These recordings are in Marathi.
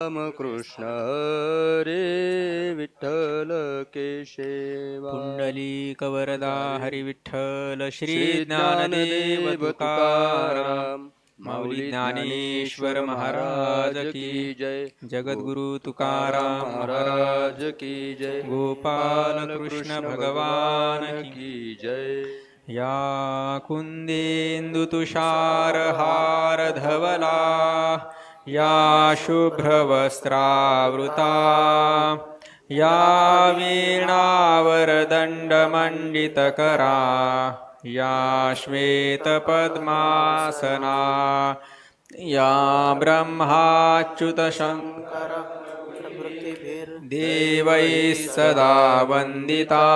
कृष्ण हरे विठ्ठल केशवा पुंडलीकवरदा हरी विठ्ठल श्री श्री ज्ञानदेव ज्ञानदेव तुकाराम माऊली माऊली ज्ञानेश्वर ज्ञानेश्वर महाराज की जय जगद्गुरु तुकाराम तुकाराम महाराज की जय गोपाल कृष्ण भगवान की जय या कुंदेन्दु तुषार हार धवला या शुभ्रवस्त्रावृता या वीणावरदण्डमण्डितकरा या श्वेतपद्मासना या ब्रह्माच्युतशङ्कर देवैः सदा वन्दिता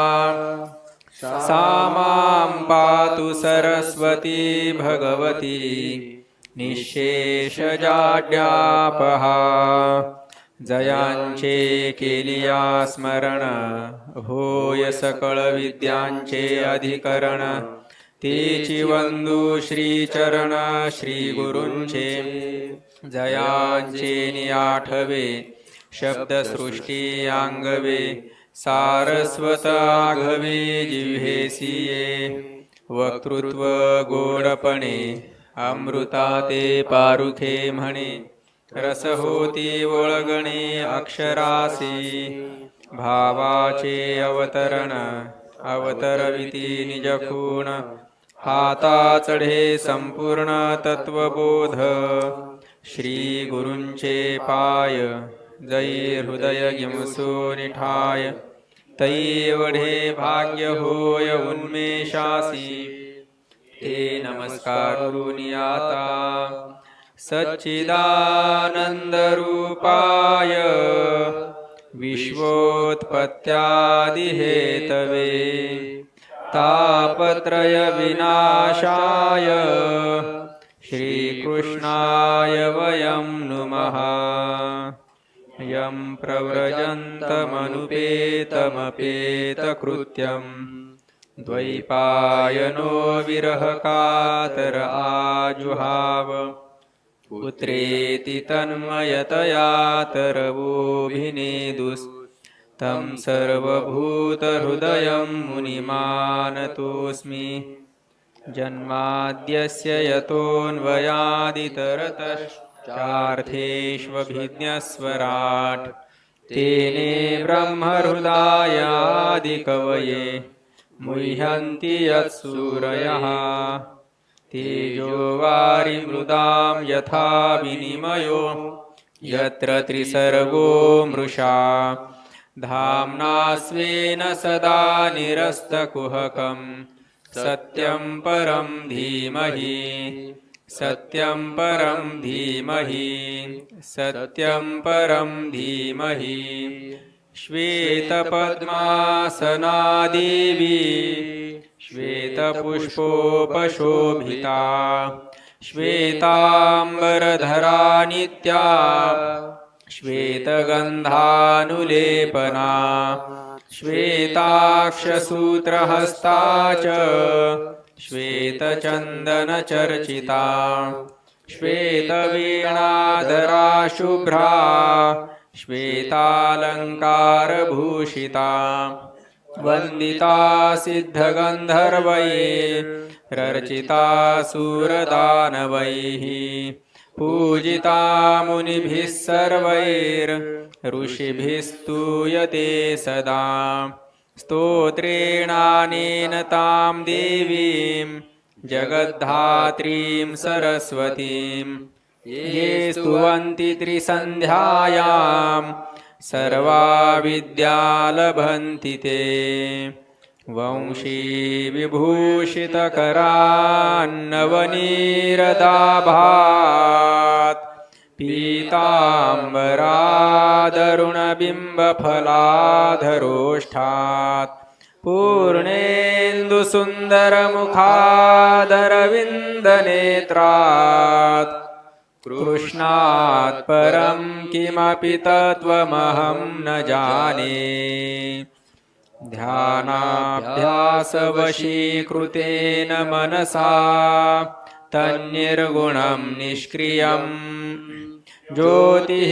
सा मां पातु सरस्वती भगवती निःशेषजाड्यापहा जयांचे केलिया स्मरण होय सकळ विद्यांचे अधिकरण तेची वंदू श्रीचरण श्री गुरूंचे जयांचे नियाठवे शब्दसृष्टी आंगवे सारस्वत आघवे जिव्हेसिये वक्तृत्व गोडपणे अमृता ते पारुखे म्हणे रस होती ओळगणे अक्षरासी भावाचे अवतरण अवतरविती निजखूण हाता चढे संपूर्ण तत्वबोध श्री गुरूंचे पाय जै हृदय गिमसो निठाय तै एवढे भाग्य होय उन्मेषासी ते नमस्कारुनी आता सच्चिदानंदरूपाय विश्वोत्पत्त्यादिहेतवे तापत्रय विनाशाय श्रीकृष्णाय वयं नुमः यं प्रव्रजन्तमनुपेतमपेतकृत्यं द्वैपायनो विरहकातर आजुहाव पुत्रेति तन्मयतया तरवोऽभिनेदुस् तं सर्वभूतहृदयं मुनिमानतोऽस्मि जन्माद्यस्य यतोऽन्वयादितरतश्चार्थेष्वभिज्ञस्वराट् तेने ब्रह्महृदायादिकवये मुह्यन्ति यत्सूरयः तेजो वारिमृदां यथा विनिमयो यत्र त्रिसर्गो मृषा धाम्ना स्वेन सदा निरस्तकुहकं सत्यं परं धीमहि सत्यं परं धीमहि सत्यं परं धीमहि श्वेतपद्मासना देवी श्वेतपुष्पोपशोभिता श्वेताम्बरधरा नित्या श्वेतगन्धानुलेपना श्वेताक्षसूत्रहस्ता च श्वेतचन्दनचर्चिता श्वेतवीणाधरा शुभ्रा श्वेतालङ्कारभूषिता वन्दिता सिद्धगन्धर्वैरर्चिता सूरदानवैः पूजिता मुनिभिः सर्वैर्ऋषिभिस्तूयते सदा स्तोत्रेणानेन तां देवीं जगद्धात्रीं सरस्वतीं ये स्तुवन्ति त्रिसन्ध्यायां सर्वा विद्या लभन्ति ते वंशी विभूषितकरान्नवनीरदाभात् पीताम्बरादरुणबिम्बफलाधरोष्ठात् पूर्णेन्दुसुन्दरमुखादरविन्दनेत्रात् कृष्णात् परं किमपि तत्त्वमहं न जाने ध्यानाभ्यासवशीकृतेन मनसा तन्निर्गुणं निष्क्रियं ज्योतिः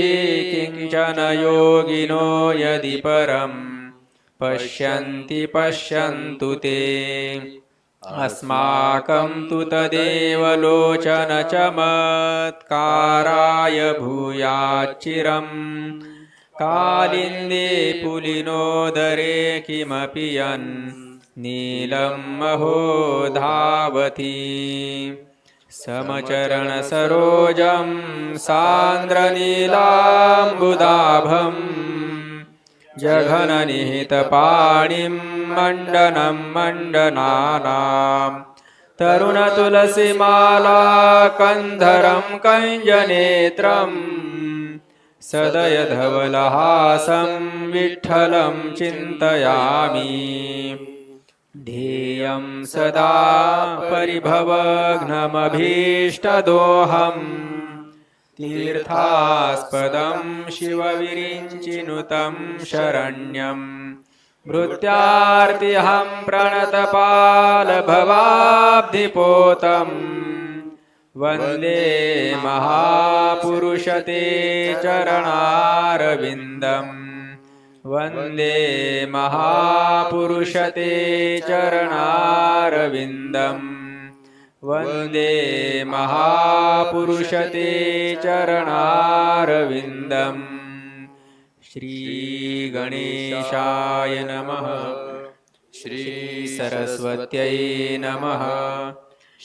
किञ्चन योगिनो यदि परं पश्यन्ति पश्यन्तु ते अस्माकं तु तदेव लोचनचमत्काराय भूयाच्चिरम् कालिन्दे पुलिनोदरे किमपि यन् नीलं महो धावति समचरणसरोजं सान्द्रनीलाम्बुदाभम् जघननिहितपाणिं मण्डनं मण्डनानां तरुणतुलसीमालाकन्धरं कञ्जनेत्रम् सदयधवलहासं विठ्ठलं चिन्तयामि ध्येयं सदा परिभवघ्नमभीष्टदोहम् तीर्थास्पदं शिवविरिञ्चिनुतं शरण्यं भृत्यार्तिहं प्रणतपालभवाब्धिपोतम् वन्दे महापुरुषते चरणारविन्दम् वन्दे महापुरुषते चरणारविन्दम् वन्दे महापुरुषते चरणारविन्दम् श्रीगणेशाय नमः श्रीसरस्वत्यै नमः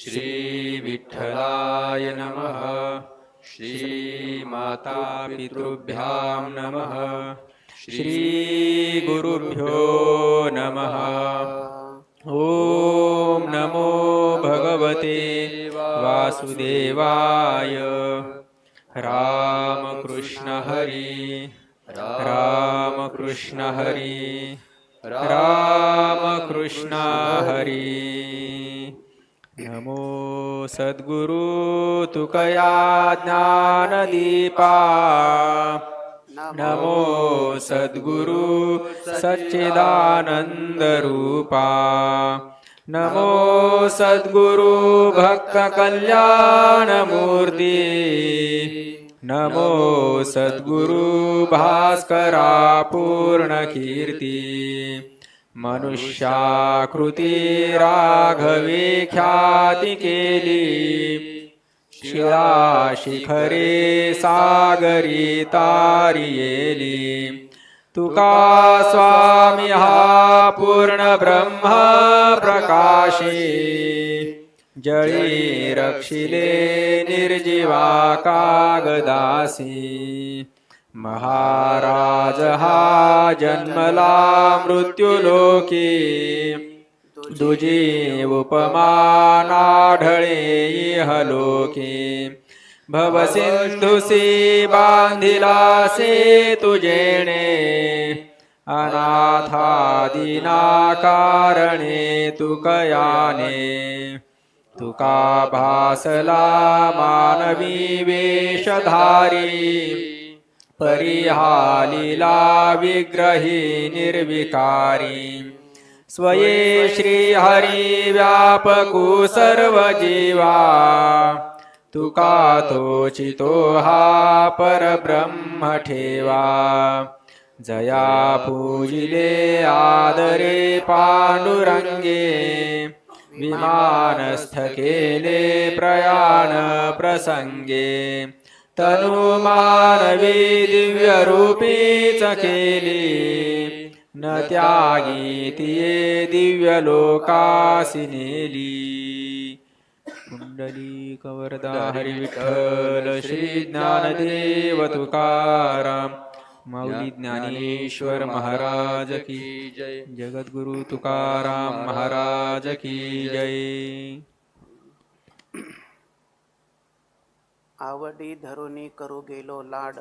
श्रीविठ्ठलाय नमः श्रीमातापितृभ्यां नमः श्रीगुरुभ्यो नमः ॐ नमो भगवते वासुदेवाय रामकृष्ण हरि रामकृष्ण हरि रामकृष्ण हरि नमो सद्गुरु तुकया ज्ञानदीपा नमो सद्गुरु सच्चिदानन्दरूपा नमो सद्गुरु भक्तकल्याणमूर्ति नमो सद्गुरु भास्करा पूर्णकीर्ति मनुष्याकृती राघवे ख्याती केली शिलाशिखरे सागरी तारियेली तुका स्वामी हा पूर्ण ब्रह्म प्रकाशे जळी रक्षिले निर्जीवा कागदासी महाराज हा जन्मला मृत्युलोकी दुजी उपमानाढळे इहलोकी भवसिंधुसी बांधिला सेतु जेणे अनाथादीना कारणे तुकयाने तुका भासला मानवी वेशधारी परिहालीला विग्रही निर्विकारी स्वये श्रीहरी व्यापकु सर्व जीवा तुका तोचितो हा परब्रह्म ठेवा जया पूजिले आदरे पांडुरंगे विमानस्थ केले प्रयाण प्रसंगे तनु मानवी दिव्य रूपीच केली न त्यागी तिये दिव्य लोकासी नेली कुंडली कवरदा हरी विठ्ठल श्री ज्ञानदेव तुकाराम माऊली ज्ञानेश्वर महाराज की जय जगद्गुरु तुकाराम महाराज की जय आवडी धरुनी करू गेलो लाड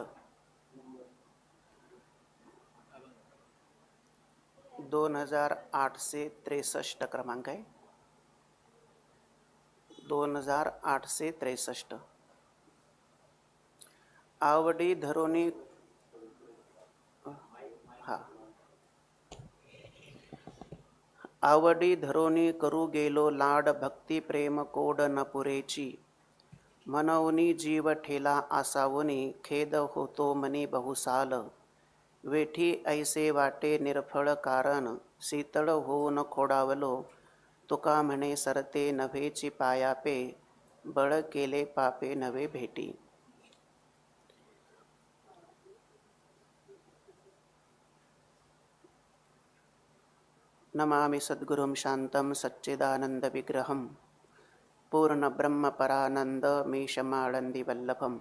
2863 क्रमांक आहे 2863 आवडी धरुनी आवडी धरुनी करू गेलो लाड भक्ती प्रेम कोड न पुरेची मनवनी जीव ठेला आसावनी, खेद होतो मनी बहुसाल. वेठी ऐसे वाटे निर्फळ कारण, शीतळ होऊन खोडावलो. तुका म्हणे सरते नभेची पायापे, बळ केले पापे नवे भेटी. नमामि सद्गुरुं शांतं सच्चिदानंद विग्रहं, पूर्ण ब्रह्म परानंद मीशमाळंदी वल्लभम.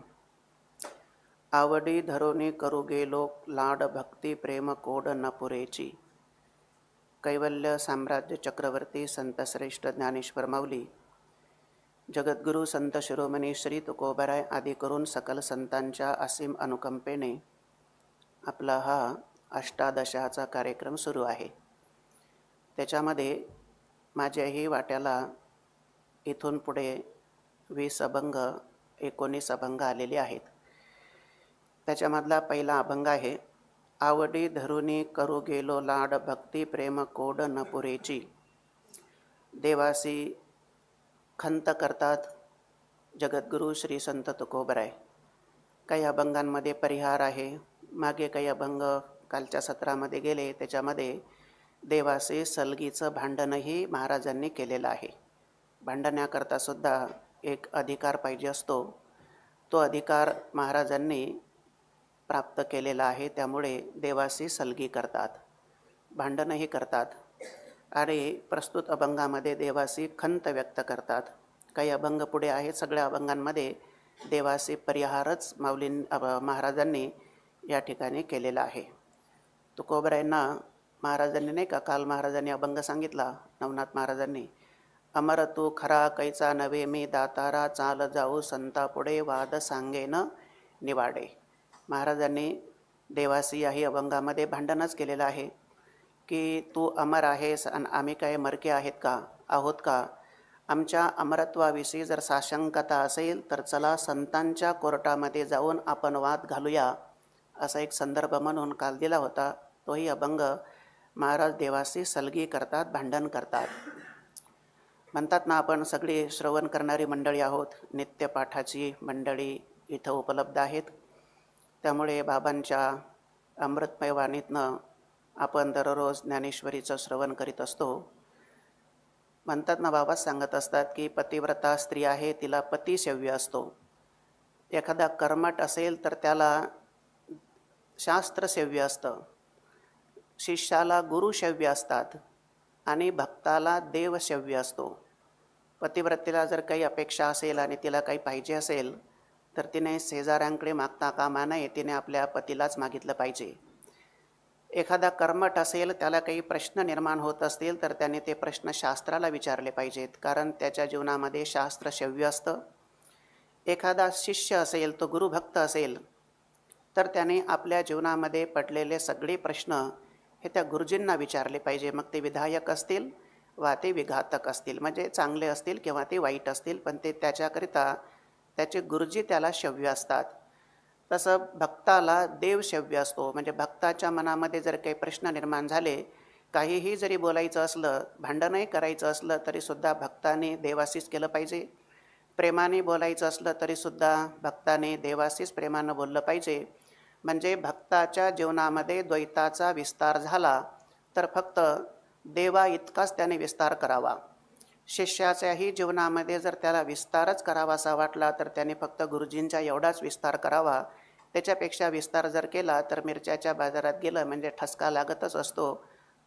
आवडी धरोनी करू गेलो लाड, भक्ती प्रेम कोड न पुरेची. कैवल्य साम्राज्य चक्रवर्ती संत श्रेष्ठ ज्ञानेश्वर माऊली, जगद्गुरु संत शिरोमणी श्री तुकोबराय आदी करून सकल संतांच्या असीम अनुकंपेने आपला हा अष्टादशाचा कार्यक्रम सुरू आहे. त्याच्यामध्ये माझ्याही वाट्याला इथून पुढे 20 अभंग 19 अभंग आलेले आहेत. त्याच्यामधला पहिला अभंग आहे, आवडी धरुनी करू गेलो लाड, भक्ती प्रेम कोड न पुरेची. देवासी खंत करतात जगद्गुरु श्री संत तुकोबराय. काही अभंगांमध्ये परिहार आहे. मागे काही अभंग कालच्या सत्रामध्ये गेले, त्याच्यामध्ये देवासे सलगीचं भांडणही महाराजांनी केलेलं आहे. भांडण्याकरता सुद्धा एक अधिकार पाहिजे असतो. तो अधिकार महाराजांनी प्राप्त केलेला आहे. त्यामुळे देवाशी सलगी करतात, भांडणही करतात. आणि प्रस्तुत अभंगामध्ये देवाशी खंत व्यक्त करतात. काही अभंग पुढे आहेत. सगळ्या अभंगांमध्ये देवाशी परिहारच महाराजांनी या ठिकाणी केलेला आहे. तुकोबरायांना महाराजांनी नाही का, काल महाराजांनी अभंग सांगितला, नवनाथ महाराजांनी, अमर तू खरा कैचा नव्हे मी दातारा, चाल जाऊ संता पुढे वाद सांगेन निवाडे. महाराजांनी देवासी याही अभंगामध्ये भांडणच केलेलं आहे की तू अमर आहेस आणि आम्ही काय मरके आहोत का. आमच्या अमरत्वाविषयी जर साशंकता असेल तर चला संतांच्या कोर्टामध्ये जाऊन आपण वाद घालूया, असा एक संदर्भ म्हणून काल दिला होता. तोही अभंग महाराज देवासी सलगी करतात, भांडण करतात. म्हणतात ना, आपण सगळी श्रवण करणारी मंडळी आहोत. नित्यपाठाची मंडळी इथं उपलब्ध आहेत. त्यामुळे बाबांच्या अमृतमय वाणीतनं आपण दररोज ज्ञानेश्वरीचं श्रवण करीत असतो. म्हणतात ना, बाबाच सांगत असतात की पतिव्रता स्त्री आहे, तिला पती सेव्य असतो. एखादा कर्मठ असेल तर त्याला शास्त्र सेव्य असतं, शिष्याला गुरुसेव्य असतात आणि भक्ताला देवसेव्य असतो. पतिव्रतेला जर काही अपेक्षा असेल आणि तिला काही पाहिजे असेल तर तिने शेजाऱ्यांकडे मागता कामा नये, तिने आपल्या पतीलाच मागितलं पाहिजे. एखादा कर्मठ असेल, त्याला काही प्रश्न निर्माण होत असतील तर त्याने ते प्रश्न शास्त्राला विचारले पाहिजेत, कारण त्याच्या जीवनामध्ये शास्त्र सेव्य असतं. एखादा शिष्य असेल, तो गुरुभक्त असेल, तर त्याने आपल्या जीवनामध्ये पडलेले सगळे प्रश्न हे त्या गुरुजींना विचारले पाहिजे. मग ते विधायक असतील वा ते विघातक असतील, म्हणजे चांगले असतील किंवा ते वाईट असतील, पण ते त्याच्याकरिता त्याचे गुरुजी त्याला सेव्य असतात. तसं भक्ताला देव सेव्य असतो. म्हणजे भक्ताच्या मनामध्ये जर काही प्रश्न निर्माण झाले, काहीही जरी बोलायचं असलं, भांडणही करायचं असलं, तरीसुद्धा भक्ताने देवाशीच केलं पाहिजे. प्रेमाने बोलायचं असलं तरीसुद्धा भक्ताने देवाशीच प्रेमानं बोललं पाहिजे. म्हणजे भक्ताच्या जीवनामध्ये द्वैताचा विस्तार झाला तर फक्त देवा इतकाच त्याने विस्तार करावा. शिष्याच्याही जीवनामध्ये जर त्याला विस्तारच करावासा वाटला तर त्याने फक्त गुरुजींचा एवढाच विस्तार करावा. त्याच्यापेक्षा विस्तार जर केला तर मिरच्याच्या बाजारात गेलं म्हणजे ठसका लागतच असतो.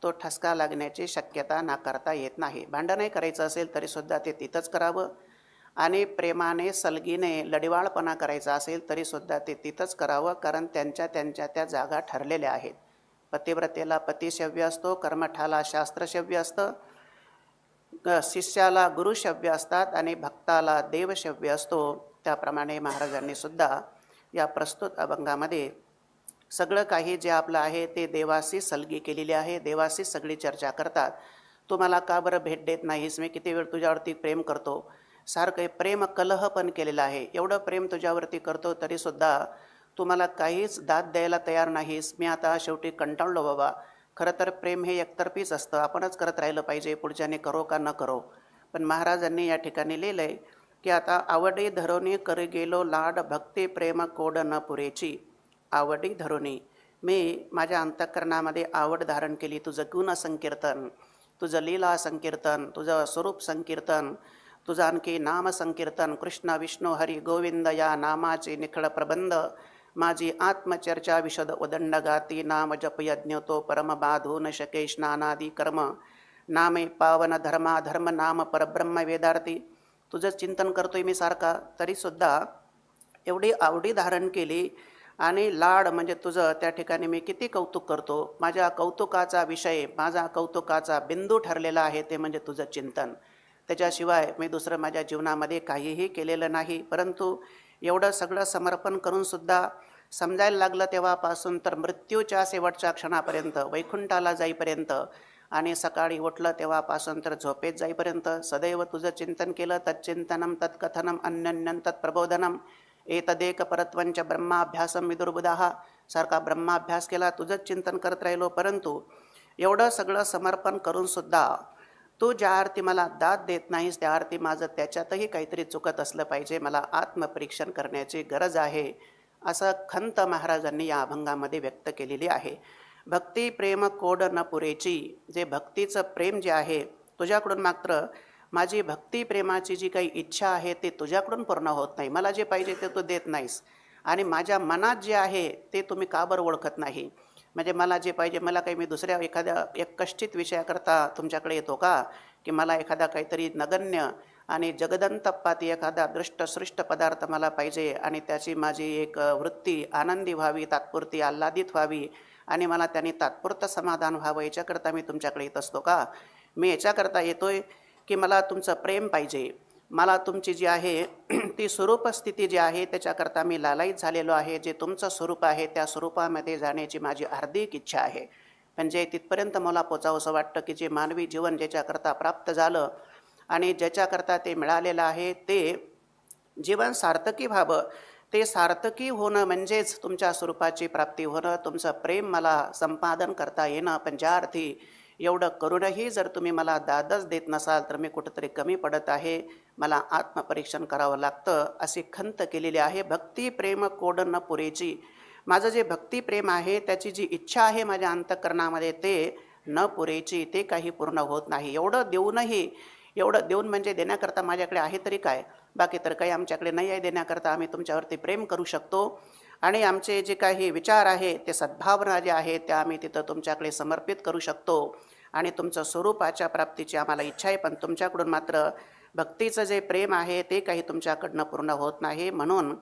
तो ठसका लागण्याची शक्यता नाकारता येत नाही. भांडणही करायचं असेल तरीसुद्धा ते तिथंच करावं आणि प्रेमाने सलगीने लढिवाळपणा करायचा असेल तरीसुद्धा ते तिथंच करावं, कारण त्यांच्या त्या जागा ठरलेल्या आहेत. पतिव्रतेला पतिसेव्य असतो, कर्मठाला शास्त्रसेव्य असतं, शिष्याला गुरुसेव्य असतात आणि भक्ताला देवसेव्य असतो. त्याप्रमाणे महाराजांनी सुद्धा या प्रस्तुत अभंगामध्ये सगळं काही जे आपलं आहे ते देवाशी सलगी केलेली आहे. देवाशी सगळी चर्चा करतात. तू मला का बरं भेट देत नाहीस, मी किती वेळ तुझ्यावरती प्रेम करतो, सारखं प्रेम कलह पण केलेलं आहे. एवढं प्रेम तुझ्यावरती करतो तरीसुद्धा तू मला काहीच दाद द्यायला तयार नाहीस. मी आता शेवटी कंटाळलो बाबा. खरं तर प्रेम हे एकतर्फीच असतं, आपणच करत राहिलं पाहिजे, पुढच्याने करो का न करो. पण महाराजांनी या ठिकाणी लिहिलं आहे की आता आवडी धरोनी करी गेलो लाड भक्ती प्रेम कोड न पुरेची. आवडी धरोनी मी माझ्या अंतःकरणामध्ये आवड धारण केली. तुझं गुण संकीर्तन, तुझं लीला संकीर्तन, तुझं स्वरूप संकीर्तन, तुझं आणखी नाम संकीर्तन, कृष्ण विष्णू हरी गोविंद या नामाचे निखळ प्रबंध, माझी आत्मचर्चा विशद उदंड गाती, नाम जप यज्ञ तो परम बाधू न शके स्नानादी कर्म, नामे पावन धर्मा धर्म नाम परब्रह्म वेदार्थी. तुझं चिंतन करतोय मी सारखा, तरीसुद्धा एवढी आवडी धारण केली. आणि लाड म्हणजे तुझं त्या ठिकाणी मी किती कौतुक करतो. माझ्या कौतुकाचा विषय, माझा कौतुकाचा बिंदू ठरलेला आहे ते म्हणजे तुझं चिंतन. त्याच्याशिवाय मी दुसरं माझ्या जीवनामध्ये काहीही केलेलं नाही. परंतु एवढं सगळं समर्पण करूनसुद्धा समजायला लागलं तेव्हापासून तर मृत्यूच्या शेवटच्या क्षणापर्यंत, वैकुंठाला जाईपर्यंत आणि सकाळी उठलं तेव्हापासून तर झोपेत जाईपर्यंत सदैव तुझं चिंतन केलं. तच्चिंतनम तत्कथनम अन्यन्यं तत्प्रबोधनम एतदेक परत्वंच ब्रह्माभ्यासम विदुर्बुधाः. सारखा ब्रह्माभ्यास केला, तुझंच चिंतन करत राहिलो. परंतु एवढं सगळं समर्पण करूनसुद्धा तू ज्या अर्थी मला दाद देत नाहीस त्या अर्थी माझं त्याच्यातही काहीतरी चुकत असलं पाहिजे. मला आत्मपरीक्षण करण्याची गरज आहे, असं खंत महाराजांनी या अभंगामध्ये व्यक्त केलेली आहे. भक्ती प्रेम कोड न पुरेची. जे भक्तीचं प्रेम जे आहे तुझ्याकडून, मात्र माझी भक्ती प्रेमाची जी काही इच्छा आहे ते तुझ्याकडून पूर्ण होत नाही. मला जे पाहिजे ते तू देत नाहीस. आणि माझ्या मनात जे आहे ते तुम्ही का बरं ओळखत नाही. म्हणजे मला जे पाहिजे, मला काही मी दुसऱ्या एखाद्या एक कष्टित विषयाकरता तुमच्याकडे येतो का, की मला एखादा काहीतरी नगण्य आणि जगदंतपाती एखादा दृष्टसृष्ट पदार्थ मला पाहिजे आणि त्याची माझी एक वृत्ती आनंदी व्हावी, तात्पुरती आल्हादित व्हावी आणि मला त्याने तात्पुरतं समाधान व्हावं, याच्याकरता मी तुमच्याकडे येत असतो का. मी याच्याकरता येतोय की मला तुमचं प्रेम पाहिजे. मला तुमची जी आहे ती स्वरूपस्थिती जी आहे त्याच्याकरता मी लालायित झालेलो आहे. जे तुमचं स्वरूप आहे त्या स्वरूपामध्ये जाण्याची माझी हार्दिक इच्छा आहे. म्हणजे तिथपर्यंत मला पोचावंसं वाटतं की जे मानवी जीवन ज्याच्याकरता प्राप्त झालं आणि ज्याच्याकरता ते मिळालेलं आहे ते जीवन सार्थकी व्हावं. ते सार्थकी होणं म्हणजेच तुमच्या स्वरूपाची प्राप्ती होणं, तुमचं प्रेम मला संपादन करता येणं. पण ज्या अर्थी एवढं करूनही जर तुम्ही मला दादच देत नसाल तर मी कुठंतरी कमी पडत आहे, मला आत्मपरीक्षण करावं लागतं, अशी खंत केलेली आहे. भक्ती प्रेम कोड न पुरेची. माझं जे भक्ती प्रेम आहे त्याची जी इच्छा आहे माझ्या अंतःकरणामध्ये ते न पुरेची, ते काही पूर्ण होत नाही. एवढं देऊन म्हणजे देण्याकरता माझ्याकडे आहे तरी काय, बाकी तर काही आमच्याकडे नाही आहे देण्याकरता. आम्ही तुमच्यावरती प्रेम करू शकतो आणि आमचे जे काही विचार आहे ते सद्भावना जे आहे त्या आम्ही तिथं तुमच्याकडे समर्पित करू शकतो आणि तुमचं स्वरूपाच्या प्राप्तीची आम्हाला इच्छा आहे. पण तुमच्याकडून मात्र भक्तीचं जे प्रेम आहे ते काही तुमच्याकडनं पूर्ण होत नाही. म्हणून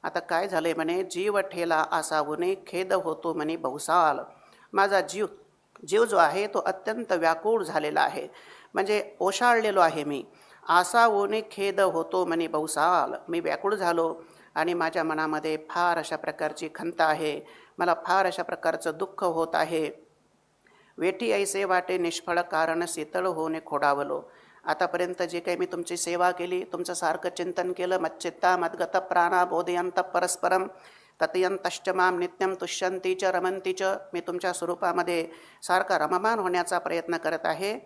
आता काय झालं आहे म्हणे, जीव ठेला आसावूने खेद होतो म्हणे बहुसाल. माझा जीव जो आहे तो अत्यंत व्याकुळ झालेला आहे, म्हणजे ओशाळलेलो आहे मी. आसावूने खेद होतो म्हणे बहुसाल. मी व्याकुळ झालो आणि माझ्या मनामध्ये फार अशा प्रकारची खंत आहे, मला फार अशा प्रकारचं दुःख होत आहे. वेठी ऐसे वाटे निष्फळ कारण शीतळ होणे खोडावलो. आतापर्यंत जे काही मी तुमची सेवा केली, तुमचं सारखं चिंतन केलं, मच्चित्ता मद्गत प्राणा बोधयंत परस्परम ततयंतश्च माम नित्यम तुष्यंती च रमंती च. मी तुमच्या स्वरूपामध्ये सारखा रममान होण्याचा प्रयत्न करत आहे.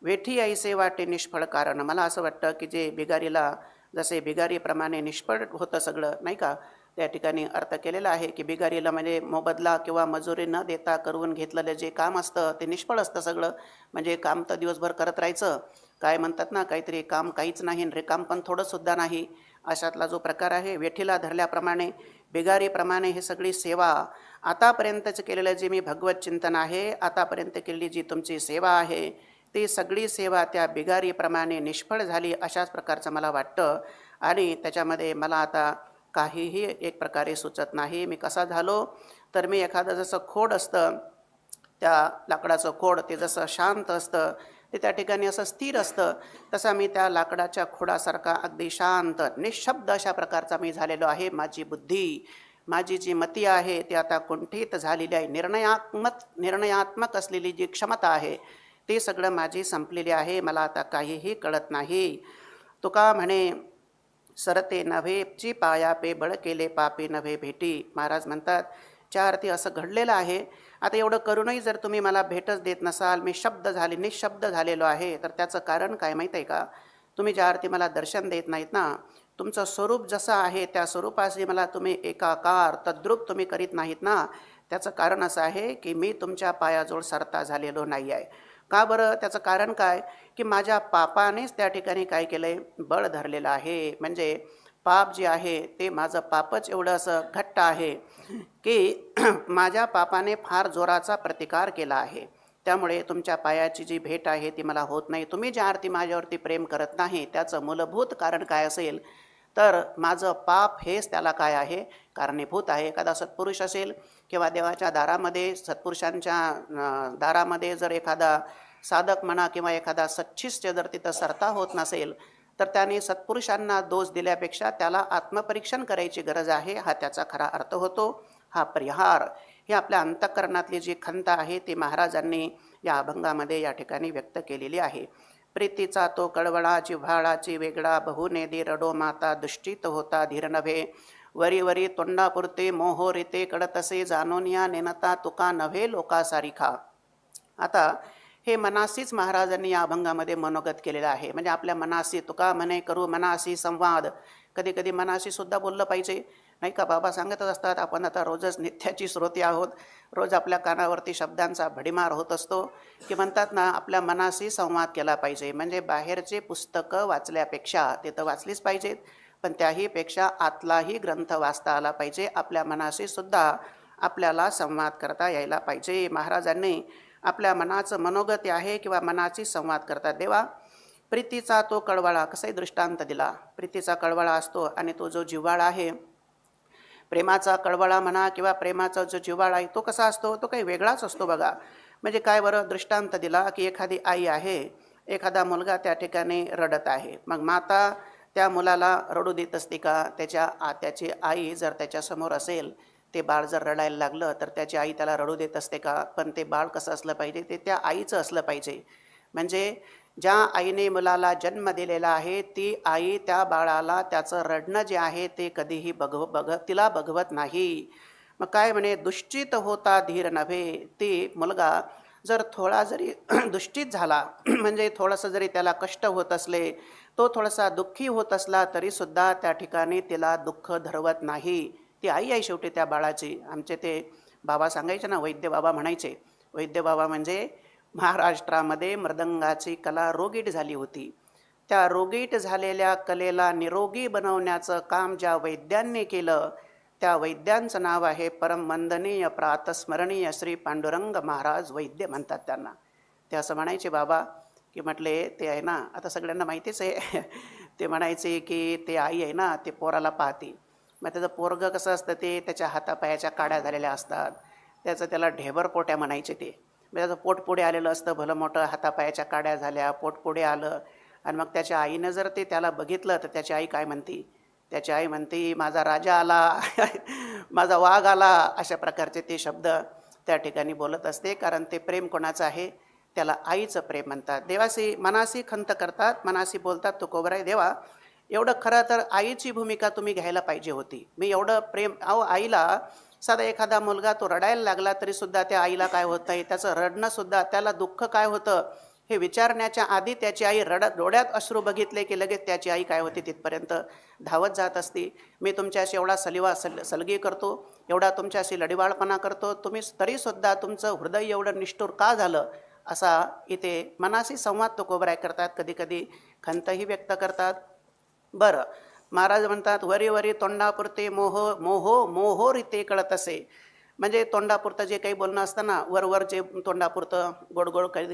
वेठी ऐसे वाटे निष्फळ कारण. मला असं वाटतं की जे भिगारीला जसे भिगारीप्रमाणे निष्फळ होतं सगळं, नाही का, त्या ठिकाणी अर्थ केलेला आहे की भिगारीला म्हणजे मोबदला किंवा मजुरी न देता करून घेतलेलं जे काम असतं ते निष्फळ असतं सगळं. म्हणजे काम तर दिवसभर करत राहायचं, काय म्हणतात ना, काहीतरी काम काहीच नाही, रेकाम पण थोडंसुद्धा नाही, अशातला जो प्रकार आहे. वेठीला धरल्याप्रमाणे भिगारीप्रमाणे ही सगळी सेवा, आतापर्यंतचं केलेलं जे मी भगवत चिंतन आहे, आतापर्यंत केलेली जी तुमची सेवा आहे ती सगळी सेवा त्या भिगारीप्रमाणे निष्फळ झाली, अशाच प्रकारचं मला वाटतं. आणि त्याच्यामध्ये मला आता काहीही एक प्रकारे सुचत नाही. मी कसा झालो तर मी एखादं जसं खोड असतं, त्या लाकडाचं खोड ते जसं शांत असतं ते त्या ठिकाणी असं स्थिर असतं, तसा मी त्या लाकडाच्या खोडासारखा अगदी शांत निशब्द अशा प्रकारचा मी झालेलो आहे. माझी बुद्धी, माझी जी मती आहे ती आता कुंठित झालेली आहे. निर्णयात्मक असलेली जी क्षमता आहे ते सगळं माझी संपलेली आहे. मला आता काहीही कळत नाही. तुका म्हणे सरते नव्हेची पाया पे बळ केले पापी नव्हे भेटी. महाराज म्हणतात त्या अर्थी असं घडलेलं आहे. आता एवढं करूनही जर तुम्ही मला भेटच देत नसाल, मी निशब्द झालेलो आहे, तर त्याचं कारण काय माहीत आहे का. तुम्ही ज्या अर्थी मला दर्शन देत नाहीत ना, तुमचं स्वरूप जसं आहे त्या स्वरूपाशी मला तुम्ही एकाकार तद्रूप तुम्ही करीत नाहीत ना. त्याचं कारण असं आहे की मी तुमच्या पायाजवळ सरता झालेलो नाही आहे. का बरं? त्याचं कारण काय की माझ्या पापानेच त्या ठिकाणी काय केलं आहे, बळ धरलेलं आहे. म्हणजे पाप जे आहे ते माझं पापच एवढं असं घट्ट आहे की माझ्या पापाने फार जोराचा प्रतिकार केला आहे. त्यामुळे तुमच्या पायाची जी भेट आहे ती मला होत नाही. तुम्ही ज्या अर्थी माझ्यावरती प्रेम करत नाही त्याचं मूलभूत कारण काय असेल तर माझं पाप हेच त्याला काय आहे, कारणीभूत आहे. एखादा सत्पुरुष असेल किंवा देवाच्या दारामध्ये सत्पुरुषांच्या दारामध्ये जर एखादा साधक म्हणा किंवा एखादा सच्छिष्य जर तिथं सरता होत नसेल तर त्याने सत्पुरुषांना दोष दिल्यापेक्षा त्याला आत्मपरीक्षण करायची गरज आहे, हा त्याचा खरा अर्थ होतो. हा परिहार ही आपल्या अंतःकरणातली जी खंत आहे ती महाराजांनी या अभंगामध्ये या ठिकाणी व्यक्त केलेली आहे. प्रीतीचा तो कळवळा जिव्हाळाची वेगळा बहुनेदी रडो माता दुष्टित होता धीर नभे वरी वरी तोंडापुरते मोहोरिते कडतसे जाणोनिया नेनता तुका नव्हे लोका सारिखा. आता हे मनासीच महाराजांनी या अभंगामध्ये मनोगत केलेलं आहे. म्हणजे आपल्या मनासी तुका म्हणे करू मनासी संवाद. कधी कधी मनाशी सुद्धा बोललं पाहिजे नाही का. बाबा सांगतच असतात आपण आता रोजच नित्याची श्रोते आहोत, रोज आपल्या कानावरती शब्दांचा भडीमार होत असतो की म्हणतात ना आपल्या मनाशी संवाद केला पाहिजे. म्हणजे बाहेरचे पुस्तकं वाचल्यापेक्षा ते तर वाचलीच पाहिजेत पण त्याहीपेक्षा आतलाही ग्रंथ वाचता आला पाहिजे. आपल्या मनाशी सुद्धा आपल्याला संवाद करता यायला पाहिजे. महाराजांनी आपल्या मनाचं मनोगत आहे किंवा मनाची संवाद करतात. देवा प्रीतीचा तो कळवळा कसाही दृष्टांत दिला. प्रीतीचा कळवळा असतो आणि तो जो जिव्हाळा आहे प्रेमाचा कळवळा म्हणा किंवा प्रेमाचा जो जिव्हाळा आहे तो कसा असतो, तो काही वेगळाच असतो बघा. म्हणजे काय बरं दृष्टांत दिला की एखादी आई आहे, एखादा मुलगा त्या ठिकाणी रडत आहे. मग माता त्या मुलाला रडू देत असते का? त्याची आई जर त्याच्यासमोर असेल, ते बाळ जर रडायला लागलं तर त्याची आई त्याला रडू देत असते का? पण ते बाळ कसं असलं पाहिजे, ते त्या आईचं असलं पाहिजे. म्हणजे ज्या आईने मुलाला जन्म दिलेला आहे ती आई त्या बाळाला त्याचं रडणं जे आहे ते कधीही तिला बघवत नाही. मग काय म्हणे दुष्टित होता धीर नव्हे. ती मुलगा जर थोडा जरी दुष्टित झाला म्हणजे थोडंसं जरी त्याला कष्ट होत असले, तो थोडासा दुःखी होत असला तरीसुद्धा त्या ठिकाणी तिला दुःख धरवत नाही. ती आई आहे शेवटी त्या बाळाची. आमचे ते बाबा सांगायचे ना, वैद्य बाबा म्हणायचे. वैद्य बाबा म्हणजे महाराष्ट्रामध्ये मृदंगाची कला रोगीट झाली होती. त्या रोगीट झालेल्या कलेला निरोगी बनवण्याचं काम ज्या वैद्यांनी केलं त्या वैद्यांचं नाव आहे परम वंदनीय प्रातस्मरणीय श्री पांडुरंग महाराज वैद्य म्हणतात त्यांना. ते असं म्हणायचे बाबा की म्हटले ते आहे ना, आता सगळ्यांना माहितीच आहे ते म्हणायचे की ते आई आहे ना ते पोराला पाहते. मग त्याचं पोरगं कसं असतं ते त्याच्या हातापायाच्या काड्या झालेल्या असतात, त्याला ढेबर पोट्या म्हणायचे. ते त्याचं पोट पुढे आलेलं असतं, भलं मोठं हातापायाच्या काड्या झाल्या, पोट पुढे आलं. आणि मग त्याच्या आईनं जर ते त्याला बघितलं तर त्याची आई काय म्हणते, त्याची आई म्हणते माझा राजा आला माझा वाघ आला. अशा प्रकारचे ते शब्द त्या ठिकाणी बोलत असते. कारण ते प्रेम कोणाचं आहे, त्याला आईचं प्रेम म्हणतात. देवाशी मनाशी खंत करतात, मनाशी बोलतात तुकोबराय देवा एवढं खरं तर आईची भूमिका तुम्ही घ्यायला पाहिजे होती. मी एवढं प्रेम आईला साधा एखादा मुलगा तो रडायला लागला तरीसुद्धा त्या आईला काय होत नाही, त्याचं रडणंसुद्धा त्याला दुःख काय होतं हे विचारण्याच्या आधी त्याची आई डोळ्यात अश्रू बघितले की लगेच त्याची आई काय होती तिथपर्यंत धावत जात असती. मी तुमच्याशी एवढा सलगी करतो, एवढा तुमच्याशी लढीवाळपणा करतो, तुम्ही तरीसुद्धा तुमचं हृदय एवढं निष्ठुर का झालं, असा इथे मनाशी संवाद तुकोबराय करतात. कधी कधी खंतही व्यक्त करतात. बरं महाराज म्हणतात वरी वरी तोंडापुरते मोहो रिते कळत असे. म्हणजे तोंडापुरतं जे काही बोलणं असतं ना, वर जे तोंडापुरतं गोड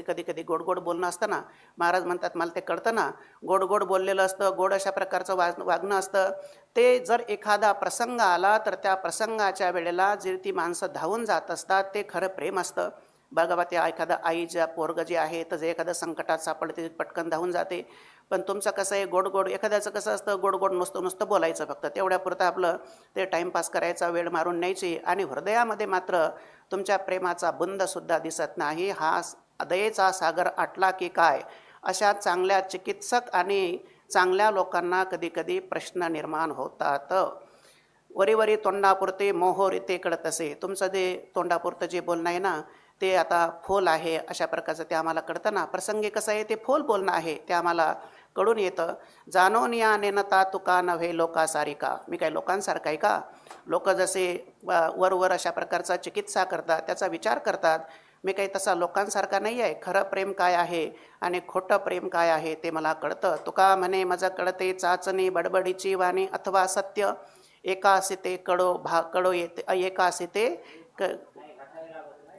कधी गोड बोलणं असतं ना, महाराज म्हणतात मला ते कळतं ना, गोड बोललेलं असतं, गोड अशा प्रकारचं वागणं असतं. ते जर एखादा प्रसंग आला तर त्या प्रसंगाच्या वेळेला जे ती माणसं धावून जात असतात ते खरं प्रेम असतं. बघा त्या एखादा आईच्या पोरगं जे आहे तर जे एखाद्या संकटात सापडते पटकन धावून जाते. पण तुमचं कसं आहे गोड एखाद्याचं कसं असतं गोड नुसतं बोलायचं फक्त तेवढ्यापुरतं आपलं ते टाईमपास करायचा, वेळ मारून न्यायची आणि हृदयामध्ये मात्र तुमच्या प्रेमाचा बुंदसुद्धा दिसत नाही. हा दयेचा सागर आटला की काय, अशा चांगल्या चिकित्सक आणि चांगल्या लोकांना कधी प्रश्न निर्माण होतात. वरी तोंडापुरते मोहोरिते कळत असे. तुमचं जे तोंडापुरतं जे बोलणं आहे ना ते आता फोल आहे अशा प्रकारचं ते आम्हाला कळतं ना. प्रसंगी कसं आहे ते फोल बोलणं आहे ते आम्हाला कडून येतं. जाणून या नेनता तुका नव्हे लोकासारिका. मी काही लोकांसारखा आहे का? लोक जसे वर अशा प्रकारचा चिकित्सा करतात, त्याचा विचार करतात, मी काही तसा लोकांसारखा नाही आहे. खरं प्रेम काय आहे आणि खोटं प्रेम काय आहे ते मला कळतं. तुका म्हणे मज कळते चाचणी बडबडीची वाणी अथवा सत्य. एकासी ते कडो येते एकासी ते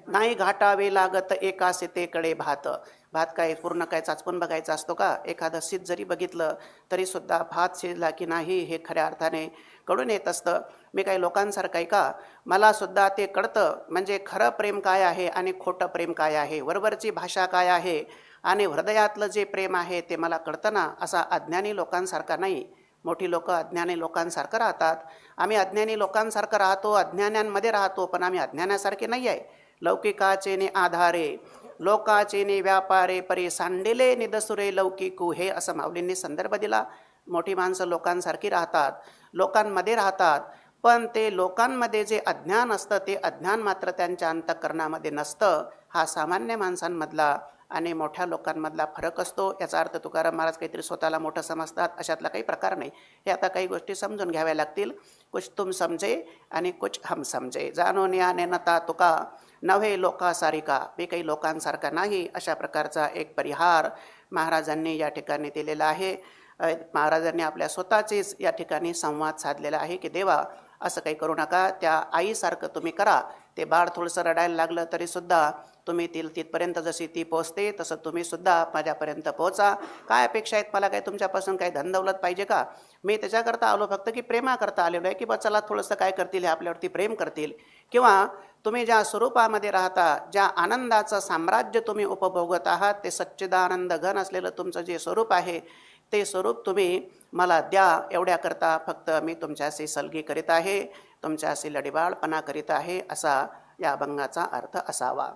नाही घाटावे लागत एकासी ते कडे भात. भात काय पूर्ण काय चाचपून बघायचा असतो का? एखादं शीत जरी बघितलं तरीसुद्धा भात शिजला की नाही हे खऱ्या अर्थाने कळून येत असतं. मी काही लोकांसारखं आहे का? मलासुद्धा ते कळतं. म्हणजे खरं प्रेम काय आहे आणि खोटं प्रेम काय आहे, वरवरची भाषा काय आहे आणि हृदयातलं जे प्रेम आहे ते मला कळतं ना. असा अज्ञानी लोकांसारखा नाही. मोठी लोक अज्ञानी लोकांसारखं राहतात. आम्ही अज्ञानी लोकांसारखं राहतो, अज्ञानांमध्ये राहतो, पण आम्ही अज्ञानासारखे नाही आहे. लौकिकाचे ने आधारे लोकाचे ने व्यापारे परे सांडिले निदसुरे लौकिकू. हे असं माऊलींनी संदर्भ दिला. मोठी माणसं लोकांसारखी राहतात, लोकांमध्ये राहतात, पण ते लोकांमध्ये जे अज्ञान असतं ते अज्ञान मात्र त्यांच्या अंतःकरणामध्ये नसतं. हा सामान्य माणसांमधला आणि मोठ्या लोकांमधला फरक असतो. याचा अर्थ तुकाराम महाराज काहीतरी स्वतःला मोठं समजतात अशातला काही प्रकार नाही. हे आता काही गोष्टी समजून घ्याव्या लागतील. कुछ तुम समजे आणि कुछ हम समजे. जाणून या नेनता तुका नव्हे लोकासारिका. मी काही लोकांसारखा नाही. अशा प्रकारचा एक परिहार महाराजांनी या ठिकाणी दिलेला आहे. महाराजांनी आपल्या स्वतःचेच या ठिकाणी संवाद साधलेला आहे की देवा असं काही करू नका, त्या आईसारखं तुम्ही करा. ते बाळ थोडंसं रडायला लागलं तरीसुद्धा तुम्ही तिथपर्यंत जशी ती पोहोचते तसं तुम्हीसुद्धा माझ्यापर्यंत पोहोचा. काय अपेक्षा आहेत मला? काय तुमच्यापासून काही धनदौलत पाहिजे का? मी त्याच्याकरता आलो फक्त की प्रेमाकरता आलेलो आहे की बा चला थोडंसं काय करतील, हे आपल्यावरती प्रेम करतील. किंवा तुम्ही ज्या स्वरूपामध्ये राहता, ज्या आनंदाचं साम्राज्य तुम्ही उपभोगत आहात, ते सच्चिदानंद घन असलेलं तुमचं जे स्वरूप आहे ते स्वरूप तुम्ही मला द्या. एवढ्याकरता फक्त मी तुमच्याशी सलगी करीत आहे, तुमच्याशी लढीबाळपणा करीत आहे, असा या अभंगाचा अर्थ असावा.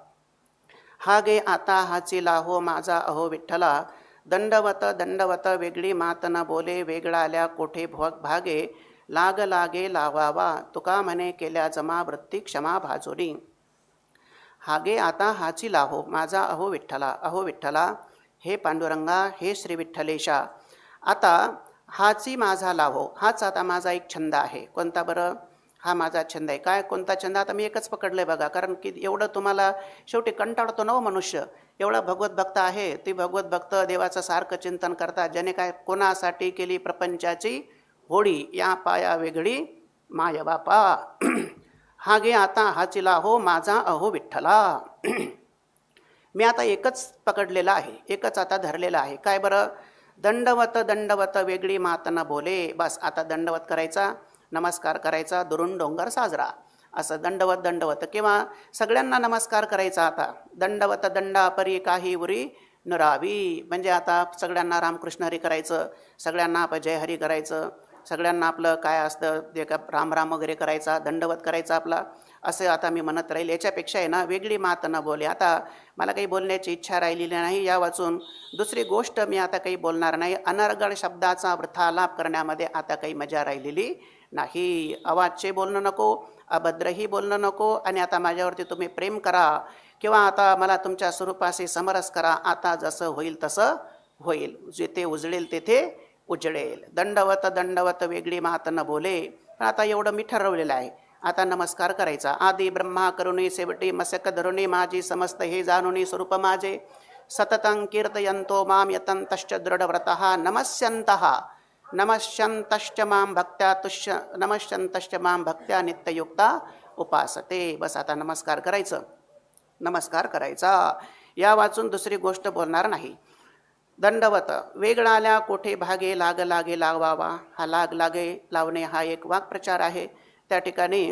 हा गे आता हाची लाहो माझा अहो विठ्ठला. दंडवत दंडवत वेगळी मात न बोले. वेगळाल्या कोठे भागे लाग लागे लावावा. तुका म्हणे केल्या जमा वृत्ती क्षमा भाजोरी. हागे आता हाची लाहो माझा अहो विठ्ठला. अहो विठ्ठला, हे पांडुरंगा, हे श्री विठ्ठलेशा, आता हाची माझा लाहो. हाच आता माझा एक छंद आहे. कोणता बरं? हा माझा छंद आहे. काय कोणता छंद? आता मी एकच पकडलं आहे बघा. कारण की एवढं तुम्हाला शेवटी कंटाळतो ना मनुष्य. एवढा भगवत भक्त आहे, ती भगवत भक्त देवाचं सारखं चिंतन करतात. ज्याने काय कोणासाठी केली प्रपंचाची होडी, या पाया वेगळी माय बापा. हा गे आता हाची लाहो माझा अहो विठ्ठला. मी आता एकच पकडलेला आहे, एकच आता धरलेला आहे. काय बरं? दंडवत दंडवत वेगळी मात न बोले. बस आता दंडवत करायचा, नमस्कार करायचा, दुरून डोंगर साजरा, असं दंडवत दंडवत. किंवा सगळ्यांना नमस्कार करायचा. आता दंडवत दंडापरी काही उरी नुरावी. म्हणजे आता सगळ्यांना रामकृष्ण हरी करायचं, सगळ्यांना आपण जय हरी करायचं, सगळ्यांना आपलं काय असतं ते का राम राम वगैरे करायचा, दंडवत करायचा आपला. असं आता मी म्हणत राहील. याच्यापेक्षा आहे ना वेगळी मात न बोले. आता मला काही बोलण्याची इच्छा राहिलेली नाही. या वाचून दुसरी गोष्ट मी आता काही बोलणार नाही. अनर्गळ शब्दाचा वृथालाप करण्यामध्ये आता काही मजा राहिलेली नाही. अवाच्य बोलणं नको, अभद्रही बोलणं नको. आणि आता माझ्यावरती तुम्ही प्रेम करा किंवा आता मला तुमच्या स्वरूपाशी समरस करा. आता जसं होईल तसं होईल. जिथे उजळेल तेथे उजळेल. दंडवत दंडवत वेगळी मात न बोले. पण आता एवढं मी ठरवलेलं आहे. आता नमस्कार करायचा. आदि ब्रह्मा करुणी शेवटी मसक धरुणी माझी समस्त हे जाणुनी स्वरूप माझे. सततं कीर्तयंतो माम यतंतश्च दृढव्रतः नमस्यन्तः नमस्यन्तश्च मां भक्त्या तुष्य नमस्यन्तश्च मां भक्त्या नित्ययुक्ता उपासते. बस आता नमस्कार करायचं, नमस्कार करायचा. या वाचून दुसरी गोष्ट बोलणार नाही. दंडवत वेगळाल्या कोठे भागे लाग लागे लावावा. हा लाग लागे लावणे हा एक वाक्प्रचार आहे. त्या ठिकाणी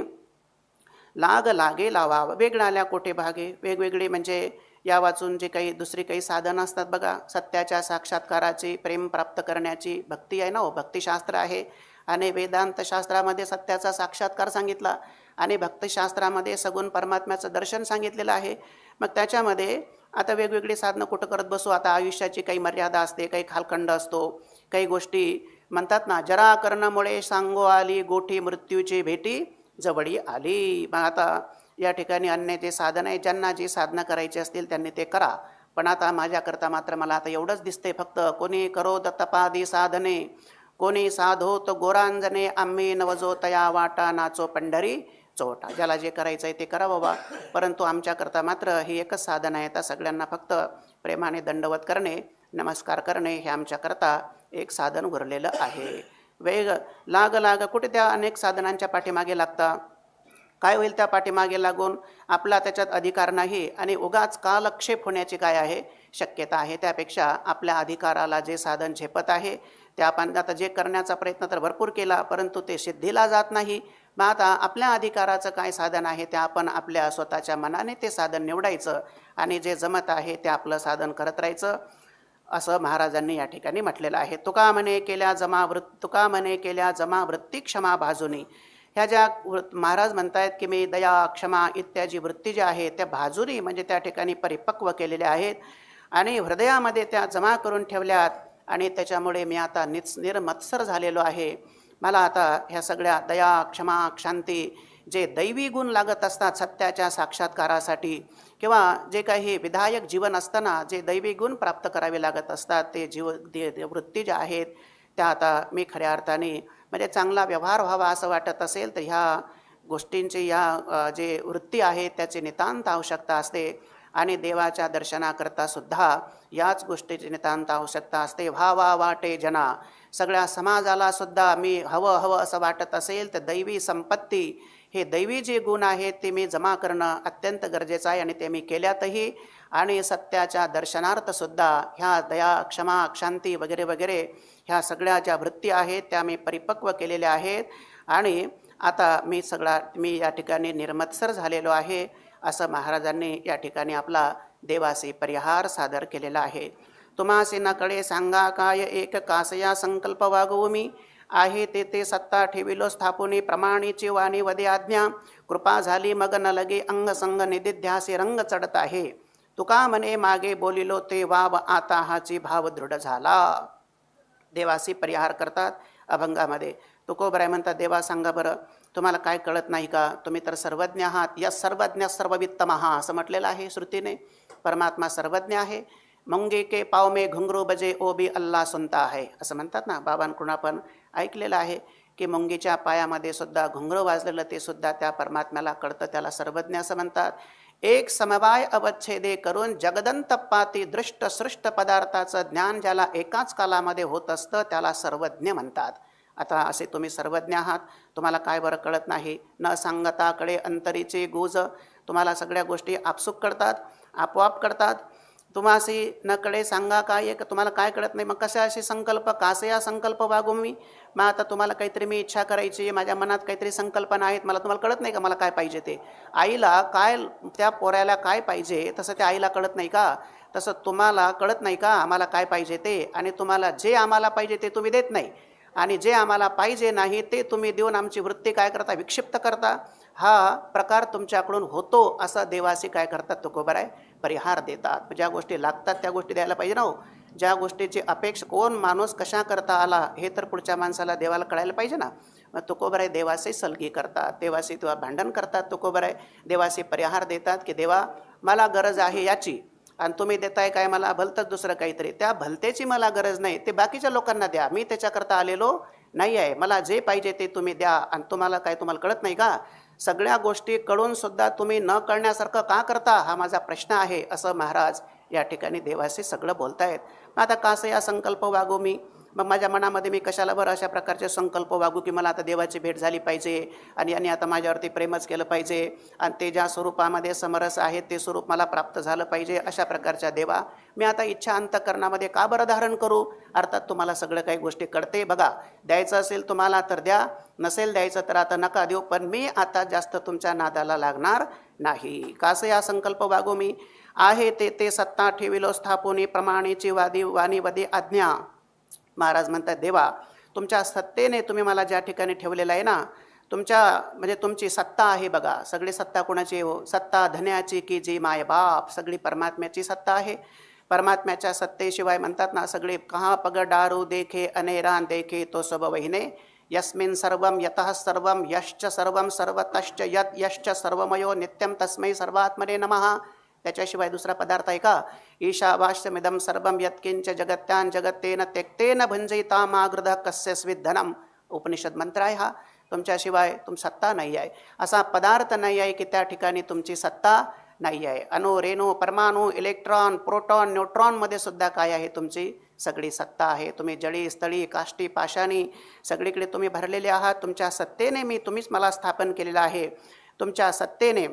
लाग लागे लावावा. वेगळाल्या कोठे भागे, वेगवेगळे म्हणजे या वाचून जे काही दुसरी काही साधनं असतात बघा, सत्याच्या साक्षात्काराची, प्रेम प्राप्त करण्याची भक्ती आहे ना हो, भक्तिशास्त्र आहे. आणि वेदांत शास्त्रामध्ये सत्याचा साक्षात्कार सांगितला आणि भक्तिशास्त्रामध्ये सगुण परमात्म्याचं दर्शन सांगितलेलं आहे. मग त्याच्यामध्ये आता वेगवेगळी साधनं कुठं करत बसू. आता आयुष्याची काही मर्यादा असते, काही खालखंड असतो, काही गोष्टी म्हणतात ना, जरा कर्णामुळे सांगो आली गोठी मृत्यूची भेटी जवळी आली. मग आता या ठिकाणी अन्य जे साधन आहे, ज्यांना जी साधना करायची असतील त्यांनी ते करा. पण आता माझ्याकरता मात्र मला आता एवढंच दिसते फक्त, कोणी करोद तपादी साधने, कोणी साधोत गोरांजने, आम्ही नवजो तया वाटा, नाचो पंढरी चोटा. ज्याला जे करायचं आहे ते करा बाबा, परंतु आमच्याकरता मात्र ही एकच साधन आहे. आता सगळ्यांना फक्त प्रेमाने दंडवत करणे, नमस्कार करणे हे आमच्याकरता एक साधन उरलेलं आहे. वेग लाग कुठे त्या अनेक साधनांच्या पाठीमागे लागता, काय होईल त्या पाठीमागे लागून? आपला त्याच्यात अधिकार नाही आणि उगाच कालक्षेप होण्याची काय आहे शक्यता आहे. त्यापेक्षा आपल्या अधिकाराला जे साधन झेपत आहे ते आपण आता जे करण्याचा प्रयत्न तर भरपूर केला, परंतु ते सिद्धीला जात नाही. मग आता आपल्या अधिकाराचं काय साधन आहे ते आपण आपल्या स्वतःच्या मनाने ते साधन निवडायचं आणि जे जमत आहे ते आपलं साधन करत राहायचं, असं महाराजांनी या ठिकाणी म्हटलेलं आहे. तुका म्हणे केल्या जमा वृत्ती क्षमा भाजुनी. ह्या ज्या महाराज म्हणतायत की मी दया क्षमा इत्यादी वृत्ती ज्या आहेत त्या भाजुनी म्हणजे त्या ठिकाणी परिपक्व केलेल्या आहेत आणि हृदयामध्ये त्या जमा करून ठेवल्यात आणि त्याच्यामुळे मी आता निर्मत्सर झालेलो आहे. मला आता ह्या सगळ्या दया क्षमा शांती जे दैवी गुण लागत असतात सत्याच्या साक्षात्कारासाठी किंवा जे काही विधायक जीवन असताना जे दैवी गुण प्राप्त करावे लागत असतात ते वृत्ती ज्या आहेत त्या आता मी खऱ्या अर्थाने म्हणजे चांगला व्यवहार व्हावा असं वाटत असेल तर ह्या गोष्टींची या जे वृत्ती आहे त्याची नितांत आवश्यकता असते आणि देवाच्या दर्शनाकरता सुद्धा याच गोष्टीची नितांत आवश्यकता असते. व्हावा वाटे जना, सगळ्या समाजाला सुद्धा मी हवं असं वाटत असेल तर दैवी संपत्ती हे दैवी जे गुण आहेत ते मी जमा करणं अत्यंत गरजेचं आहे आणि ते मी केल्यातही. आणि सत्याच्या दर्शनार्थसुद्धा ह्या दया क्षमा शांती वगैरे वगैरे ह्या सगळ्या ज्या वृत्ती आहेत त्या मी परिपक्व केलेल्या आहेत आणि आता मी या ठिकाणी निर्मत्सर झालेलो आहे असं महाराजांनी या ठिकाणी आपला देवासी परिहार सादर केलेला आहे. तुम्हासी नकडे सांगा काय एक कासया संकल्प वागवू मी, आहे ते सत्ता ठेविलो स्थापुनी, प्रमाणीची वाणी वदे आज्ञा, कृपा झाली मग न लगे अंग संग निदिध्यासी रंग चढत आहे. तुका म्हणे मागे बोलिलो ते वाव, आता हाची भाव दृढ झाला. देवासी परिहार करतात अभंगामध्ये. तुकोबराय म्हणतात देवा सांगा बरं तुम्हाला काय कळत नाही का, तुम्ही तर सर्वज्ञ आहात. यस सर्वज्ञ सर्ववित्तमः असं म्हटलेलं आहे श्रुतीने. परमात्मा सर्वज्ञ आहे. मंगे के पाव में घुंगरू बजे ओ बी अल्लाह सुनता आहे असं म्हणतात ना. बाबांकडून आपण ऐकलेलं आहे की मुंगीच्या पायामध्ये सुद्धा घुंगरू वाजलेलं ते सुद्धा त्या परमात्म्याला कळतं, त्याला सर्वज्ञ असं म्हणतात. एक समवाय अवच्छेदे करून जगदंत पाती दृष्ट सृष्ट पदार्थाचं ज्ञान ज्याला एकाच कालामध्ये होत असतं त्याला सर्वज्ञ म्हणतात. आता असे तुम्ही सर्वज्ञ आहात, तुम्हाला काय बरं कळत नाही. न सांगताकडे अंतरीचे गुज, तुम्हाला सगळ्या गोष्टी आपसूक कळतात, आपोआप कळतात. तुम्हासी न कळे सांगा काय एक, तुम्हाला काय कळत नाही. मग कशा अशी संकल्प कासया संकल्प वागू मी. मग आता तुम्हाला काहीतरी मी इच्छा करायची, माझ्या मनात काहीतरी संकल्पना आहेत, मला तुम्हाला कळत नाही का मला काय पाहिजे ते. आईला काय त्या पोऱ्याला काय पाहिजे तसं त्या आईला कळत नाही का, तसं तुम्हाला कळत नाही का आम्हाला काय पाहिजे ते. आणि तुम्हाला जे आम्हाला पाहिजे ते तुम्ही देत नाही आणि जे आम्हाला पाहिजे नाही ते तुम्ही देऊन आमची वृत्ती काय करता विक्षिप्त करता. हा प्रकार तुमच्याकडून होतो असं देवासी काय करतात तुकोबराय परिहार देतात. ज्या गोष्टी लागतात त्या गोष्टी द्यायला पाहिजे ना हो. ज्या गोष्टीची अपेक्षा कोण माणूस कशा करता आला हे तर पुढच्या माणसाला देवाला कळायला पाहिजे ना. मग तुकोबराय देवासी सलगी करतात, देवासी तेव्हा भांडण करतात. तुकोबराय देवासी परिहार देतात की देवा मला गरज आहे याची आणि तुम्ही देताय काय मला भलतंच दुसरं काहीतरी. त्या भलतेची मला गरज नाही, ते बाकीच्या लोकांना द्या, मी त्याच्याकरता आलेलो नाही आहे. मला जे पाहिजे ते तुम्ही द्या. आणि तुम्हाला कळत नाही का, सगळ्या गोष्टी कळून सुद्धा तुम्ही न कळण्यासारखं का करता हा माझा प्रश्न आहे असं महाराज या ठिकाणी देवाशी सगळं बोलतायत. मग आता कासं या संकल्प वागू मी, मग माझ्या मनामध्ये मी कशाला बरं अशा प्रकारचे संकल्प वागू की मला आता देवाची भेट झाली पाहिजे आणि यांनी आता माझ्यावरती प्रेमच केलं पाहिजे आणि ते ज्या स्वरूपामध्ये समरस आहे ते स्वरूप मला प्राप्त झालं पाहिजे. अशा प्रकारच्या देवा मी आता इच्छा अंतःकरणामध्ये का बरं धारण करू. अर्थात तुम्हाला सगळं काही गोष्टी कळते. बघा द्यायचं असेल तुम्हाला तर द्या, नसेल द्यायचं तर आता नका देऊ, पण मी आता जास्त तुमच्या नादाला लागणार नाही. कासं या संकल्प वागू मी, आहे ते सत्ता ठेविलो स्थापुनी, प्रमाणेची वाणी वदे आज्ञा. महाराज म्हणतात देवा तुमच्या सत्तेने तुम्ही मला ज्या ठिकाणी ठेवलेलं आहे ना, तुमच्या म्हणजे तुमची सत्ता आहे. बघा सगळी सत्ता कोणाची हो, सत्ता धन्याची की जी माय बाप, सगळी परमात्म्याची सत्ता आहे. परमात्म्याच्या सत्तेशिवाय म्हणतात ना सगळे कहा पग डारू देखे अनेरान देखे तो सब वहिने, यस्मिन सर्वम यतः सर्वम यश्च सर्वम सर्वतश्च यत यश्च सर्वमयो नित्यम तस्मै सर्वात्मने नमः. त्याच्याशिवाय दुसरा पदार्थ आहे का? ईशावास्यमिदं सर्वं यत्किंच जगत्यान जगत्तेन त्यक्तेन भुंजयिता मागृध कस्यस्वित् धनम. उपनिषद मंत्र आहे हा. तुमच्याशिवाय सत्ता नाही आहे, असा पदार्थ नाही आहे की त्या ठिकाणी तुमची सत्ता नाही आहे. अणु रेणू परमाणू इलेक्ट्रॉन प्रोटॉन न्यूट्रॉनमध्ये सुद्धा काय आहे? तुमची सगळी सत्ता आहे. तुम्ही जळी स्थळी काष्टी पाषाणी सगळीकडे तुम्ही भरलेले आहात. तुमच्या सत्तेने तुम्हीच मला स्थापन केलेलं आहे. तुमच्या सत्तेने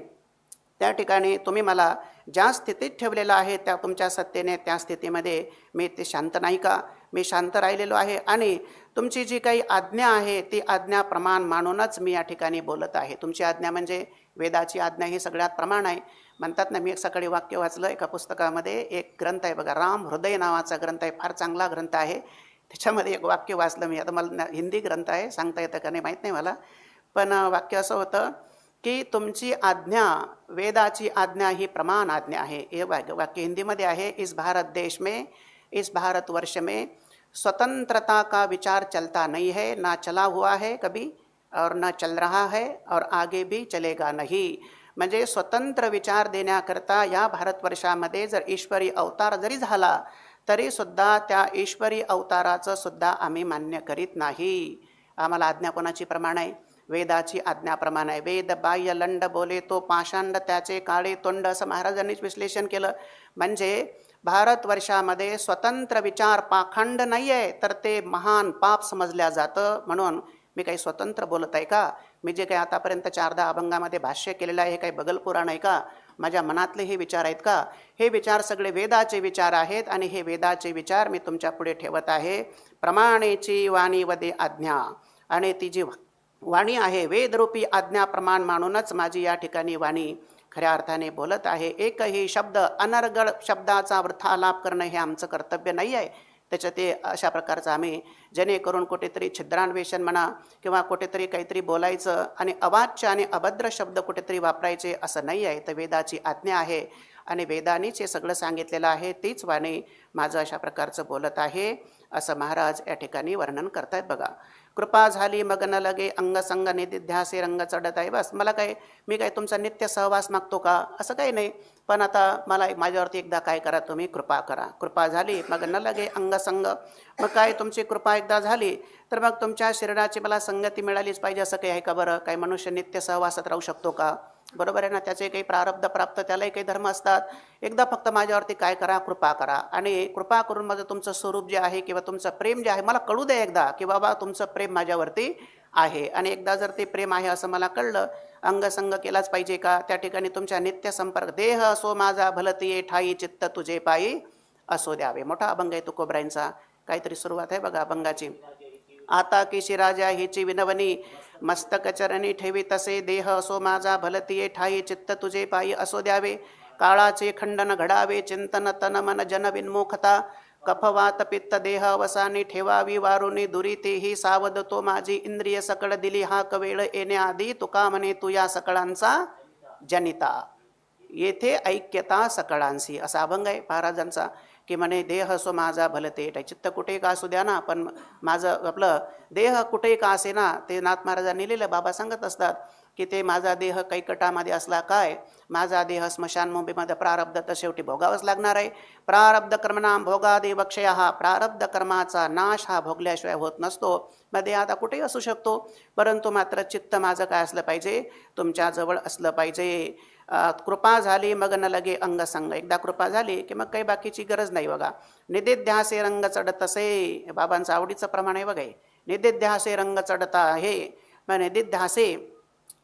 त्या ठिकाणी तुम्ही मला ज्या स्थितीत ठेवलेलं आहे त्या तुमच्या सत्तेने त्या स्थितीमध्ये मी ते शांत नाही का? मी शांत राहिलेलो आहे आणि तुमची जी काही आज्ञा आहे ती आज्ञा प्रमाण मानूनच मी या ठिकाणी बोलत आहे. तुमची आज्ञा म्हणजे वेदाची आज्ञा ही सगळ्यात प्रमाण आहे. म्हणतात ना, मी एक सकाळी वाक्य वाचलं एका पुस्तकामध्ये. एक ग्रंथ आहे बघा, राम हृदय नावाचा ग्रंथ आहे, फार चांगला ग्रंथ आहे. त्याच्यामध्ये एक वाक्य वाचलं मी. आता मला हिंदी ग्रंथ आहे, सांगता येतं का नाही माहीत नाही मला, पण वाक्य असं होतं की तुमची आज्ञा वेदाची आज्ञा ही प्रमाण आज्ञा आहे. हे वाक्य हिंदीमध्ये आहे. इस भारत देश में, इस भारतवर्ष में स्वतंत्रता का विचार चलता नहीं है, ना चला हुआ है कभी और ना चल रहा है और आगे भी चलेगा नहीं. म्हणजे स्वतंत्र विचार देण्याकरता या भारतवर्षामध्ये जर ईश्वरी अवतार जरी झाला तरीसुद्धा त्या ईश्वरी अवताराचं सुद्धा आम्ही मान्य करीत नाही. आम्हाला आज्ञा कोणाची प्रमाण आहे? वेदाची आज्ञाप्रमाणे आहे. वेद बाह्य लंड बोले तो पाषांड त्याचे काळे तोंड, असं महाराजांनीच विश्लेषण केलं. म्हणजे भारतवर्षामध्ये स्वतंत्र विचार पाखंड नाही आहे तर ते महान पाप समजल्या जातं. म्हणून मी काही स्वतंत्र बोलत आहे का? मी जे काही आतापर्यंत 14 अभंगामध्ये भाष्य केलेलं आहे हे काही बगल पुराण आहे का? माझ्या मनातले हे विचार आहेत का? हे विचार सगळे वेदाचे विचार आहेत आणि हे वेदाचे विचार मी तुमच्या पुढे ठेवत आहे. प्रमाणेची वाणी वदे आज्ञा, आणि ती जी वाणी आहे वेदरूपी आज्ञा प्रमाण मानूनच माझी या ठिकाणी वाणी खऱ्या अर्थाने बोलत आहे. एकही शब्द अनर्गळ शब्दाचा वृथालाप करणं हे आमचं कर्तव्य नाही आहे. त्याच्यात ते अशा प्रकारचं आम्ही जेणेकरून कुठेतरी छिद्रान्वेषण म्हणा किंवा कुठेतरी काहीतरी बोलायचं आणि अवाच्य आणि अभद्र शब्द कुठेतरी वापरायचे असं नाही आहे. तर वेदाची आज्ञा आहे आणि वेदानीच हे सगळं सांगितलेलं आहे. तीच वाणी माझं अशा प्रकारचं बोलत आहे असं महाराज या ठिकाणी वर्णन करतायत बघा. कृपा झाली मग न लगे अंगसंग निधिध्यासे रंग चढत आहे. बस मला काय, मी काय तुमचा नित्य सहवास मागतो का? असं काही नाही. पण आता मला माझ्यावरती एकदा काय करा, तुम्ही कृपा करा. कृपा झाली मग न लगे अंगसंग. मग काय तुमची कृपा एकदा झाली तर मग तुमच्या शरीराची मला संगती मिळालीच पाहिजे असं काही आहे का? बरं, काही मनुष्य नित्य सहवासात राहू शकतो का? बरोबर आहे ना. त्याचे काही प्रारब्ध प्राप्त, त्यालाही काही धर्म असतात. एकदा फक्त माझ्यावरती काय करा, कृपा करा. आणि कृपा करून माझं तुमचं स्वरूप जे आहे किंवा तुमचं प्रेम जे आहे मला कळू द्या एकदा की बाबा तुमचं प्रेम माझ्यावरती आहे. आणि एकदा जर ते प्रेम आहे असं मला कळलं, अंगसंग केलाच पाहिजे का? त्या ठिकाणी तुमच्या नित्य संपर्क. देह असो माझा भलतीये ठाई, चित्त तुझे पायी असो द्यावे. मोठा अभंग आहे तुकोबरायांचा. काहीतरी सुरुवात आहे बघा अभंगाची. आता की शिराजा हिची विनवणी, मस्तक चरणी ठेवी तसे. देह असो माझा भलतीये ठाई, चित्त तुझे पायी असो द्यावे. काळाचे खंडन घडावे, चिंतन तन मन जन विन्मुखता. कफवात पित्त देह अवसानी ठेवावी वारुनी दुरी. तेही सावध तो माझी इंद्रिय सकळ दिली हाक वेळ येण्याआधी. तुका म्हणे तू या सकळांचा जनिता. येथे ऐक्यता सकळांशी असा अभंग आहे महाराजांचा. की म्हणे देह असो माझा भलते, चित्त कुठे का असू द्या ना, पण माझं आपलं देह कुठे का असे ना. ते नाथ महाराजांनी लिहिलं. बाबा सांगत असतात की ते माझा देह कैकटामध्ये असला काय, माझा देह स्मशानभूमीमध्ये प्रारब्ध तर शेवटी भोगावंच लागणार आहे. प्रारब्ध कर्मनाम भोगादेव क्षय. हा प्रारब्ध कर्माचा नाश हा भोगल्याशिवाय होत नसतो. मग देह आता कुठेही असू शकतो, परंतु मात्र चित्त माझं काय असलं पाहिजे, तुमच्याजवळ असलं पाहिजे. कृपा झाली मग न लगे अंगसंग. एकदा कृपा झाली की मग काही बाकीची गरज नाही बघा. निदिध्यासे रंग चढतसे. बाबांचं आवडीचं प्रमाण आहे बघा. निदिध्यासे रंग चढता आहे. मग निदिध्यासे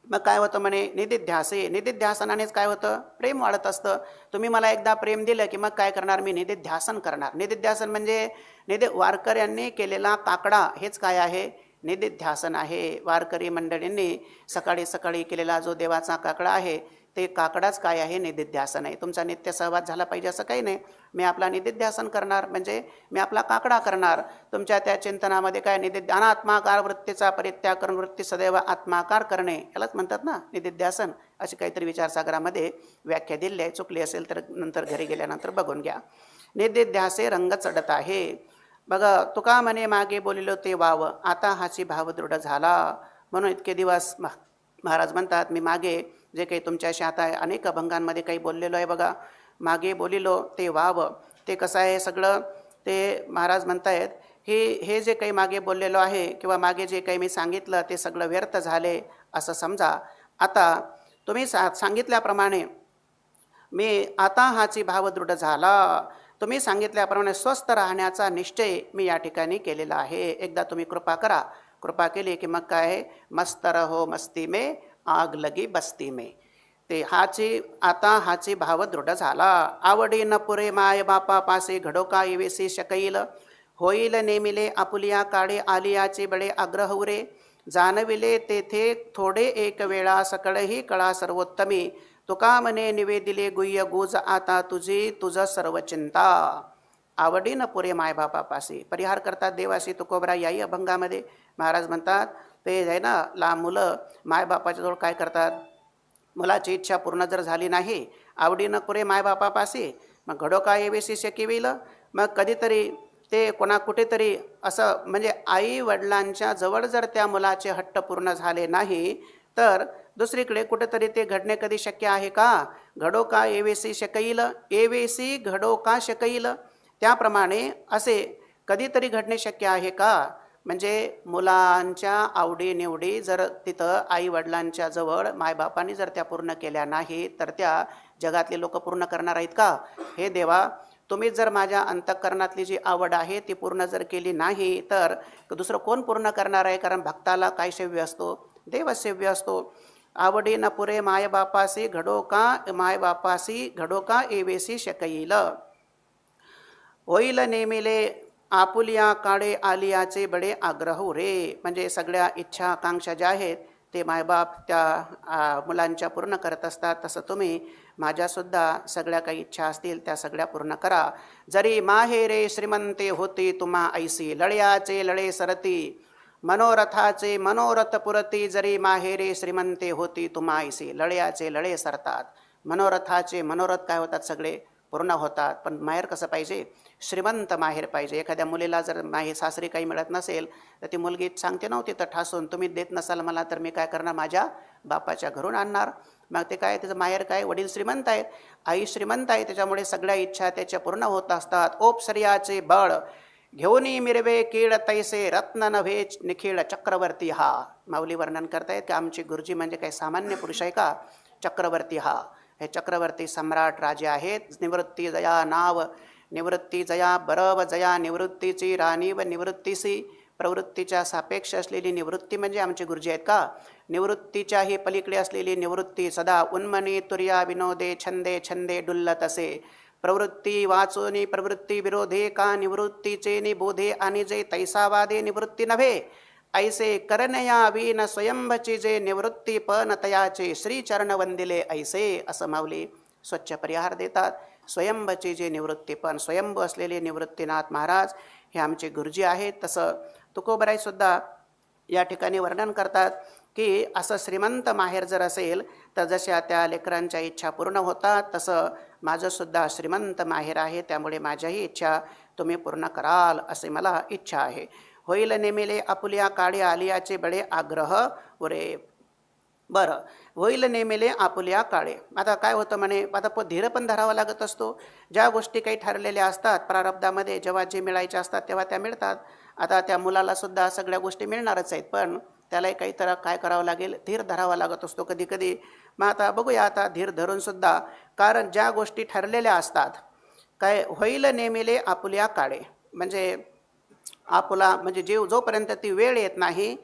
मग काय होतं म्हणे, निदिध्यासे. निदिध्यासनानेच काय होतं, प्रेम वाढत असतं. तुम्ही मला एकदा प्रेम दिलं की मग काय करणार, मी निदिध्यासन करणार. निदिध्यासन म्हणजे वारकऱ्यांनी केलेला काकडा, हेच काय आहे, निदिध्यासन आहे. वारकरी मंडळींनी सकाळी सकाळी केलेला जो देवाचा काकडा आहे ते काकडाच काय आहे, निदिध्यासन आहे. तुमचा नित्य सहवास झाला पाहिजे असं काही नाही. मी आपला निदिध्यासन करणार म्हणजे मी आपला काकडा करणार. तुमच्या त्या चिंतनामध्ये काय, अनात्माकार वृत्तीचा परित्याग करून वृत्ती सदैव आत्माकार करणे, यालाच म्हणतात ना निदिध्यासन. अशी काहीतरी विचारसागरामध्ये व्याख्या दिली आहे. चुकली असेल तर नंतर घरी गेल्यानंतर बघून घ्या. निदिध्यासे रंग चढत आहे. बघा तुका म्हणे मागे बोलिलो ते वाव, आता हाची भाव दृढ झाला. म्हणून इतके दिवस महाराज म्हणतात मी मागे जे काही तुमच्याशी आता अनेक अभंगांमध्ये काही बोललेलो आहे बघा, मागे बोलिलो ते व्हावं, ते कसं आहे सगळं ते महाराज म्हणतायत हे जे काही मागे बोललेलो आहे किंवा मागे जे काही मी सांगितलं ते सगळं व्यर्थ झाले असं समजा. आता तुम्ही सांगितल्याप्रमाणे मी आता हाची भाव दृढ झाला. तुम्ही सांगितल्याप्रमाणे स्वस्थ राहण्याचा निश्चय मी या ठिकाणी केलेला आहे. एकदा तुम्ही कृपा करा. कृपा केली की मग काय आहे, मस्त रहो मस्ती में आग लगी बस्ती में. ते हाची भाव दृढ झाला. आवडी न पुरे माय बापा पासे घडो का येवेसी शकैल. होईल नेमिले आपुलिया काळे आलियाचे बळे आग्रह उरे. जाणविले तेथे थोडे एक वेळा सकळही कळा सर्वोत्तमी. तुका मने निवेदिले गुह्य गुज आता तुझी तुझ सर्व चिंता. आवडी न पुरे मायबापापाशी परिहार करतात देवाशी तुकोबरा याही अभंगामध्ये महाराज म्हणतात. ते आहे ना मुलं मायबापाच्या जवळ काय करतात, मुलाची इच्छा पूर्ण जर झाली नाही, आवडी न पुरे मायबापापाशी, मग घडो काय येवेसी शकिविल. मग कधीतरी ते कुठेतरी असं म्हणजे आई वडिलांच्या जवळ जर त्या मुलाचे हट्ट पूर्ण झाले नाही तर दुसरीकडे कुठेतरी ते घडणे कधी शक्य आहे का. घडो का येवेसी शकैल, येवेसी घडो का शकैल, त्याप्रमाणे असे कधीतरी घडणे शक्य आहे का. म्हणजे मुलांच्या आवडीनिवडी जर तिथं आई वडिलांच्या जवळ मायबापांनी जर त्या पूर्ण केल्या नाही तर त्या जगातले लोक पूर्ण करणार आहेत का. हे देवा, तुम्ही जर माझ्या अंतःकरणातली जी आवड आहे ती पूर्ण जर केली नाही तर दुसरं कोण पूर्ण करणार आहे. कारण भक्ताला काय सेव्य असतो, देवसेव्य असतो. आवडी न पुरे मायबापासी घडो का एवेसी शकैल. होईल नेमिले आपुलिया काळे आलियाचे बडे आग्रह रे. म्हणजे सगळ्या इच्छा आकांक्षा ज्या आहेत ते मायबाप त्या मुलांच्या पूर्ण करत असतात. तसं तुम्ही माझ्यासुद्धा सगळ्या काही इच्छा असतील त्या सगळ्या पूर्ण करा. जरी माहेरे श्रीमंते होती तुम्हा ऐसी, लळ्याचे लळे सरती मनोरथाचे मनोरथ पुरती. जरी माहेरे श्रीमंते होती तुम्हा ऐसी, लळ्याचे लळे सरतात, मनोरथाचे मनोरथ काय होतात सगळे पूर्ण होतात. पण माहेर कसं पाहिजे, श्रीमंत माहेर पाहिजे. एखाद्या मुलीला जर सासरी काही मिळत नसेल तर ती मुलगी सांगते नव्हती तर ठासून, तुम्ही देत नसाल मला तर मी काय करणार, माझ्या बापाच्या घरून आणणार. मग ते काय, त्याचं माहेर काय, वडील श्रीमंत आहेत, आई श्रीमंत आहे, त्याच्यामुळे सगळ्या इच्छा त्याच्या पूर्ण होत असतात. ओपसर्याचे बळ घेऊनी मिरवे कीड तैसे, रत्न नव्हे निखिळ चक्रवर्ती हा. माऊली वर्णन करतायत की आमची गुरुजी म्हणजे काही सामान्य पुरुष आहे का, चक्रवर्ती हा. हे चक्रवर्ती सम्राट राजे आहेत. निवृत्ती जया नाव निवृत्ती जया बरव जया, निवृत्तीची राणी व निवृत्तीसी. प्रवृत्तीच्या सापेक्ष असलेली निवृत्ती म्हणजे आमचे गुरुजी आहेत का. निवृत्तीच्याही पलीकडे असलेली निवृत्ती. सदा उन्मनी तुर्या विनोदे छंदे छंदे डुल्लत असे. प्रवृत्ती वाचोनी प्रवृत्ती विरोधे का, निवृत्तीचे निबोधे आणि जे तैसावादे निवृत्ती नव्हे. ऐसे करनया वीन स्वयंभची जे निवृत्ती पण तयाचे, श्रीचरण वंदिले ऐसे. असं माऊली स्वच्छ परिहार देतात. स्वयंभची जे निवृत्ती पण, स्वयंभू असलेले निवृत्तीनाथ महाराज हे आमचे गुरुजी आहेत. तसं तुकोबराईसुद्धा या ठिकाणी वर्णन करतात की असं श्रीमंत माहेर जर असेल तर जशा त्या लेकरांच्या इच्छा पूर्ण होतात तसं माझंसुद्धा श्रीमंत माहेर आहे, त्यामुळे माझ्याही इच्छा तुम्ही पूर्ण कराल असे मला इच्छा आहे. होईल नेमिले आपुलिया काळे आलियाचे बडे आग्रह उरे. बरं, होईल नेमिले आपुलिया काळे. आता काय होतं म्हणे, आता धीर पण धरावा लागत असतो. ज्या गोष्टी काही ठरलेल्या असतात प्रारब्धामध्ये, जेव्हा जे मिळायच्या असतात तेव्हा त्या मिळतात. आता त्या मुलाला सुद्धा सगळ्या गोष्टी मिळणारच आहेत, पण त्यालाही काही तर काय करावं लागेल, धीर धरावा लागत असतो कधी कधी. मग आता बघूया, आता धीर धरूनसुद्धा, कारण ज्या गोष्टी ठरलेल्या असतात, काय होईल नेमिले आपुलिया काळे म्हणजे आपुला म्हणजे जोपर्यंत ती वेळ येत नाही,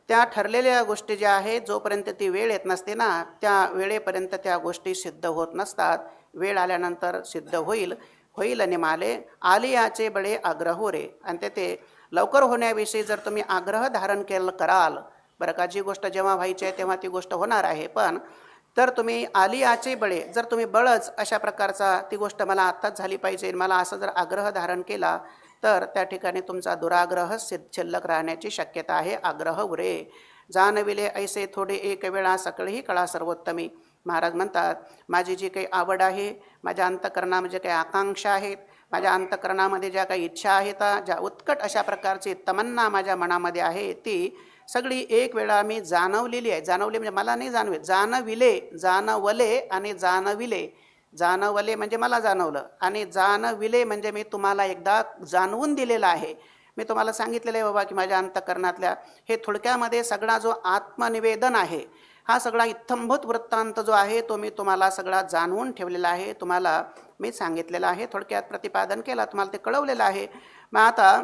त्या ठरलेल्या गोष्टी ज्या आहेत जोपर्यंत ती वेळ येत नसते ना, त्या वेळेपर्यंत त्या गोष्टी सिद्ध होत नसतात. वेळ आल्यानंतर सिद्ध होईल. होईल निमाले आलियाचे बडे आग्रह रे. आणि ते लवकर होण्याविषयी जर तुम्ही आग्रह धारण कराल, बरं का, जी गोष्ट जेव्हा व्हायची आहे तेव्हा ती गोष्ट होणार आहे, पण तर तुम्ही आलियाचे बळे जर तुम्ही बळच अशा प्रकारचा ती गोष्ट मला आत्ताच झाली पाहिजे, मला असं जर आग्रह धारण केला तर त्या ठिकाणी तुमचा दुराग्रह शिल्लक राहण्याची शक्यता आहे. आग्रह उरे जाणविले ऐसे थोडे एक वेळा सकळही कळा सर्वोत्तमी. महाराज म्हणतात माझी जी काही आवड आहे, माझ्या अंतःकरणामध्ये काही आकांक्षा आहेत, माझ्या अंतःकरणामध्ये ज्या काही इच्छा आहेत, ज्या उत्कट अशा प्रकारची तमन्ना माझ्या मनामध्ये आहे, ती सगळी एक वेळा मी जाणवलेली आहे. जाणवले म्हणजे मला नाही जाणवे, जाणविले, जाणवले आणि जाणविले. जाणवले म्हणजे मला जाणवलं आणि जाणविले म्हणजे मी तुम्हाला एकदा जाणवून दिलेलं आहे. मी तुम्हाला सांगितलेलं आहे बाबा की माझ्या अंतःकरणातल्या हे थोडक्यामध्ये सगळा जो आत्मनिवेदन आहे, हा सगळा इत्थंभूत वृत्तांत जो आहे तो मी तुम्हाला सगळा जाणवून ठेवलेला आहे. तुम्हाला मी सांगितलेलं आहे, थोडक्यात प्रतिपादन केलं, तुम्हाला ते कळवलेलं आहे. मग आता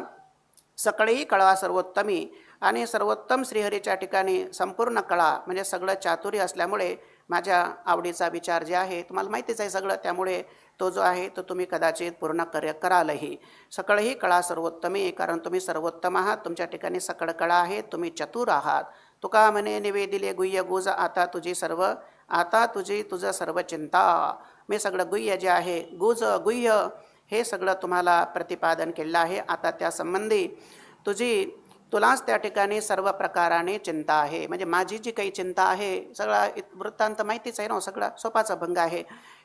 सकळेही कळवा सर्वोत्तमी आणि सर्वोत्तम श्रीहरीच्या ठिकाणी संपूर्ण कळा म्हणजे सगळं चातुर्य असल्यामुळे माझ्या आवडीचा विचार जे आहे तुम्हाला माहितीच आहे सगळं, त्यामुळे तो जो आहे तो तुम्ही कदाचित पूर्ण करालही. सकळही कळा सर्वोत्तमी, कारण तुम्ही सर्वोत्तम आहात, तुमच्या ठिकाणी सकळ कळा आहे, तुम्ही चतुर आहात. तुका म्हणे निवेदिले गुह्य गुज आता तुझी तुझं सर्व चिंता. मी सगळं गुह्य जे आहे गुज गुह्य हे सगळं तुम्हाला प्रतिपादन केलेलं आहे. आता त्या संबंधी तुलाच त्या ठिकाणी सर्व प्रकाराने चिंता आहे. म्हणजे माझी जी काही चिंता आहे सगळा वृत्तांत माहितीच आहे ना, सगळा सोपाचा भंग आहे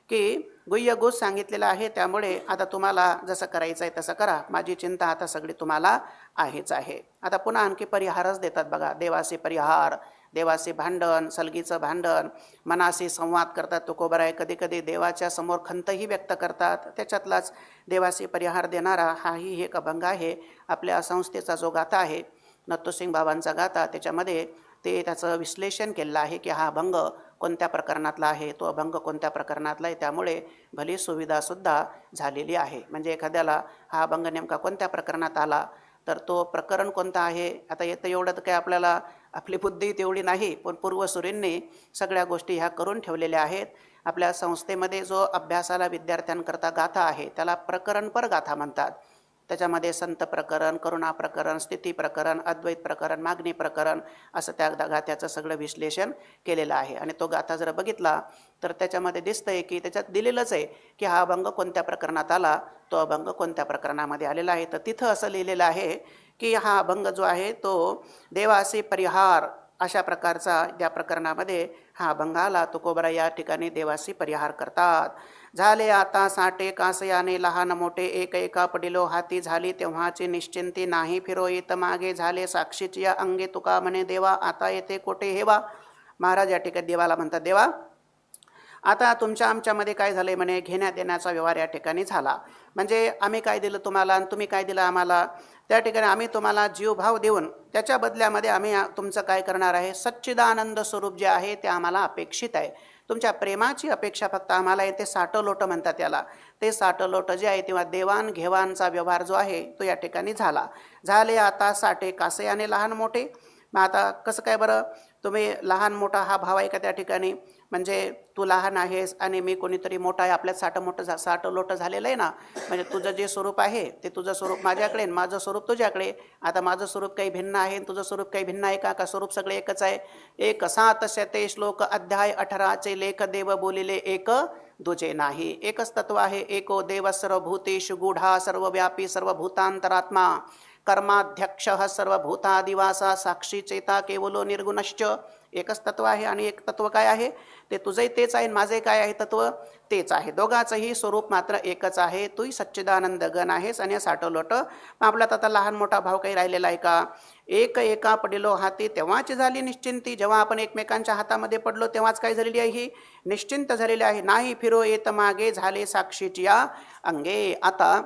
की गुह्य गुज सांगितलेलं आहे. त्यामुळे आता तुम्हाला जसं करायचं आहे तसं करा, माझी चिंता आता सगळी तुम्हाला आहेच आहे. आता पुन्हा आणखी परिहारच देतात बघा, देवाचे परिहार, देवाचे भांडण, सलगीचं भांडण, मनाशी संवाद करतात तुकोबराय. कधी कधी देवाच्या समोर खंतही व्यक्त करतात. त्याच्यातलाच देवाचे परिहार देणारा हाही एक अभंग आहे. आपल्या संस्थेचा जो गाथा आहे नत्तूसिंग बाबांचा गाथा, त्याच्यामध्ये ते त्याचं विश्लेषण केलेलं आहे की हा अभंग कोणत्या प्रकरणातला आहे, तो अभंग कोणत्या प्रकरणातला आहे. त्यामुळे भली सुविधासुद्धा झालेली आहे. म्हणजे एखाद्याला हा अभंग नेमका कोणत्या प्रकरणात आला तर तो प्रकरण कोणतं आहे आता येतं एवढं तर काही आपल्याला आपली बुद्धी तेवढी नाही, पण पूर्वसुरींनी सगळ्या गोष्टी ह्या करून ठेवलेल्या आहेत. आपल्या संस्थेमध्ये जो अभ्यासाला विद्यार्थ्यांकरता गाथा आहे त्याला प्रकरणपर गाथा म्हणतात. त्याच्यामध्ये संत प्रकरण, करुणा प्रकरण, स्थिती प्रकरण, अद्वैत प्रकरण, मागणी प्रकरण असं त्या गाथ्याचं सगळं विश्लेषण केलेलं आहे. आणि तो गाथा जर बघितला तर त्याच्यामध्ये दिसतंय की त्याच्यात दिलेलंच आहे की हा अभंग कोणत्या प्रकरणात आला, तो अभंग कोणत्या प्रकरणामध्ये आलेला आहे. तर तिथं असं लिहिलेलं आहे की हा अभंग जो आहे तो देवाचे परिहार अशा प्रकारचा त्या प्रकरणामध्ये हा अभंग आला. तुकोबरा या ठिकाणी देवाचे परिहार करतात. झाले आता साठे कासयाने लहान मोठे, एक एका पडिलो हाती झाली तेव्हाची निश्चिंती, नाही फिरो येत मागे झाले साक्षीची या अंगे, तुका म्हणे देवा आता येते कोठे हेवा. महाराज या ठिकाणी देवाला म्हणतात, देवा आता तुमच्या आमच्यामध्ये काय झालंय म्हणे, घेण्या देण्याचा व्यवहार या ठिकाणी झाला. म्हणजे आम्ही काय दिलं तुम्हाला आणि तुम्ही काय दिलं आम्हाला. त्या ठिकाणी आम्ही तुम्हाला जीवभाव देऊन त्याच्या बदल्यामध्ये आम्ही तुमचं काय करणार आहे, सच्चिदानंद स्वरूप जे आहे ते आम्हाला अपेक्षित आहे. तुमच्या प्रेमाची अपेक्षा फक्त आम्हाला आहे. ते साठलोट म्हणतात त्याला. ते साठलोट जे आहे तेव्हा देवाणघेवाणचा व्यवहार जो आहे तो या ठिकाणी झाला. झाले आता साठे कासयाने लहान मोठे. मग आता कसं काय बरं, तुम्ही लहान मोठा हा भाव आहे का त्या ठिकाणी, म्हणजे तू लहान आहेस आणि मी कोणीतरी मोठा आहे, आपल्यात साठलोट झालेलं आहे ना. म्हणजे तुझं जे स्वरूप आहे ते तुझं स्वरूप माझ्याकडे आणि माझं स्वरूप तुझ्याकडे. आता माझं स्वरूप काही भिन्न आहे तुझं स्वरूप काही भिन्न आहे का स्वरूप सगळे एकच आहे. एक 7 श्लोक अध्याय 18 लेख देव बोलिले एक दुजे नाही. एकच तत्व आहे. एको देव सर्वभूतेषु गूढा सर्वव्यापी सर्वभूतांतरात्मा कर्माध्यक्ष सर्वभूतादिवासा साक्षी चेता केवलो निर्गुणश्च. एकच तत्व आहे. आणि एक तत्व काय आहे, ते तुझंही तेच आहे, माझे काय आहे तत्व तेच आहे. दोघांचंही स्वरूप मात्र एकच आहे. तूही सच्चिदानंद गण आहेस आणि साठवलोट. आपल्यात आता लहान मोठा भाव काही राहिलेला आहे का. एक एका पडिलो हाती तेव्हाची झाली निश्चिंती. जेव्हा आपण एकमेकांच्या हातामध्ये पडलो तेव्हाच काय झालेली आहे, ही निश्चिंत झालेली आहे. नाही फिरो येत मागे झाले साक्षीची या अंगे. आता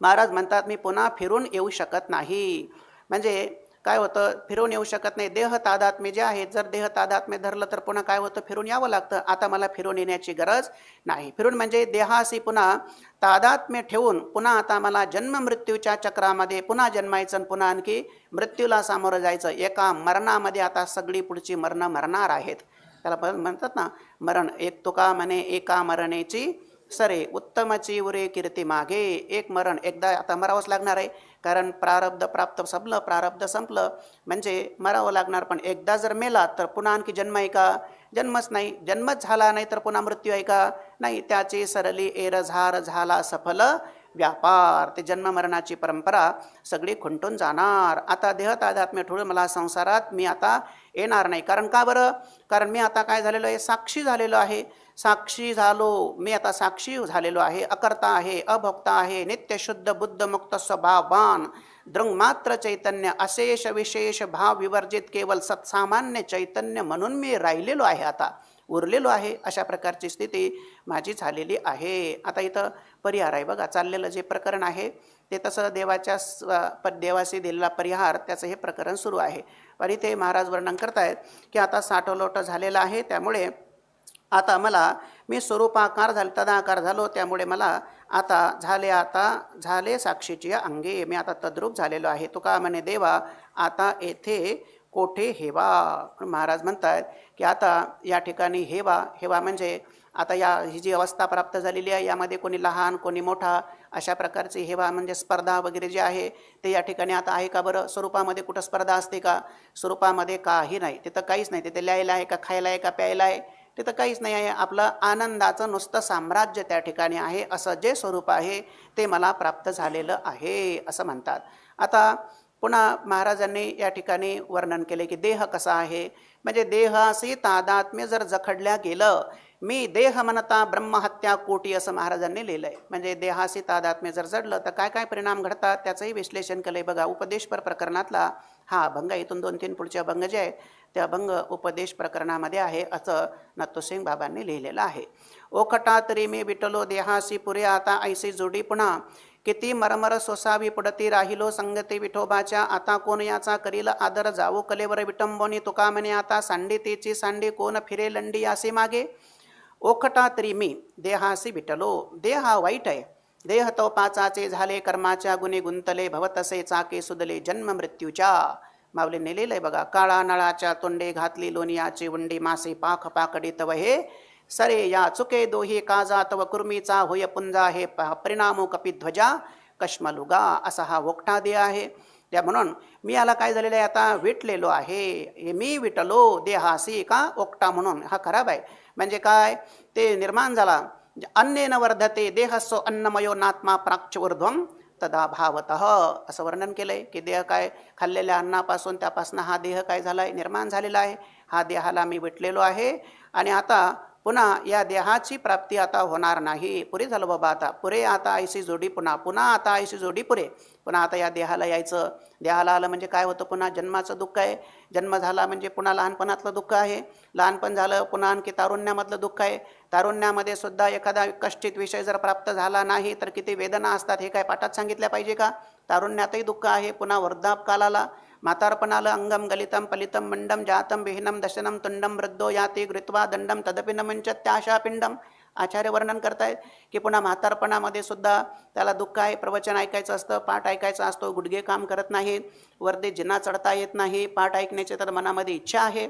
महाराज म्हणतात मी पुन्हा फिरून येऊ शकत नाही. म्हणजे काय होतं, फिरून येऊ शकत नाही. देह तादात्म्य जे आहे, जर देह तादात्म्य धरलं तर पुन्हा काय होतं, फिरून यावं लागतं. आता मला फिरून येण्याची गरज नाही. फिरून म्हणजे देहाशी पुन्हा तादात्म्य ठेवून पुन्हा आता मला जन्म मृत्यूच्या चक्रामध्ये पुन्हा जन्मायचं, पुन्हा आणखी मृत्यूला सामोरं जायचं. एका मरणामध्ये आता सगळी पुढची मरणं मरणार आहेत. त्याला म्हणतात ना मरण. एक तुका म्हणे एका मरणेची सरे, उत्तमची उरे कीर्ती मागे. एक मरण एकदा आता मरावंच लागणार आहे, कारण प्रारब्ध प्राप्त संपलं, प्रारब्ध संपलं म्हणजे मरावं लागणार. पण एकदा जर मेला तर पुन्हा आणखी जन्म आहे का, जन्मच नाही. जन्मच झाला नाही तर पुन्हा मृत्यू आहे का, नाही. त्याची सरली एरझार झाला सफल व्यापार. ते जन्म मरणाची परंपरा सगळी खुंटून जाणार. आता देह तादात्म्य ठेवून मला संसारात मी आता येणार नाही. कारण का बरं, कारण मी आता काय झालेलो आहे, साक्षी झालेलो आहे. साक्षी झालो मी, आता साक्षी झालेलो आहे. अकर्ता आहे, अभोक्ता आहे, नित्य शुद्ध बुद्ध मुक्त स्वभावान दृङ्मात्र चैतन्य, अशेष विशेष भाव विवर्जित केवळ सत्सामान्य चैतन्य म्हणून मी राहिलेलो आहे, आता उरलेलो आहे. अशा प्रकारची स्थिती माझी झालेली आहे. आता इथं परिहार आहे बघा. चाललेलं जे प्रकरण आहे ते तसं देवाशी दिलेला परिहार, त्याचं हे प्रकरण सुरू आहे. पण इथे महाराज वर्णन करतायत की आता साठवलोट झालेलं आहे, त्यामुळे आता मी स्वरूपाकार झालो, तदाकार झालो, त्यामुळे मला आता झाले साक्षीची अंगे, मी आता तद्रूप झालेलो आहे. तुका म्हणे देवा आता येथे कोठे हेवा. महाराज म्हणतात की आता या ठिकाणी हेवा म्हणजे आता ही जी अवस्था प्राप्त झालेली आहे, यामध्ये कोणी लहान कोणी मोठा अशा प्रकारची हेवा म्हणजे स्पर्धा वगैरे जे आहे ते या ठिकाणी आता आहे का बरं? स्वरूपामध्ये कुठं स्पर्धा असते का? स्वरूपामध्ये काही नाही, तिथं काहीच नाही. तिथे लिहायला आहे का, खायला आहे का, प्यायला आहे, तिथं काहीच नाही आहे. आपलं आनंदाचं नुसतं साम्राज्य त्या ठिकाणी आहे. असं जे स्वरूप आहे ते मला प्राप्त झालेलं आहे असं म्हणतात. आता पुन्हा महाराजांनी या ठिकाणी वर्णन केले की देह कसा आहे, म्हणजे देहाशी तादात्म्य जर जखडल्या गेलं, मी देह म्हणता ब्रह्महत्या कोटी असं महाराजांनी लिहिलं आहे. म्हणजे देहाशी तादात्म्य जर जडलं तर काय काय परिणाम घडतात त्याचंही विश्लेषण केलं आहे बघा. उपदेशपर प्रकरणातला हा भंग, इथून 2-3 पुढच्या भंग जे आहेत त्या भंग उपदेश प्रकरणामध्ये आहे असं नत्तूसिंग बाबांनी लिहिलेलं आहे. ओखटा तरी मी विटलो देहासी पुरे, आता ऐसी जोडी पुन्हा, किती मरमर सोसावी पुढती राहिलो संगती विठोबाच्या, आता कोण याचा करील आदर, जावो कलेवर विटंबोनी, तुका म्हणे आता सांडी तिची सांडी, कोण फिरे लंडी यासी मागे. ओखटा तरी मी देहासी विटलो, देह हा वाईट आहे, देह तो पाचाचे झाले, कर्माच्या गुणे गुंतले, भवतसे चाके सुदले जन्म मृत्यूच्या. माऊलींनी लिहिलंय बघा. काळा नळाच्या तोंडे घातली लोणियाची वंडी, मासे पाख पाकडीत वहे सरे, या चुके दोही काजा तव कुर्मीचा होय पुंजा, हे परिणामो कपिध्वजा कश्मलुगा. असा हा ओखटा देह आहे. त्या म्हणून मी याला काय झालेलं आहे, आता विटलेलो आहे. हे मी विटलो देहासी का ओखटा म्हणून हा खराब आहे. म्हणजे काय ते निर्माण झाला. अन्नेन वर्धते देहस्व अन्नमयो नात्मा प्राच्यऊर्ध्वं तदा भावतः, असं वर्णन केलं आहे की देह काय खाल्लेल्या अन्नापासून त्यापासून हा देह काय झाला आहे, निर्माण झालेला आहे. हा देहाला मी विटलेलो आहे आणि आता पुन्हा या देहाची प्राप्ती आता होणार नाही. पुरे झालं बाबा, आता पुरे, आता ऐशी जोडी पुन्हा आता ऐशी जोडी पुरे. पुन्हा आता या देहाला यायचं. देहाला आलं म्हणजे काय होतं, पुन्हा जन्माचं दुःख आहे. जन्म झाला म्हणजे पुन्हा लहानपणातलं दुःख आहे. लहानपण झालं पुन्हा आणखी तारुण्यामधलं दुःख आहे. तारुण्यामध्ये सुद्धा एखादा कष्टित विषय जर प्राप्त झाला नाही तर किती वेदना असतात, हे काय पाठात सांगितल्या पाहिजे का? तारुण्यातही दुःख आहे. पुन्हा वृद्धापकालाला मातार्पणाला अंगम गलितम पलितम मंडम जातम विहीनम दशनम तुंडम वृद्धो याते गृत्वा दंडम तदपि न मंचत्याशा पिंडम. आचार्य वर्णन करतायत की पुन्हा म्हातारपणामध्ये सुद्धा त्याला दुःख आहे. प्रवचन ऐकायचं असतं, पाठ ऐकायचा असतो, गुडघे काम करत नाहीत, वरती जिना चढता येत नाही, पाठ ऐकण्याची तर मनामध्ये इच्छा आहे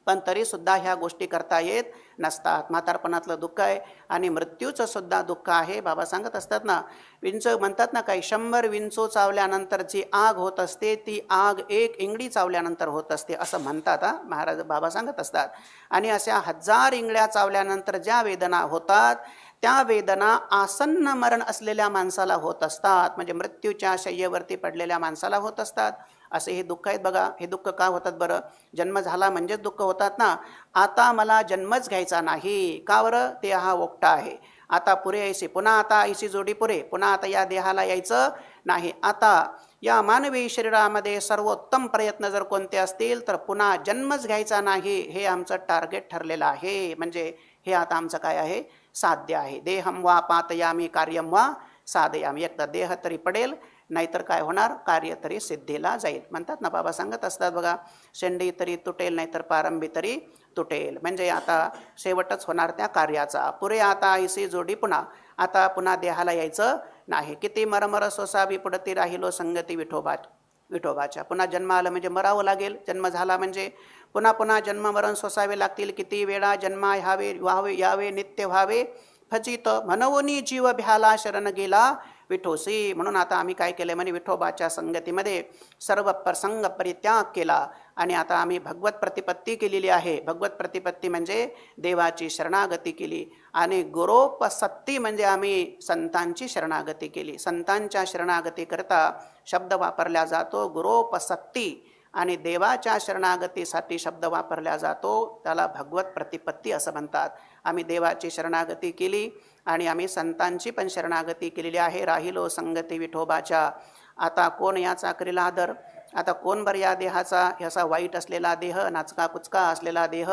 पण तरीसुद्धा ह्या गोष्टी करता येत नसतात. म्हातारपणातलं दुःख आहे आणि मृत्यूचं सुद्धा दुःख आहे. बाबा सांगत असतात ना, विंच म्हणतात ना, काही 100 विंचू चावल्यानंतर जी आग होत असते ती आग 1 इंगडी चावल्यानंतर होत असते असं म्हणतात. महाराज बाबा सांगत असतात. आणि अशा 1000 इंगळ्या चावल्यानंतर ज्या वेदना होतात त्या वेदना आसन्न मरण असलेल्या माणसाला होत असतात, म्हणजे मृत्यूच्या शय्येवरती पडलेल्या माणसाला होत असतात. असे हे दुःख आहेत बघा. हे दुःख का होतात बरं? जन्म झाला म्हणजेच दुःख होतात ना. आता मला जन्मच घ्यायचा नाही का बरं? ते हा ओखटा आहे. आता पुरे ऐशी, पुन्हा आता ऐशी जोडी पुरे, पुन्हा आता या देहाला यायचं नाही. आता या मानवी शरीरामध्ये सर्वोत्तम प्रयत्न जर कोणते असतील तर पुन्हा जन्मच घ्यायचा नाही, हे आमचं टार्गेट ठरलेलं आहे. म्हणजे हे आता आमचं काय आहे, साध्य आहे. देहम वा पातयामी कार्यम वा साधयामी. एकदा देह तरी पडेल, नाहीतर काय होणार, कार्य तरी सिद्धीला जाईल. म्हणतात ना, बाबा सांगत असतात बघा, शेंडी तरी तुटेल नाहीतर पारंबी तरी तुटेल. म्हणजे आता शेवटच होणार त्या कार्याचा. पुरे आता ऐसी जोडी पुन्हा, आता पुन्हा देहाला यायचं नाही. किती मरमर सोसावी पुढती राहिलो संगती विठोबाच्या. पुन्हा जन्म आलं म्हणजे मरावं लागेल. जन्म झाला म्हणजे पुन्हा पुन्हा जन्म मरण सोसावे लागतील. किती वेळा जन्मा यावे नित्य व्हावे फजित, म्हणवनी जीव भ्याला शरण गेला विठोसी. म्हणून आता आम्ही काय केलं म्हणे, विठोबाच्या संगतीमध्ये सर्व प्रसंग परित्याग केला आणि आता आम्ही भगवत प्रतिपत्ती केलेली आहे. भगवत प्रतिपत्ती म्हणजे देवाची शरणागती केली आणि गुरोपसत्ती म्हणजे आम्ही संतांची शरणागती केली. संतांच्या शरणागती करता शब्द वापरला जातो गुरोपसत्ती आणि देवाच्या शरणागतीसाठी शब्द वापरला जातो, त्याला भगवत प्रतिपत्ती असं म्हणतात. आम्ही देवाची शरणागती केली आणि आम्ही संतांची पण शरणागती केलेली आहे. राहिलो संगती विठोबाच्या. आता कोण या चाकरीला आदर, आता कोण बरं या देहाचा, ह्याचा वाईट असलेला देह, नाचका पुचका असलेला देह,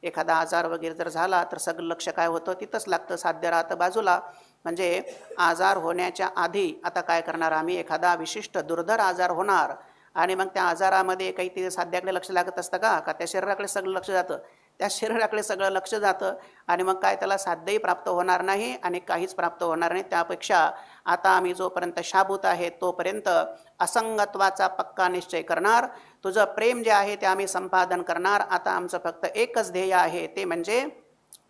एखादा आजार वगैरे जर झाला तर सगळं लक्ष काय होतं, तिथंच लागतं, साध्य राहतं बाजूला. म्हणजे आजार होण्याच्या आधी आता काय करणार आम्ही, एखादा विशिष्ट दुर्धर आजार होणार आणि मग त्या आजारामध्ये काही ते साध्याकडे लक्ष लागत असतं का त्या शरीराकडे सगळं लक्ष जातं, त्या शरीराकडे सगळं लक्ष जातं आणि मग काय त्याला साध्यही प्राप्त होणार नाही आणि काहीच प्राप्त होणार नाही. त्यापेक्षा आता आम्ही जोपर्यंत शाबूत आहे तोपर्यंत असंगत्वाचा पक्का निश्चय करणार, तुझं प्रेम जे आहे ते आम्ही संपादन करणार. आता आमचं फक्त एकच ध्येय आहे, ते म्हणजे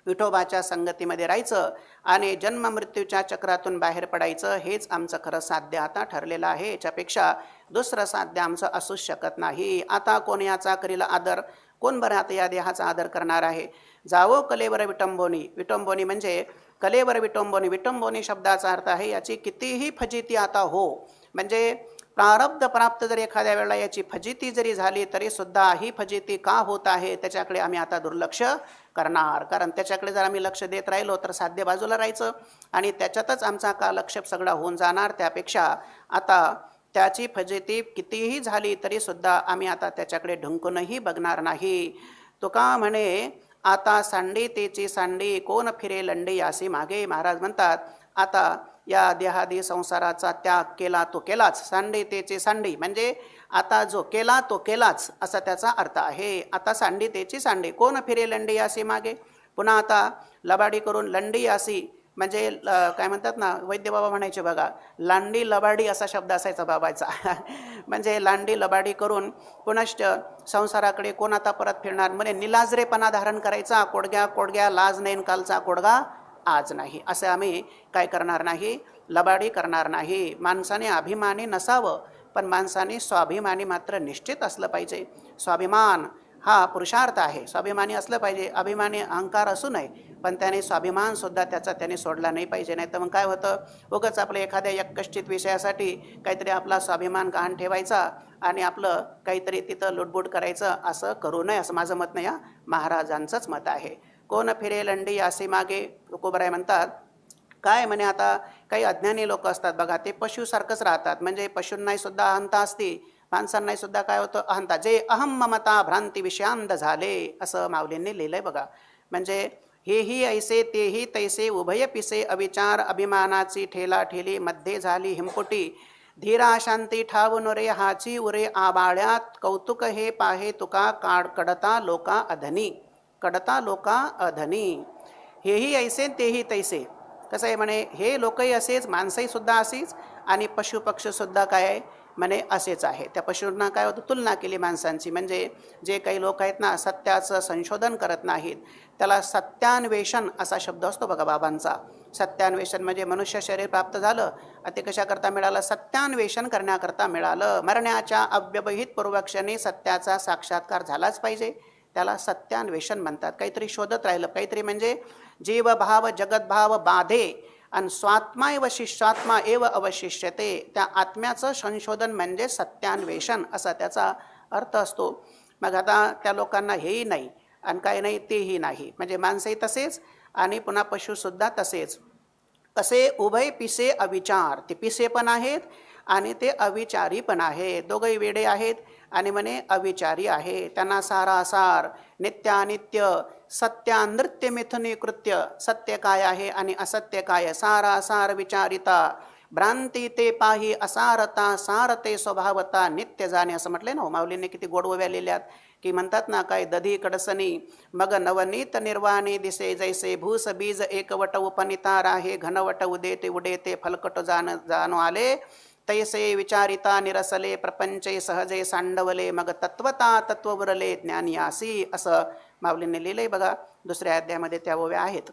विठोबाच्या संगतीमध्ये राहायचं आणि जन्ममृत्यूच्या चक्रातून बाहेर पडायचं. हेच आमचं खरं साध्य आता ठरलेलं आहे, याच्यापेक्षा दुसरं साध्य आमचं असूच शकत नाही. आता कोण या चाकरीला आदर, कोण बरं आता या देहाचा आदर करणार आहे. जावो कलेवर विटंबोनी, विटंबोनी म्हणजे कलेवर विटंबोनी, विटंबोनी शब्दाचा अर्थ आहे याची कितीही फजिती आता हो, म्हणजे प्रारब्ध प्राप्त जर एखाद्या वेळेला याची फजिती जरी झाली तरी सुद्धा ही फजिती का होत आहे त्याच्याकडे आम्ही आता दुर्लक्ष करणार. कारण त्याच्याकडे जर आम्ही लक्ष देत राहिलो तर साध्य बाजूला राहायचं आणि त्याच्यातच आमचा कालक्षेप सगळा होऊन जाणार. त्यापेक्षा आता त्याची फजिती कितीही झाली तरी सुद्धा आम्ही आता त्याच्याकडे ढुंकूनही बघणार नाही. तुका म्हणे आता सांडी तेची सांडी, कोण फिरे लंडी यासी मागे. महाराज म्हणतात आता या देहादी संसाराचा त्याग केला तो केलाच, सांडी तेची सांडी म्हणजे आता जो केला तो केलाच असा त्याचा अर्थ आहे. आता सांडी तेची सांडी, कोण फिरे लंडी यासी मागे. पुन्हा आता लबाडी करून लंडी यासी म्हणजे काय म्हणतात ना, वैद्य बाबा म्हणायचे बघा, लांडी लबाडी असा शब्द असायचा बाबाचा म्हणजे लांडी लबाडी करून पुनश्च संसाराकडे कोण आता परत फिरणार. म्हणजे निलाजरेपणा धारण करायचा, कोडग्या कोडग्या लाज नेन कालचा कोडगा आज नाही, असं आम्ही काय करणार नाही, लबाडी करणार नाही. माणसाने अभिमानी नसावं, पण माणसाने स्वाभिमानी मात्र निश्चित असलं पाहिजे. स्वाभिमान हा पुरुषार्थ आहे, स्वाभिमानी असलं पाहिजे. अभिमानी अहंकार असू नये, पण त्याने स्वाभिमानसुद्धा त्याने सोडला नाही पाहिजे. नाही तर मग काय होतं, उगाच आपलं एखाद्या यक्कश्चित विषयासाठी काहीतरी आपला स्वाभिमान गहाण ठेवायचा आणि आपलं काहीतरी तिथं लुटबुट करायचं, असं करू नये, असं माझं मत नाही, या महाराजांचंच मत आहे. कोण फिरे लंडी यासी मागे. तुकोबराय म्हणतात काय म्हणे, आता काही अज्ञानी लोक असतात बघा, ते पशुसारखंच राहतात. म्हणजे पशूंनाही सुद्धा अहंता असते, माणसांनाही सुद्धा काय होतं अहंता. जे अहम ममता भ्रांती विषयांद झाले असं माऊलींनी लिहिलंय बघा. म्हणजे हेही ऐसे तेही तैसे उभय पिसे अविचार, अभिमानाची ठेला ठेली मध्ये झाली हिमपुटी. धीरा शांती ठावून रे हाची उरे आबाळ्यात, कौतुक हे पाहे तुका कडता लोका अधनी, कडता लोका अधनी. हेही ऐसे तेही तैसे. कसं आहे म्हणे, हे लोकही असेच, माणसंही सुद्धा असेच आणि पशुपक्षीसुद्धा काय आहे म्हणे असेच आहे. त्या पशूंना काय होतं, तुलना केली माणसांची. म्हणजे जे काही लोक आहेत ना सत्याचं संशोधन करत नाहीत, त्याला सत्यान्वेषण असा शब्द असतो बघा बाबांचा. सत्यान्वेषण म्हणजे मनुष्य शरीर प्राप्त झालं, ते कशाकरता मिळालं, सत्यान्वेषण करण्याकरता मिळालं. मरण्याच्या अव्यवहित पूर्वक्षणी सत्याचा साक्षात्कार झालाच पाहिजे, त्याला सत्यान्वेषण म्हणतात. काहीतरी शोधत राहिलं, काहीतरी म्हणजे जीवभाव जगतभाव बाधे आणि स्वात्मा एव शिष्यात्मा एव अवशिष्यते. त्या आत्म्याचं संशोधन म्हणजे सत्यान्वेषण असा त्याचा अर्थ असतो. मग आता त्या लोकांना हेही नाही आणि काय नाही तेही नाही, म्हणजे माणसंही तसेच आणि पुन्हा पशुसुद्धा तसेच. कसे उभय पिसे अविचार, ते पिसे पण आहेत आणि ते अविचारी पण आहे. दोघंही वेडे आहेत आणि म्हणे अविचारी आहे. त्यांना सारासार नित्यानित्य सत्यानृत्य मिथुनी कृत्य, सत्य काय आहे आणि असत्य काय, सारासार विचारिता. भ्रांती ते पाही असारता, सारते स्वभावता नित्य जाणे, असं म्हटलंय ना माऊलीने. किती गोड ओव्या लिहिल्यात की म्हणतात ना काय, दधी कडसनी मग नवनीत निर्वाणी दिसे, जैसे भूस बीज एकवट उपनिता राहे, घनवट उदेते उडेते फलकट जाणू आले, तैसे विचारिता निरसले प्रपंचे सहजे सांडवले, मग तत्वता तत्ववरले ज्ञानियासी, असं माऊलींनी लिहिलंय बघा. दुसऱ्या अध्यायामध्ये त्या ओव्या आहेत.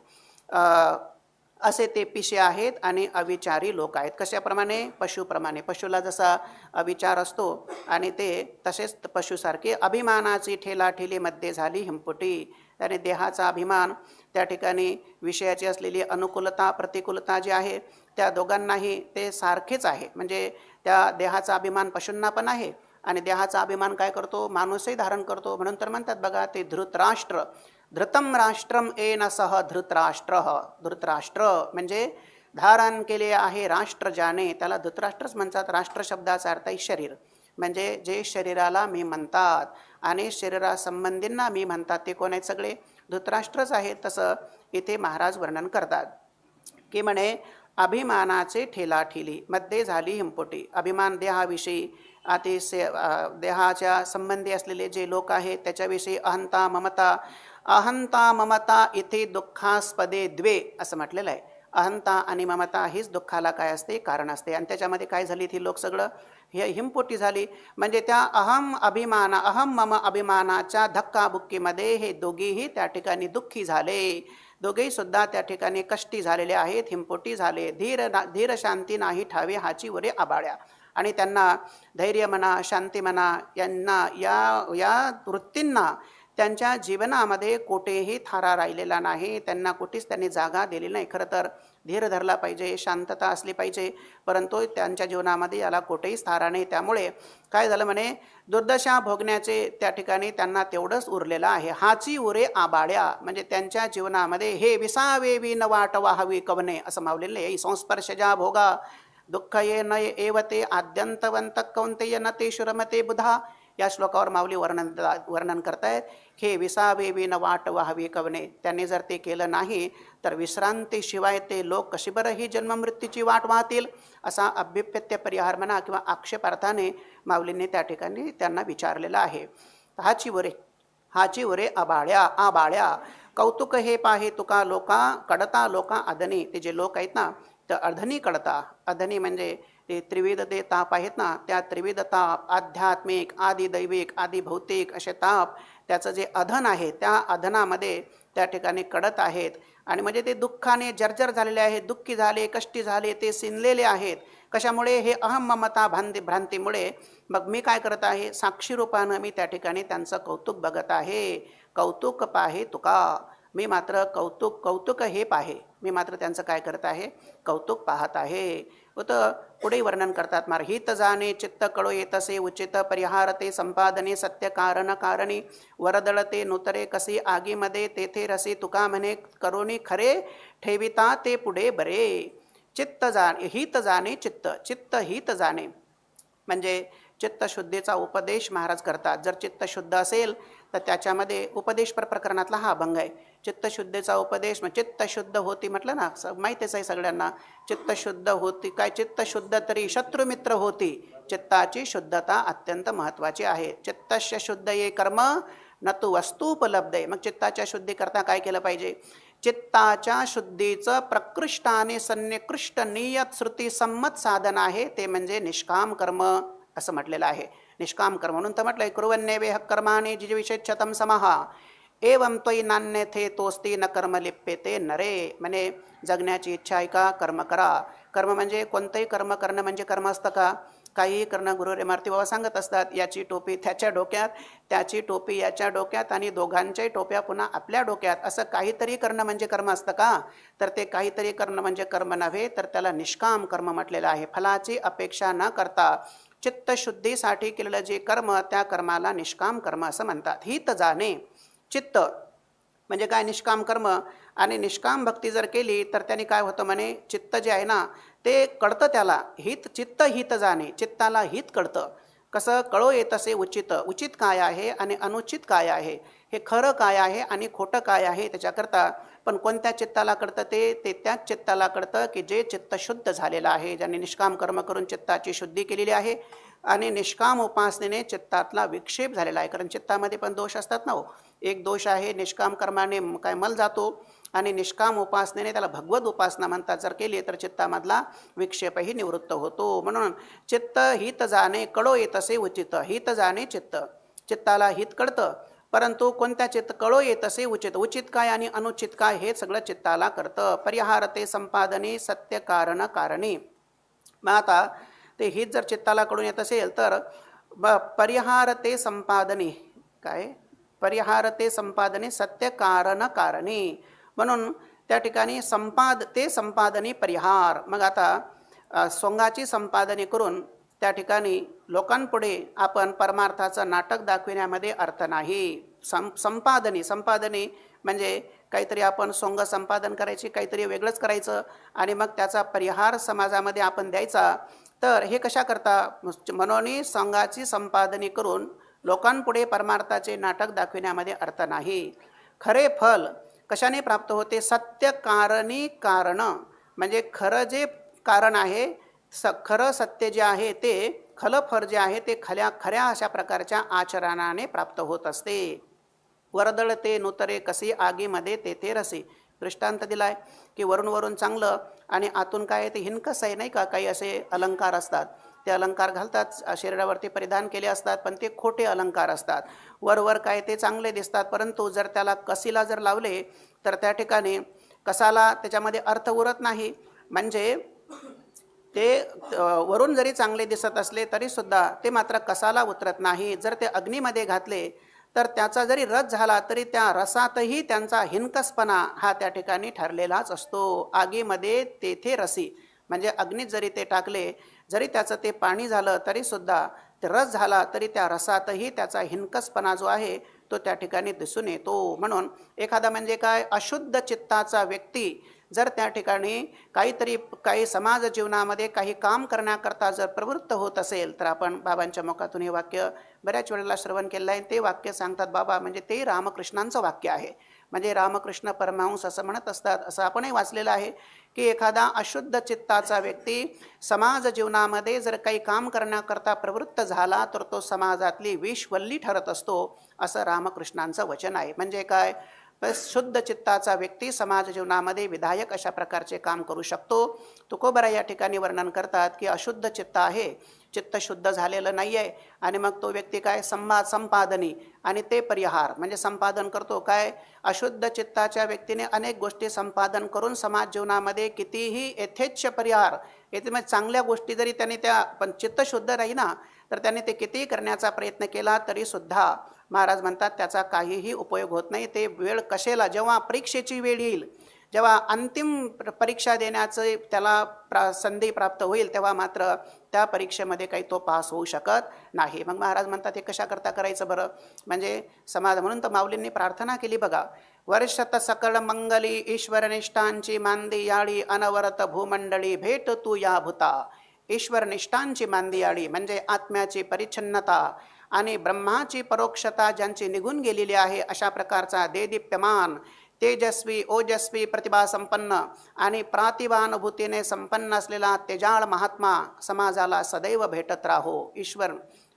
असे ते पिशे आहेत आणि अविचारी लोक आहेत. कशाप्रमाणे, पशुप्रमाणे. पशुला जसा अविचार असतो आणि ते तसेच पशुसारखे अभिमानाची ठेलाठेली मध्ये झाली हिमपुटी. त्याने देहाचा अभिमान, त्या ठिकाणी विषयाची असलेली अनुकूलता प्रतिकूलता जी आहे त्या दोघांनाही ते सारखेच आहे. म्हणजे त्या देहाचा अभिमान पशूंना पण आहे आणि देहाचा अभिमान काय करतो, माणूसही धारण करतो. म्हणून तर म्हणतात बघा ते धृतराष्ट्र, धृतम राष्ट्रम येन सह धृतराष्ट्र. धृतराष्ट्र म्हणजे धारण केले आहे राष्ट्र ज्याने, त्याला धृतराष्ट्रच म्हणतात. राष्ट्र शब्दाचा अर्थ आहे शरीर, म्हणजे जे शरीराला मी म्हणतात आणि शरीरासंबंधींना मी म्हणतात ते कोण आहेत? सगळे धृतराष्ट्रच आहेत. तसं इथे महाराज वर्णन करतात की म्हणे अभिमानाचे ठेलाठेली मध्ये झाली हिंपोटी. अभिमान देहाविषयी देहाच्या संबंधी असलेले जे लोक आहेत त्याच्याविषयी अहंता ममता. अहंता ममता इथे दुःखास्पदे द्वे असं म्हटलेलं आहे. अहंता आणि ममता हीच दुःखाला काय असते? कारण असते. आणि त्याच्यामध्ये काय झाली? ती लोक सगळं हे हिंपोटी झाली. म्हणजे त्या अहम मम अभिमानाच्या धक्काबुक्कीमध्ये हे दोघेही त्या ठिकाणी दुःखी झाले. दोघेही सुद्धा त्या ठिकाणी कष्टी झालेले आहेत, हिंपोटी झाले. धीर शांती नाही ठावे हाची वरे आबाळ्या. आणि त्यांना धैर्य म्हणा, शांती म्हणा, यांना या वृत्तींना त्यांच्या जीवनामध्ये कोठेही थारा राहिलेला नाही. त्यांना कुठेच त्यांनी जागा दिली नाही. खरं तर धीर धरला पाहिजे, शांतता असली पाहिजे, परंतु त्यांच्या जीवनामध्ये याला कुठेहीच थारा नाही. त्यामुळे काय झालं म्हणे दुर्दशा भोगण्याचे त्या ठिकाणी त्यांना तेवढंच उरलेलं आहे. हाची उरे आबाळ्या म्हणजे त्यांच्या जीवनामध्ये हे विसावे विन वाट वाहावी कवने असं मावलेलं आहे. संस्पर्शजा भोगा दुःख ये न एवते आद्यंतवंत कौंतेय न ते शुरमते बुधा. या श्लोकावर माऊली वर्णन करतायत. हे विसावे विन वाट वाहावी कवने. त्यांनी जर ते केलं नाही तर विश्रांतीशिवाय ते लोक कशी बरं ही जन्ममृत्यूची वाट वाहतील असा अभ्युपत्य परिहार म्हणा किंवा आक्षेपार्थाने माऊलींनी त्या ठिकाणी त्यांना विचारलेलं आहे. हाची वरे आबाळ्या आबाळ्या. कौतुक हे पाहे तुका लोका कडता लोका अधनी. ते जे लोक आहेत ना तर अधनी कडता. अधनी म्हणजे ते त्रिविध ते ताप आहेत ना, त्या त्रिविध ताप आध्यात्मिक आदि दैविक आदि भौतिक असे ताप त्याचं जे अधन आहे त्या अधनामध्ये त्या ठिकाणी कडत आहेत. आणि म्हणजे ते दुःखाने जर्जर झालेले आहेत, दुःखी झाले, कष्टी झाले, ते सिनलेले आहेत. कशामुळे? हे अहम ममता भ्रांतीमुळे. मग मी काय करत आहे? साक्षी रूपानं मी त्या ठिकाणी त्यांचं कौतुक बघत आहे. कौतुक पाहे तुका. मी मात्र कौतुक हे पाहे. मी मात्र त्यांचं काय करत आहे? कौतुक पाहत आहे. तर पुढे वर्णन करतात मार हित जाणे चित्त कळो येतसे उचित परिहारते संपादने सत्य कारण कारणी वरदळते नुतरे कसी आगीमध्ये तेथे रसी तुका म्हणे करोनी खरे ठेविता ते पुढे बरे. चित्त जाणे हित जाणे चित्त हित जाणे म्हणजे चित्तशुद्धीचा उपदेश महाराज करतात. जर चित्त शुद्ध असेल तर त्याच्यामध्ये उपदेश प्रकरणातला हा अभंग आहे. चित्तशुद्धीचा उपदेश. मग चित्तशुद्ध होती म्हटलं ना, माहितीच आहे सगळ्यांना. चित्तशुद्ध होती काय? चित्तशुद्ध तरी शत्रुमित्र होती. चित्ताची शुद्धता अत्यंत महत्त्वाची आहे. चित्तस्य शुद्ध ये कर्म न तू वस्तूपलब्ध. मग चित्ताच्या शुद्धीकरता काय केलं पाहिजे? चित्ताच्या शुद्धीचं प्रकृष्टाने सन्निकृष्ट नियत श्रुती संमत साधन आहे ते म्हणजे निष्काम कर्म असं म्हटलेलं आहे. निष्काम कर्म म्हणून तर म्हटलंय कुर्वन्नेवेह कर्माणि जिजविषेच्छतं समहा एवं त्वयि नान्यथे तोस्ती न कर्म लिप्यते नरे. म्हणे जगण्याची इच्छा आहे का? कर्म करा. कर्म म्हणजे कोणतंही कर्म करणं म्हणजे कर्म असतं का? काहीही करणं. गुरुरे मारुती बाबा सांगत असतात याची टोपी त्याच्या डोक्यात, त्याची टोपी याच्या डोक्यात आणि दोघांच्याही टोप्या पुन्हा आपल्या डोक्यात. असं काहीतरी करणं म्हणजे कर्म असतं का? तर ते काहीतरी करणं म्हणजे कर्म नव्हे, तर त्याला निष्काम कर्म म्हटलेलं आहे. फलाची अपेक्षा न करता चित्तशुद्धीसाठी केलेलं जे कर्म त्या कर्माला निष्काम कर्म असं म्हणतात. हित जाणे चित्त म्हणजे काय? निष्काम कर्म. आणि निष्काम भक्ती जर केली तर त्याने काय होतं म्हणे? चित्त जे आहे ना ते कळतं त्याला. चित्त हित जाणे. चित्ताला हित कळतं. कसं? कळो येतसे उचित. उचित काय आहे आणि अनुचित काय आहे, हे खरं काय आहे आणि खोटं काय आहे त्याच्याकरता. पण कोणत्या चित्ताला कळतं? ते त्याच चित्ताला कळतं की जे चित्त शुद्ध झालेलं आहे, ज्यांनी निष्काम कर्म करून चित्ताची शुद्धी केलेली आहे आणि निष्काम उपासनेने चित्तातला विक्षेप झालेला आहे. कारण चित्तामध्ये पण दोष असतात ना हो. एक दोष आहे निष्काम कर्माने काय मल जातो आणि निष्काम उपासनेने त्याला भगवत उपासना म्हणतात. जर केली तर चित्तामधला विक्षेपही निवृत्त होतो. म्हणून चित्त हित जाणे कळो येतसे उचित. हित जाणे चित्त. चित्ताला हित कळतं, परंतु कोणत्या चित्त कळो येतसे उचित. उचित काय आणि अनुचित काय हे सगळं चित्ताला कळतं. परिहारते संपादने सत्य कारण कारणी. मग आता ते हित जर चित्ताला कळून येत असेल तर परिहारते संपादने काय? परिहारते संपादने सत्य कारण कारणी. म्हणून त्या ठिकाणी संपादने परिहार. मग आता सोंगाची संपादने करून त्या ठिकाणी लोकांपुढे आपण परमार्थाचं नाटक दाखविण्यामध्ये अर्थ नाही. संपादने म्हणजे काहीतरी आपण सोंग संपादन करायची, काहीतरी वेगळंच करायचं आणि मग त्याचा परिहार समाजामध्ये आपण द्यायचा. तर हे कशा करता मनोनी सोंगाची संपादनी करून लोकांपुढे परमार्थाचे नाटक दाखविण्यामध्ये अर्थ नाही. खरे फल कशाने प्राप्त होते? सत्य कारणी कारण, म्हणजे खरं जे कारण आहे, खरं सत्य जे आहे ते, खलं फळ जे आहे ते खऱ्या अशा प्रकारच्या आचरणाने प्राप्त होत असते. वरदळते नुतरे कसी आगीमध्ये तेथे रसी. दृष्टांत दिलाय की वरून चांगलं आणि आतून काय ते हिनकस आहे, नाही का. काही असे अलंकार असतात, ते अलंकार घालतात, शरीरावरती परिधान केले असतात, पण ते खोटे अलंकार असतात. वर काय ते चांगले दिसतात, परंतु जर त्याला कसीला जर लावले तर त्या ठिकाणी कसाला त्याच्यामध्ये अर्थ उरत नाही. म्हणजे ते वरून जरी चांगले दिसत असले तरी सुद्धा ते मात्र कसाला उतरत नाही. जर ते अग्नीमध्ये घातले तर त्याचा जरी रस झाला तरी त्या रसातही त्यांचा हिनकसपणा हा त्या ठिकाणी ठरलेलाच असतो. आगीमध्ये तेथे रसी, म्हणजे अग्नीत जरी ते टाकले, जरी त्याचं ते पाणी झालं तरी सुद्धा, ते रस झाला तरी त्या रसातही त्याचा हिनकसपणा जो आहे तो त्या ठिकाणी दिसून येतो. म्हणून एखादा म्हणजे काय, अशुद्ध चित्ताचा व्यक्ती जर त्या ठिकाणी काही समाज जीवनामध्ये काही काम करण्याकरता जर प्रवृत्त होत असेल तर आपण बाबांच्या मुखातून हे वाक्य बऱ्याच वेळेला श्रवण केलं आहे. ते वाक्य सांगतात बाबा, म्हणजे ते रामकृष्णांचं वाक्य आहे. म्हणजे रामकृष्ण परमहंस असं म्हणत असतात, असं आपणही वाचलेलं आहे की एखादा अशुद्ध चित्ताचा व्यक्ती समाज जीवनामध्ये जर काही काम करण्याकरता प्रवृत्त झाला तर तो समाजातली विषवल्ली ठरत असतो, असं रामकृष्णांचं वचन आहे. म्हणजे काय, शुद्ध चित्ताचा व्यक्ती समाज जीवनामध्ये विधायक अशा प्रकारचे काम करू शकतो. तुकोबराय या ठिकाणी वर्णन करतात की अशुद्ध चित्त आहे, चित्त शुद्ध झालेलं नाही आहे, आणि मग तो व्यक्ती काय, संपादनी आणि ते परिहार, म्हणजे संपादन करतो. काय, अशुद्ध चित्ताच्या व्यक्तीने अनेक गोष्टी संपादन करून समाज जीवनामध्ये कितीही यथेच्छ परिहार, म्हणजे चांगल्या गोष्टी जरी त्याने पण चित्त शुद्ध राही ना, तर त्याने ते कितीही करण्याचा प्रयत्न केला तरी सुद्धा महाराज म्हणतात त्याचा काहीही उपयोग होत नाही. ते वेळ कशेला, जेव्हा परीक्षेची वेळ येईल, जेव्हा अंतिम परीक्षा देण्याचं त्याला संधी प्राप्त होईल, तेव्हा मात्र त्या परीक्षेमध्ये काही तो पास होऊ शकत नाही. मग महाराज म्हणतात हे कशा करता करायचं बरं? म्हणजे समाज, म्हणून तर माऊलींनी प्रार्थना केली बघा, वर्षत सकळ मंगली ईश्वरनिष्ठांची मांदी याळी अनवरत भूमंडळी भेट तू या भूता. ईश्वरनिष्ठांची मांदी याळी म्हणजे आत्म्याची परिच्छन्नता आणि ब्रह्माची परोक्षता ज्यांची निघून गेलेली आहे, अशा प्रकारचा देदीप्यमान, तेजस्वी, ओजस्वी, प्रतिभा संपन्न आणि प्रातिभानुभूतीने संपन्न असलेला तेजाळ महात्मा समाजाला सदैव भेटत राहो. ईश्वर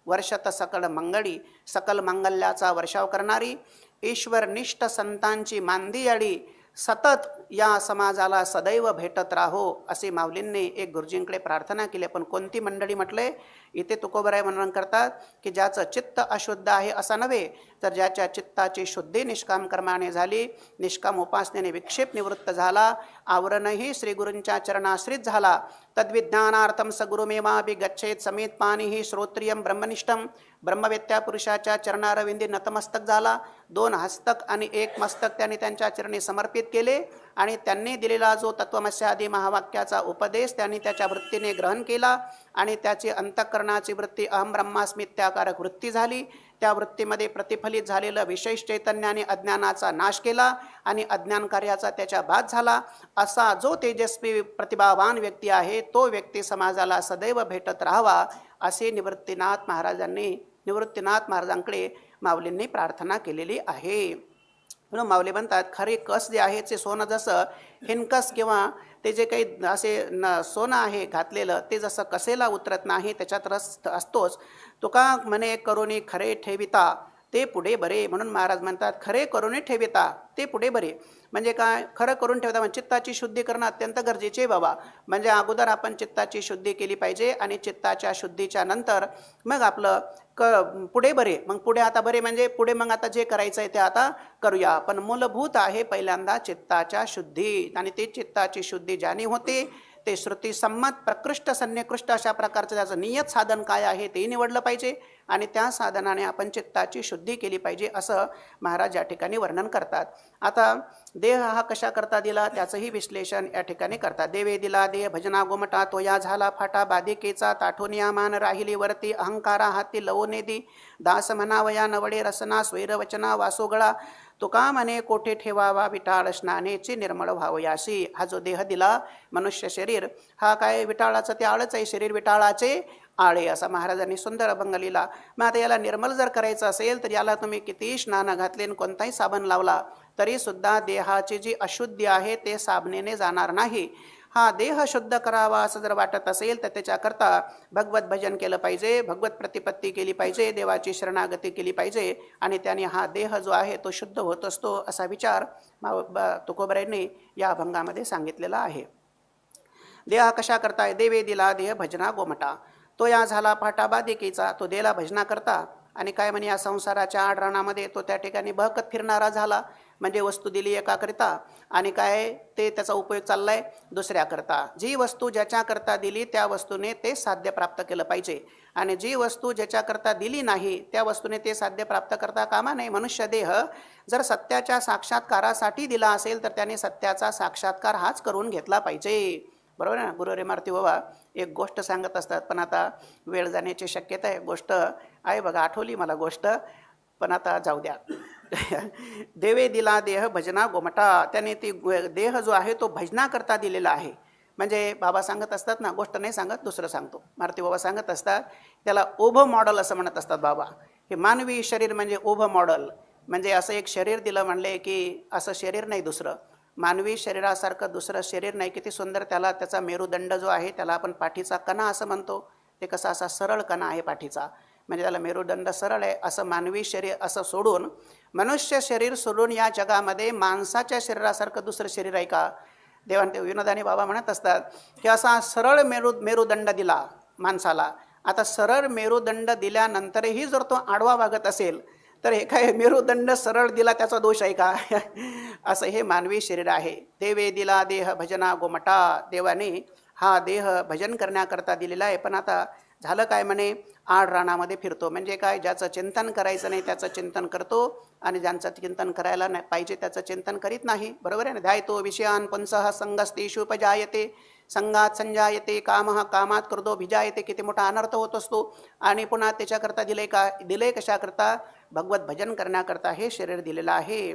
वर्षत सकळ मंगळी, सकल मंगल्याचा वर्षाव करणारी ईश्वरनिष्ठ संतांची मांदी याळी सतत या समाजाला सदैव भेटत राहो, असे माऊलींनी एक गुरुजींकडे प्रार्थना केली. पण कोणती मंडळी म्हटले? इथे तुकोबराय वर्णन करतात की ज्याचं चित्त अशुद्ध आहे असं नव्हे, तर ज्याच्या चित्ताची शुद्धी निष्काम कर्माने झाली, निष्काम उपासनेने विक्षेप निवृत्त झाला, आवरणही श्रीगुरूंच्या चरणाश्रित झाला, तद्विज्ञानार्थम सगुरुमेवापि गच्छेत समेत पाणीही श्रोत्रियम ब्रह्मनिष्ठम, ब्रह्मवेत्या पुरुषाच्या चरणारविंदी नतमस्तक झाला, 2 हस्तक आणि 1 मस्तक त्यांनी त्यांच्या चरणी समर्पित केले आणि त्यांनी दिलेला जो तत्वमस्यादी महावाक्याचा उपदेश त्यांनी त्याच्या वृत्तीने ग्रहण केला आणि त्याची अंतःकरणाची वृत्ती अहम ब्रह्मास्मित्याकारक वृत्ती झाली. त्या वृत्तीमध्ये प्रतिफलित झालेलं विशेष चैतन्याने अज्ञानाचा नाश केला आणि अज्ञान कार्याचा त्याच्या बाध झाला. असा जो तेजस्वी प्रतिभावान व्यक्ती आहे तो व्यक्ती समाजाला सदैव भेटत राहावा, असे निवृत्तीनाथ महाराजांकडे माऊलींनी प्रार्थना केलेली आहे. म्हणून माऊली म्हणतात खरे कस जे आहे ते सोनं जसं हिनकस किंवा ते जे काही असे सोनं आहे घातलेलं ते जसं कसेला उतरत नाही, त्याच्यात रस असतोच. तुका म्हणे करुणी खरे ठेविता ते पुढे बरे. म्हणून महाराज म्हणतात खरे करुणी ठेविता ते पुढे बरे. म्हणजे काय, खरं करून ठेवता म्हणजे चित्ताची शुद्धी करणं अत्यंत गरजेचे आहे बाबा. म्हणजे अगोदर आपण चित्ताची शुद्धी केली पाहिजे आणि चित्ताच्या शुद्धीच्या नंतर मग आपलं पुढे बरे. मग पुढे आता बरे म्हणजे पुढे मग आता जे करायचं आहे ते आता करूया. पण मूलभूत आहे पहिल्यांदा चित्ताच्या शुद्धी, आणि ती चित्ताची शुद्धी ज्याने होते ते श्रुतीसम्मत प्रकृष्ट सन्निकृष्ट अशा प्रकारचं त्याचं नियत साधन काय आहे ते निवडलं पाहिजे आणि त्या साधनाने आपण चित्ताची शुद्धी केली पाहिजे, असं महाराज या ठिकाणी वर्णन करतात. आता देह हा कशा करता दिला त्याचंही विश्लेषण या ठिकाणी करतात. देवे दिला देह भजना गोमटा, तो या झाला फाटा बाधिकेचा, ताठोनिया मान राहिली वरती, अहंकारा हाती लवो नेदी, दास म्हणावया नवडे रसना, स्वैरवचना वासोगळा, तुका म्हणे कोठे ठेवावा विटाळ स्नानेची निर्मळ व्हावयासी. हा जो देह दिला मनुष्य शरीर, हा काय विटाळाचं ते आळच आहे, शरीर विटाळाचे आळे, असा महाराजांनी सुंदर अभंग लिहिला. मग आता याला निर्मल जर करायचं असेल तर याला तुम्ही किती स्नान घातले आणि कोणताही साबण लावला तरीसुद्धा देहाची जी अशुद्धी आहे ते साबणेने जाणार नाही. हा देह शुद्ध करावा असं जर वाटत असेल तर त्याच्याकरता भगवत भजन केलं पाहिजे, भगवत प्रतिपत्ती केली पाहिजे, देवाची शरणागती केली पाहिजे आणि त्याने हा देह जो आहे तो शुद्ध होत असतो, असा विचार तुकोबरायांनी या अभंगामध्ये सांगितलेला आहे. देहा कशा करताय? देवे दिला देह भजना गोमटा. तो या झाला फाटा बादिकेचा, तो देला भजना करता आणि काय म्हणे या संसाराच्या आडराणामध्ये तो त्या ठिकाणी बहकत फिरणारा झाला. म्हणजे वस्तू दिली एकाकरिता आणि काय ते त्याचा उपयोग चाललाय दुसऱ्याकरता. जी वस्तू ज्याच्याकरता दिली त्या वस्तूने ते साध्य प्राप्त केलं पाहिजे आणि जी वस्तू ज्याच्याकरता दिली नाही त्या वस्तूने ते साध्य प्राप्त करता कामा नये. मनुष्य देह जर सत्याच्या साक्षात्कारासाठी दिला असेल तर त्याने सत्याचा साक्षात्कार हाच करून घेतला पाहिजे. बरोबर आहे ना? गुरु रे मारुती बाबा एक गोष्ट सांगत असतात, पण आता वेळ जाण्याची शक्यता आहे. गोष्ट आहे बघा, आठवली मला गोष्ट, पण आता जाऊ द्या. देवे दिला देह भजना गोमटा. त्याने ती देह जो आहे तो भजना करता दिलेला आहे. म्हणजे बाबा सांगत असतात ना, गोष्ट नाही सांगत दुसरं सांगतो, मारुती बाबा सांगत असतात त्याला ओभं मॉडल असं म्हणत असतात बाबा. हे मानवी शरीर म्हणजे ओभं मॉडल. म्हणजे असं एक शरीर दिलं म्हणले की असं शरीर नाही दुसरं, मानवी शरीरासारखं दुसरं शरीर नाही. किती सुंदर त्याला त्याचा मेरुदंड जो आहे त्याला आपण पाठीचा कणा असं म्हणतो. ते कसा असा सरळ कणा आहे पाठीचा, म्हणजे त्याला मेरुदंड सरळ आहे. असं मानवी शरीर असं सोडून, मनुष्य शरीर सोडून या जगामध्ये माणसाच्या शरीरासारखं दुसरं शरीर आहे का? देवांते विनोदानी बाबा म्हणत असतात की असा सरळ मेरुदंड दिला माणसाला. आता सरळ मेरुदंड दिल्यानंतरही जर तो आडवा वागत असेल तर हे काय मेरुदंड सरळ दिला त्याचा दोष आहे का? असं हे मानवी शरीर आहे. देवे दिला देह भजना गोमटा. देवाने हा देह भजन करण्याकरता दिलेला आहे. पण आता झालं काय म्हणे, आड रानामध्ये फिरतो. म्हणजे काय, ज्याचं चिंतन करायचं नाही त्याचं चिंतन करतो आणि ज्यांचं चिंतन करायला नाही पाहिजे त्याचं चिंतन करीत नाही. बरोबर आहे ना? ध्यायतो विषयान पुंसः संगस्तेषुपजायते संगात संजायते कामः कामात क्रोधो भिजायते. किती मोठा अनर्थ होत असतो. आणि पुन्हा त्याच्याकरता दिले कशाकरता? भगवत भजन करण्याकरता हे शरीर दिलेलं आहे.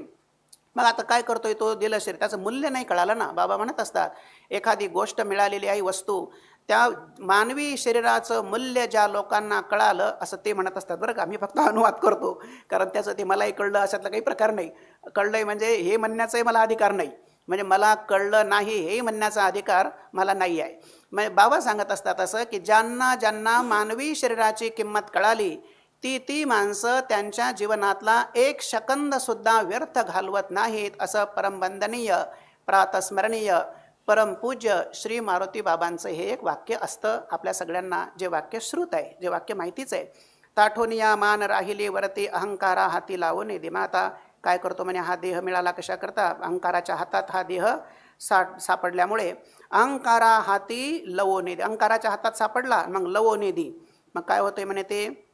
मग आता काय करतोय तो दिलं शरीर, त्याचं मूल्य नाही कळालं ना. बाबा म्हणत असतात एखादी गोष्ट मिळालेली आहे वस्तू, त्या मानवी शरीराचं मूल्य ज्या लोकांना कळालं असं ते म्हणत असतात. बरं का, मी फक्त अनुवाद करतो कारण त्याचं ते मलाही कळलं अशातला काही प्रकार नाही. कळलंय म्हणजे हे म्हणण्याचाही मला अधिकार नाही, म्हणजे मला कळलं नाही हे म्हणण्याचा अधिकार मला नाही आहे. म्हणजे बाबा सांगत असतात असं की ज्यांना ज्यांना मानवी शरीराची किंमत कळाली ती माणसं त्यांच्या जीवनातला एक सेकंदसुद्धा व्यर्थ घालवत नाहीत. असं परमवंदनीय प्रातस्मरणीय परमपूज्य श्री मारुती बाबांचं हे एक वाक्य असतं. आपल्या सगळ्यांना जे वाक्य श्रुत आहे, जे वाक्य माहितीच आहे. ताठोनिया मान राहिले वरती अहंकारा हाती लावून दिमाता. काय करतो म्हणे, हा देह मिळाला कशा करता? अहंकाराच्या हातात हा देह सापडल्यामुळे. अहंकारा हाती लवोने दे. अहंकाराच्या हातात सापडला मग लवोने दी. मग काय होतंय म्हणे, ते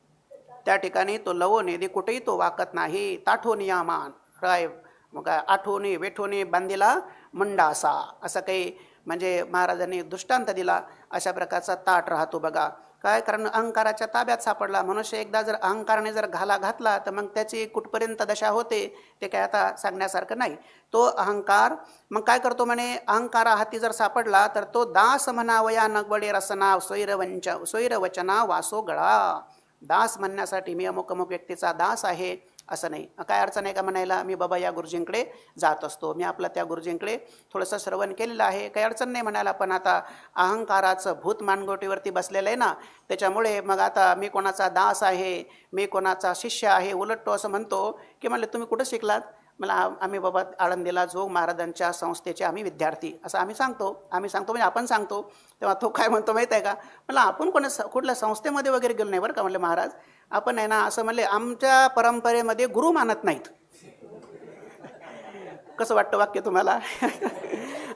त्या ठिकाणी तो लवोने दे कुठेही तो वाकत नाही. ताठोनिया मान राय मग आठवणी वेठोनी बांधिला मंडासा, असं काही म्हणजे महाराजांनी दृष्टांत दिला. अशा प्रकारचा ताट राहतो बघा. काय, कारण अहंकाराच्या ताब्यात सापडला. मनुष्य एकदा जर अहंकाराने जर घाला घातला तर मग त्याची कुठपर्यंत दशा होते ते काय आता सांगण्यासारखं नाही. तो अहंकार मग काय करतो म्हणे, अहंकारा हाती जर सापडला तर तो दास म्हणावया नगवडे रसना स्वैरवचना वासो गळा. दास म्हणण्यासाठी मी अमुक अमुक व्यक्तीचा दास आहे असं नाही. काय अडचण आहे का म्हणायला, मी बाबा या गुरुजींकडे जात असतो, मी आपलं त्या गुरुजींकडे थोडंसं श्रवण केलेलं आहे, काही अडचण नाही म्हणायला. पण आता अहंकाराचं भूत मानगोटीवरती बसलेलं आहे ना, त्याच्यामुळे मग आता मी कोणाचा दास आहे, मी कोणाचा शिष्य आहे, उलट तो असं म्हणतो की म्हणले तुम्ही कुठं शिकलात? मला आम्ही बाबा आळंदीला जोग महाराजांच्या संस्थेचे आम्ही विद्यार्थी असं आम्ही सांगतो म्हणजे आपण सांगतो. तेव्हा तो काय म्हणतो माहीत आहे का, मला आपण कुठल्या संस्थेमध्ये वगैरे गेलो नाही बरं का. म्हणले महाराज आपण आहे ना असं म्हणले आमच्या परंपरेमध्ये गुरु मानत नाहीत. कसं वाटतं वाक्य तुम्हाला?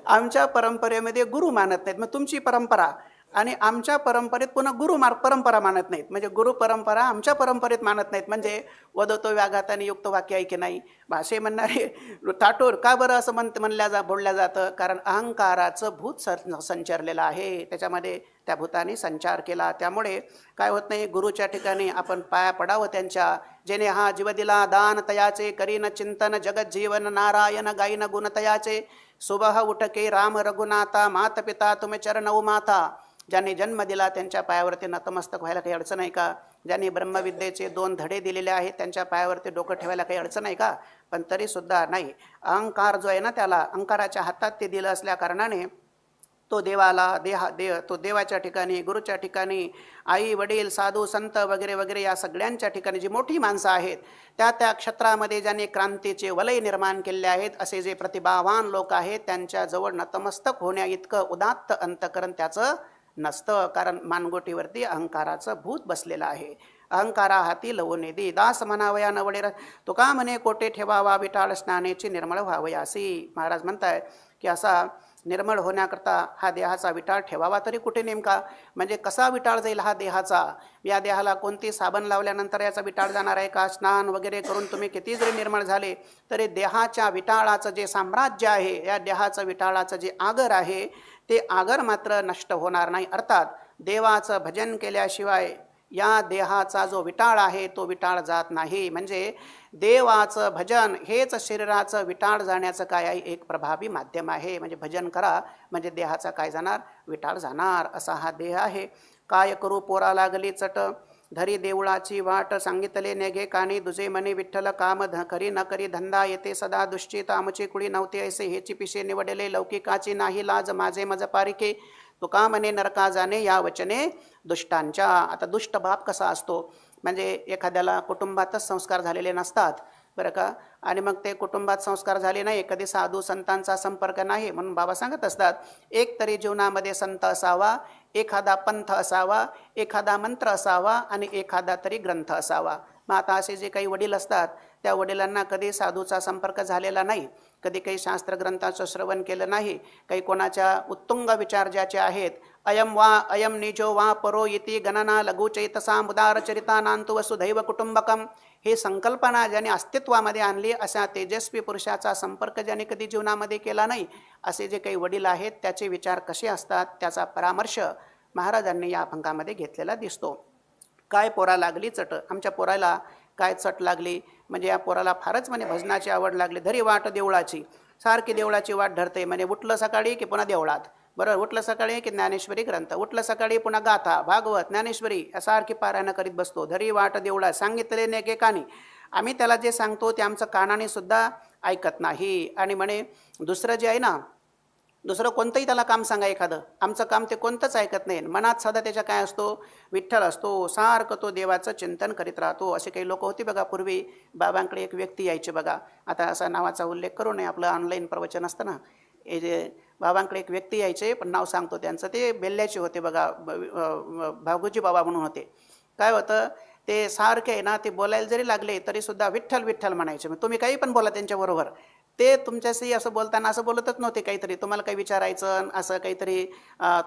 आमच्या परंपरेमध्ये गुरु मानत नाहीत. मग तुमची परंपरा आणि आमच्या परंपरेत पुन्हा परंपरा मानत नाहीत. म्हणजे गुरु परंपरा आमच्या परंपरेत मानत नाहीत. म्हणजे वदतो व्याघाताने युक्त वाक्य आहे की नाही. भाषे म्हणणारे ताटूर का बरं असं बोलल्या जातं? कारण अहंकाराचं भूत संचरलेलं आहे, त्याच्यामध्ये त्या भूताने संचार केला. त्यामुळे काय होत नाही, गुरुच्या ठिकाणी आपण पाया पडावं त्यांच्या. जेणे हा जीव दिला दान तयाचे, करीन चिंतन जगत जीवन नारायण गाईन गुण तयाचे. सुबह उठके राम रघुनाथा, मात पिता तुम्ही चरणऊ माथा. ज्यांनी जन्म दिला त्यांच्या पायावरती नतमस्तक व्हायला काही अडचण आहे का? ज्यांनी ब्रह्मविद्येचे 2 धडे दिलेले आहेत त्यांच्या पायावरती डोकं ठेवायला काही अडचण आहे का? पण तरीसुद्धा नाही. अहंकार जो आहे ना, त्याला अहंकाराच्या हातात ते दिलं असल्या कारणाने तो तो देवाच्या ठिकाणी, गुरुच्या ठिकाणी, आई वडील साधू संत वगैरे वगैरे या सगळ्यांच्या ठिकाणी जी मोठी माणसं आहेत, त्या क्षेत्रामध्ये ज्यांनी क्रांतीचे वलय निर्माण केले आहेत, असे जे प्रतिभावान लोक आहेत त्यांच्याजवळ नतमस्तक होण्या इतकं उदात्त अंतकरण त्याचं नसतं. कारण मानगोटीवरती अहंकाराचं भूत बसलेलं आहे. अहंकारा हाती लवणे दे, दास म्हणावया नवडे तुका म्हणे कोटे ठेवावा, विटाळ स्नानेची निर्मळ व्हावयासी. महाराज म्हणताय की असा निर्मळ होण्याकरता हा देहाचा विटाळ ठेवावा तरी कुठे नेमका? म्हणजे कसा विटाळ जाईल हा देहाचा? या देहाला कोणती साबण लावल्यानंतर याचा विटाळ जाणार आहे का? स्नान वगैरे करून तुम्ही किती जरी निर्मळ झाले तरी देहाच्या विटाळाचं जे साम्राज्य आहे, या देहाचं विटाळाचं जे आगर आहे, ते आगर मात्र नष्ट होणार नाही. अर्थात देवाचं भजन केल्याशिवाय या देहाचा जो विटाळ आहे तो विटाळ जात नाही. म्हणजे देवाचं भजन हेच शरीराचं विटाळ जाण्याचं काय आहे, एक प्रभावी माध्यम आहे. म्हणजे भजन करा म्हणजे देहाचा काय जाणार, विटाळ जाणार. असा हा देह आहे. काय करू पोरा लागली चट, धरी देवळाची वाट, सांगितले नेघे कानी दुजे मने विठ्ठल काम करी न करी धंदा, येते सदा दुश्चित आमची कुळी नव्हते ऐसे, हेची पिशे निवडले लौकिकाची नाही लाज, माझे मज पारिके तुका म्हणे नरका जाणे या वचने दुष्टांच्या. आता दुष्ट बाप कसा असतो? म्हणजे एखाद्याला कुटुंबातच संस्कार झालेले नसतात बरं का, आणि मग ते कुटुंबात संस्कार झाले नाही, कधी साधू संतांचा संपर्क नाही, म्हणून बाबा सांगत असतात एक तरी जीवनामध्ये संत असावा, एखादा पंथ असावा, एखादा मंत्र असावा आणि एखादा तरी ग्रंथ असावा. मग आता असे जे काही वडील असतात त्या वडिलांना कधी साधूचा संपर्क झालेला नाही, कधी काही शास्त्रग्रंथाचं श्रवण केलं नाही, काही कोणाच्या उत्तुंग विचार ज्याचे आहेत, अयम निजो वा परो इति गणना लघुचैतसा मुदार चरितानांतु वसुधैव कुटुंबकम, हे संकल्पना ज्याने अस्तित्वामध्ये आणली अशा तेजस्वी पुरुषाचा संपर्क ज्याने कधी जीवनामध्ये केला नाही, असे जे काही वडील आहेत त्याचे विचार कसे असतात त्याचा परामर्श महाराजांनी या अभंगामध्ये घेतलेला दिसतो. काय पोरा लागली चट, आमच्या पोराला काय चट लागली, म्हणजे या पोराला फारच म्हणे भजनाची आवड लागली. धरी वाट देवळाची, सारखी देवळाची वाट धरते. म्हणजे उठलं सकाळी की पुन्हा देवळात, बरोबर, उठलं सकाळी की ज्ञानेश्वरी ग्रंथ, उठलं सकाळी पुन्हा गाथा भागवत ज्ञानेश्वरी सारखी पारायण करीत बसतो. धरी वाट देवळात, सांगितले नेके कानी, आम्ही त्याला जे सांगतो ते आमचं कानाने सुद्धा ऐकत नाही. आणि म्हणे दुसरं जे आहे ना, दुसरं कोणतंही त्याला काम सांगा एखादं, आमचं काम ते कोणतंच ऐकत नाही. मनात सदा त्याच्या काय असतो, विठ्ठल असतो, सारखं तो देवाचं चिंतन करीत राहतो. असे काही लोक होते बघा पूर्वी, बाबांकडे एक व्यक्ती यायचे बघा, आता असा नावाचा उल्लेख करू नये, आपलं ऑनलाईन प्रवचन असतं ना, हे जे बाबांकडे एक व्यक्ती यायचे, पण नाव सांगतो त्यांचं, ते बेल्ल्याचे होते बघा, भागोजी बाबा म्हणून होते. काय होतं, ते सारखे आहे ना, ते बोलायला जरी लागले तरीसुद्धा विठ्ठल विठ्ठल म्हणायचे. मग तुम्ही काही पण बोला त्यांच्याबरोबर, ते तुमच्याशी असं बोलताना असं बोलतच नव्हते, काहीतरी तुम्हाला काही विचारायचं, असं काहीतरी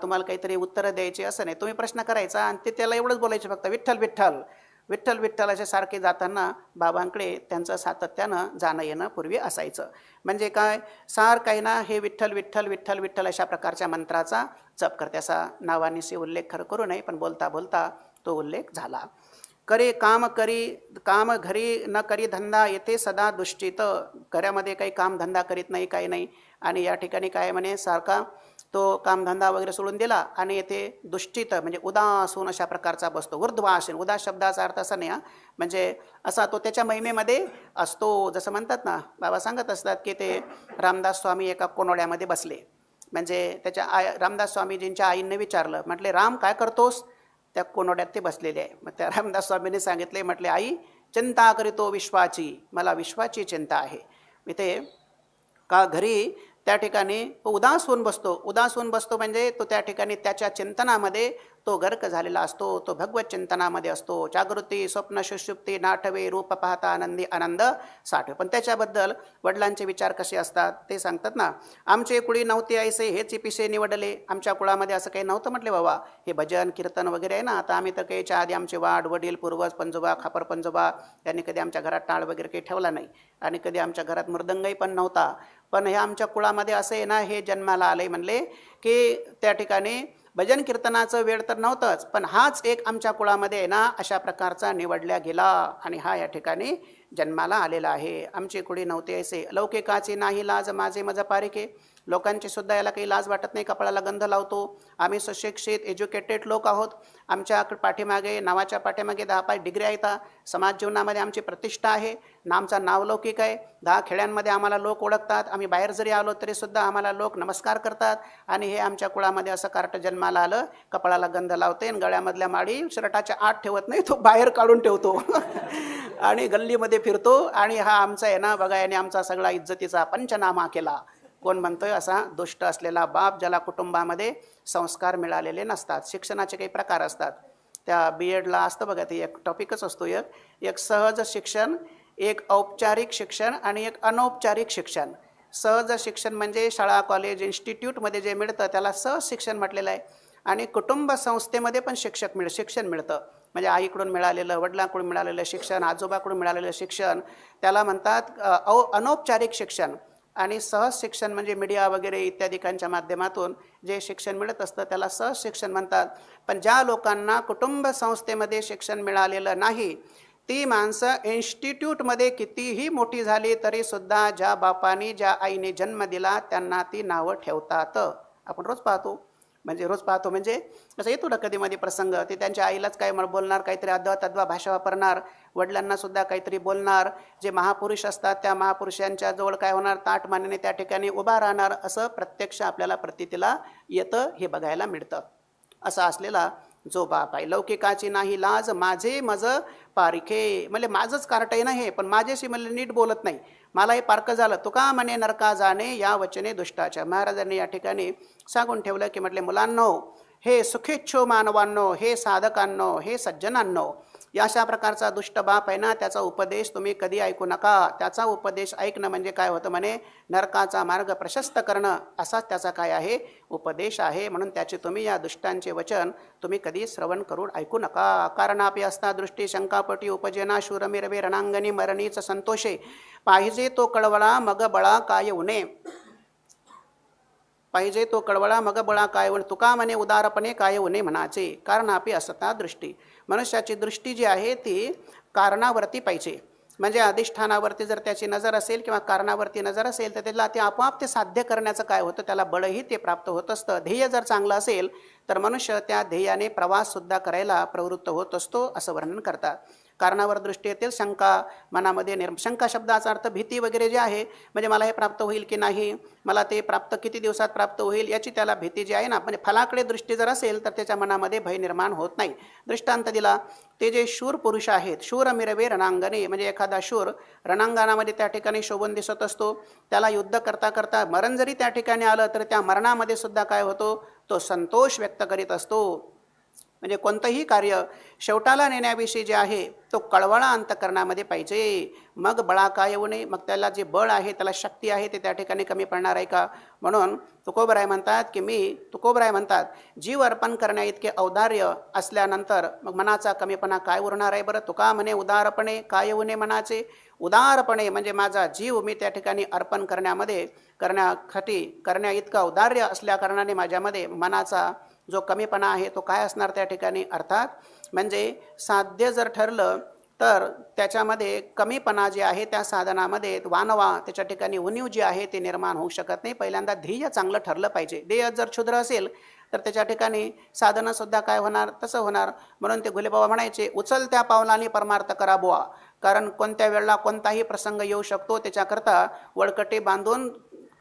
तुम्हाला काहीतरी उत्तरं द्यायची असं नाही, तुम्ही प्रश्न करायचा आणि ते त्याला एवढंच बोलायचे फक्त विठ्ठल विठ्ठल विठ्ठल विठ्ठल असे सारखे जाताना बाबांकडे त्यांचं सातत्यानं जाणं येणं पूर्वी असायचं. म्हणजे काय, सारखं आहे ना हे विठ्ठल विठ्ठल विठ्ठल विठ्ठल अशा प्रकारच्या मंत्राचा जप करते. असा नावानिशी उल्लेख खरं करू नये, पण बोलता बोलता तो उल्लेख झाला. काम घरी न करी धंदा, येथे सदा दुष्टित, घरामध्ये काही कामधंदा करीत नाही, काही नाही. आणि या ठिकाणी काय म्हणे, सारखा तो कामधंदा वगैरे सोडून दिला आणि येथे दुष्टित म्हणजे उदास होऊन अशा प्रकारचा बसतो. ऊर्ध्वासन, उदास शब्दाचा अर्थ असा नाही, म्हणजे असा तो त्याच्या महिमेमध्ये असतो. जसं म्हणतात ना, बाबा सांगत असतात की ते रामदास स्वामी एका कोनोड्यामध्ये बसले. म्हणजे त्याच्या रामदास स्वामीजींच्या आईंनी विचारलं, म्हटले राम काय करतोस, त्या कोनोड्यात ते बसलेले आहे. मग त्या रामदास स्वामींनी सांगितले, म्हटले आई चिंता करीतो विश्वाची, मला विश्वाची चिंता आहे. मी ते का घरी त्या ठिकाणी उदास होऊन बसतो. उदास होऊन बसतो म्हणजे तो त्या ठिकाणी त्याच्या चिंतनामध्ये तो गर्क झालेला असतो, तो भगवत चिंतनामध्ये असतो. जागृती स्वप्न सुषुप्ती नाठवे रूप पाहता आनंदी आनंद साठवे. पण त्याच्याबद्दल वडिलांचे विचार कसे असतात ते सांगतात ना. आमचे कुळी नव्हते ऐसे हेच पिसे निवडले. आमच्या कुळामध्ये असं काही नव्हतं म्हटले बाबा. हे भजन कीर्तन वगैरे आहे ना, आता आम्ही तर काहीच्या आधी आमचे वाड वडील पूर्वज पंजोबा खापर पंजोबा यांनी कधी आमच्या घरात टाळ वगैरे काही ठेवला नाही आणि कधी आमच्या घरात मृदंगही पण नव्हता. पण हे आमच्या कुळामध्ये असं आहे ना, हे जन्माला आले म्हणले की त्या ठिकाणी भजन कीर्तनाचं वेळ तर नव्हतंच, पण हाच एक आमच्या कुळामध्ये आहे ना अशा प्रकारचा निवडल्या गेला आणि हा या ठिकाणी जन्माला आलेला आहे. आमची कुळी नव्हते ऐसे लौकिकाची नाही लाज माझे मज पारिके. लोकांची सुद्धा याला काही लाज वाटत नाही, कपाळाला गंध लावतो. आम्ही सुशिक्षित एज्युकेटेड लोक आहोत. आमच्या पाठीमागे नावाच्या पाठीमागे 10 डिग्री आहेत. समाज जीवनामध्ये आमची प्रतिष्ठा आहे, आमचं नाव लौकिक आहे. 10 खेड्यांमध्ये आम्हाला लोक ओळखतात. आम्ही बाहेर जरी आलो तरीसुद्धा आम्हाला लोक नमस्कार करतात. आणि हे आमच्या कुळामध्ये असं कार्ट जन्माला आलं, कपाळाला गंध लावते आणि गळ्यामधल्या माळी शर्टाच्या आत ठेवत नाही, तो बाहेर काढून ठेवतो आणि गल्लीमध्ये फिरतो. आणि हा आमचा आहे ना बघा, याने आमचा सगळा इज्जतीचा पंचनामा केला. कोण म्हणतोय? असा दुष्ट असलेला बाप, ज्याला कुटुंबामध्ये संस्कार मिळालेले नसतात. शिक्षणाचे काही प्रकार असतात. त्या BEdला असतं बघा, ते एक टॉपिकच असतो, एक सहज शिक्षण, एक औपचारिक शिक्षण आणि एक अनौपचारिक शिक्षण. सहज शिक्षण म्हणजे शाळा कॉलेज इन्स्टिट्यूटमध्ये जे मिळतं त्याला सहज शिक्षण म्हटलेलं आहे. आणि कुटुंब संस्थेमध्ये पण शिक्षण मिळतं. म्हणजे आईकडून मिळालेलं, वडिलांकडून मिळालेलं शिक्षण, आजोबाकडून मिळालेलं शिक्षण त्याला म्हणतात अनौपचारिक शिक्षण. आणि सहज शिक्षण म्हणजे मीडिया वगैरे इत्यादिकांच्या माध्यमातून जे शिक्षण मिळत असतं त्याला सहज शिक्षण म्हणतात. पण ज्या लोकांना कुटुंब संस्थेमध्ये शिक्षण मिळालेलं नाही, ती माणसं इन्स्टिट्यूटमध्ये कितीही मोठी झाली तरीसुद्धा ज्या बापाने ज्या आईने जन्म दिला त्यांना ती नावं ठेवतात. आपण रोज पाहतो म्हणजे असं येतो ना कधीमध्ये प्रसंग, ते त्यांच्या आईलाच काय बोलणार, काहीतरी अद्वा तद्वा भाषा वापरणार, वडिलांना सुद्धा काहीतरी बोलणार. जे महापुरुष असतात त्या महापुरुषांच्या जवळ काय होणार, ताट मानेने त्या ठिकाणी उभा राहणार. असं प्रत्यक्ष आपल्याला प्रतीतीला येतं, हे बघायला मिळतं. असा असलेला जो बाप आहे. लौकिकाची नाही लाज माझे मज पारिखे. म्हणजे माझंच कार्ट आहे ना हे, पण माझ्याशी मला नीट बोलत नाही, मला हे पारकं झालं. तुका म्हणे नरका जाणे या वचने दुष्टाच्या. महाराजांनी या ठिकाणी सांगून ठेवलं की म्हटले, मुलांनो, हे सुखेच्छू मानवांनो, हे साधकांनो, हे सज्जनांनो, या अशा प्रकारचा दुष्ट बाप आहे ना, त्याचा उपदेश तुम्ही कधी ऐकू नका. त्याचा उपदेश ऐकणं म्हणजे काय होतं म्हणे, नरकाचा मार्ग प्रशस्त करणं, असाच त्याचा काय आहे, उपदेश आहे. म्हणून त्याचे तुम्ही या दुष्टांचे वचन तुम्ही कधी श्रवण करून ऐकू नका. कारण आपी असता दृष्टी शंकापटी उपजेना शूरमिरवे रणांगणी मरणीच संतोषे. पाहिजे तो कळवळा मग बळा काय उणे. पाहिजे तो कळवळा मग बळा काय उणे. तुका म्हणे उदारपणे काय उणे म्हणाचे. कारण आपी असता दृष्टी. मनुष्याची दृष्टी जी आहे ती कारणावरती पाहिजे. म्हणजे अधिष्ठानावरती जर त्याची नजर असेल किंवा कारणावरती नजर असेल तर त्याला ते आपोआप ते साध्य करण्याचं काय होतं, त्याला बळही ते प्राप्त होत असतं. ध्येय जर चांगलं असेल तर मनुष्य त्या ध्येयाने प्रवाससुद्धा करायला प्रवृत्त होत असतो, असं वर्णन करतात. कारणावर दृष्टी येतील शंका मनामध्ये शंका शब्दाचा अर्थ भीती वगैरे जे आहे, म्हणजे मला हे प्राप्त होईल की नाही, मला ते प्राप्त किती दिवसात प्राप्त होईल याची त्याला भीती जी आहे ना, म्हणजे फलाकडे दृष्टी जर असेल तर त्याच्या मनामध्ये भय निर्माण होत नाही. दृष्टांत दिला, ते जे शूर पुरुष आहेत, शूर मिरवे रणांगणे, म्हणजे एखादा शूर रणांगणामध्ये त्या ठिकाणी शोभून दिसत असतो, त्याला युद्ध करता करता मरण जरी त्या ठिकाणी आलं तर त्या मरणामध्ये सुद्धा काय होतो, तो संतोष व्यक्त करीत असतो. म्हणजे कोणतंही कार्य शेवटाला नेण्याविषयी जे आहे तो कळवळा अंतकरणामध्ये पाहिजे. मग बळा काय येऊ नये. मग त्याला जे बळ आहे, त्याला शक्ती आहे, ते त्या ठिकाणी कमी पडणार आहे का. म्हणून तुकोबराय म्हणतात जीव अर्पण करण्या इतके औदार्य असल्यानंतर मग मनाचा कमीपणा काय उरणार आहे बरं. तुका म्हणे उदारपणे काय येऊ नये म्हणाचे. उदारपणे म्हणजे माझा जीव मी त्या ठिकाणी अर्पण करण्या इतकं औदार्य असल्याकारणाने माझ्यामध्ये मनाचा जो कमीपणा आहे तो काय असणार त्या ठिकाणी. अर्थात म्हणजे साध्य जर ठरलं तर त्याच्यामध्ये कमीपणा जे आहे त्या साधनामध्ये वानवा त्याच्या ठिकाणी उणीव जी आहे ते निर्माण होऊ शकत नाही. पहिल्यांदा ध्येय चांगलं ठरलं पाहिजे. ध्येय जर क्षुद्र असेल तर त्याच्या ठिकाणी साधनंसुद्धा काय होणार, तसं होणार. म्हणून ते घुलेबाबा म्हणायचे, उचलत्या पावलाने परमार्थ करा बुवा. कारण कोणत्या वेळेला कोणताही प्रसंग येऊ शकतो, त्याच्याकरता वळकटे बांधून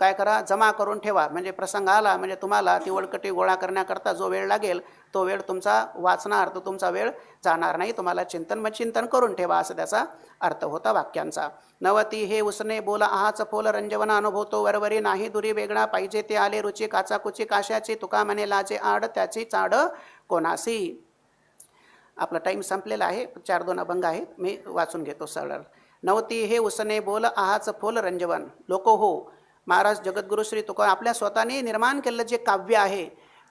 काय करा, जमा करून ठेवा. म्हणजे प्रसंग आला म्हणजे तुम्हाला ती वळकटी गोळा करण्याकरता जो वेळ लागेल तो वेळ तुमचा वाचणार, तो तुमचा वेळ जाणार नाही. तुम्हाला चिंतन करून ठेवा, असं त्याचा अर्थ होता वाक्यांचा. नवती हे उसने बोला आहाच फोल रंजवना अनुभवतो वरवरी नाही दुरी वेगळा पाहिजे ते आले रुची काचाकुची काशाची तुका म्हणे लाजे आड त्याची चाड कोणासी. आपला टाईम संपलेला आहे. 4-2 अभंग आहेत, मी वाचून घेतो सरळ. नवती हे उसने बोल आहाच फोल रंजवन. लोक हो, महाराज जगद्गुरु श्री तुका आपल्या स्वतःने निर्माण केलेलं जे काव्य आहे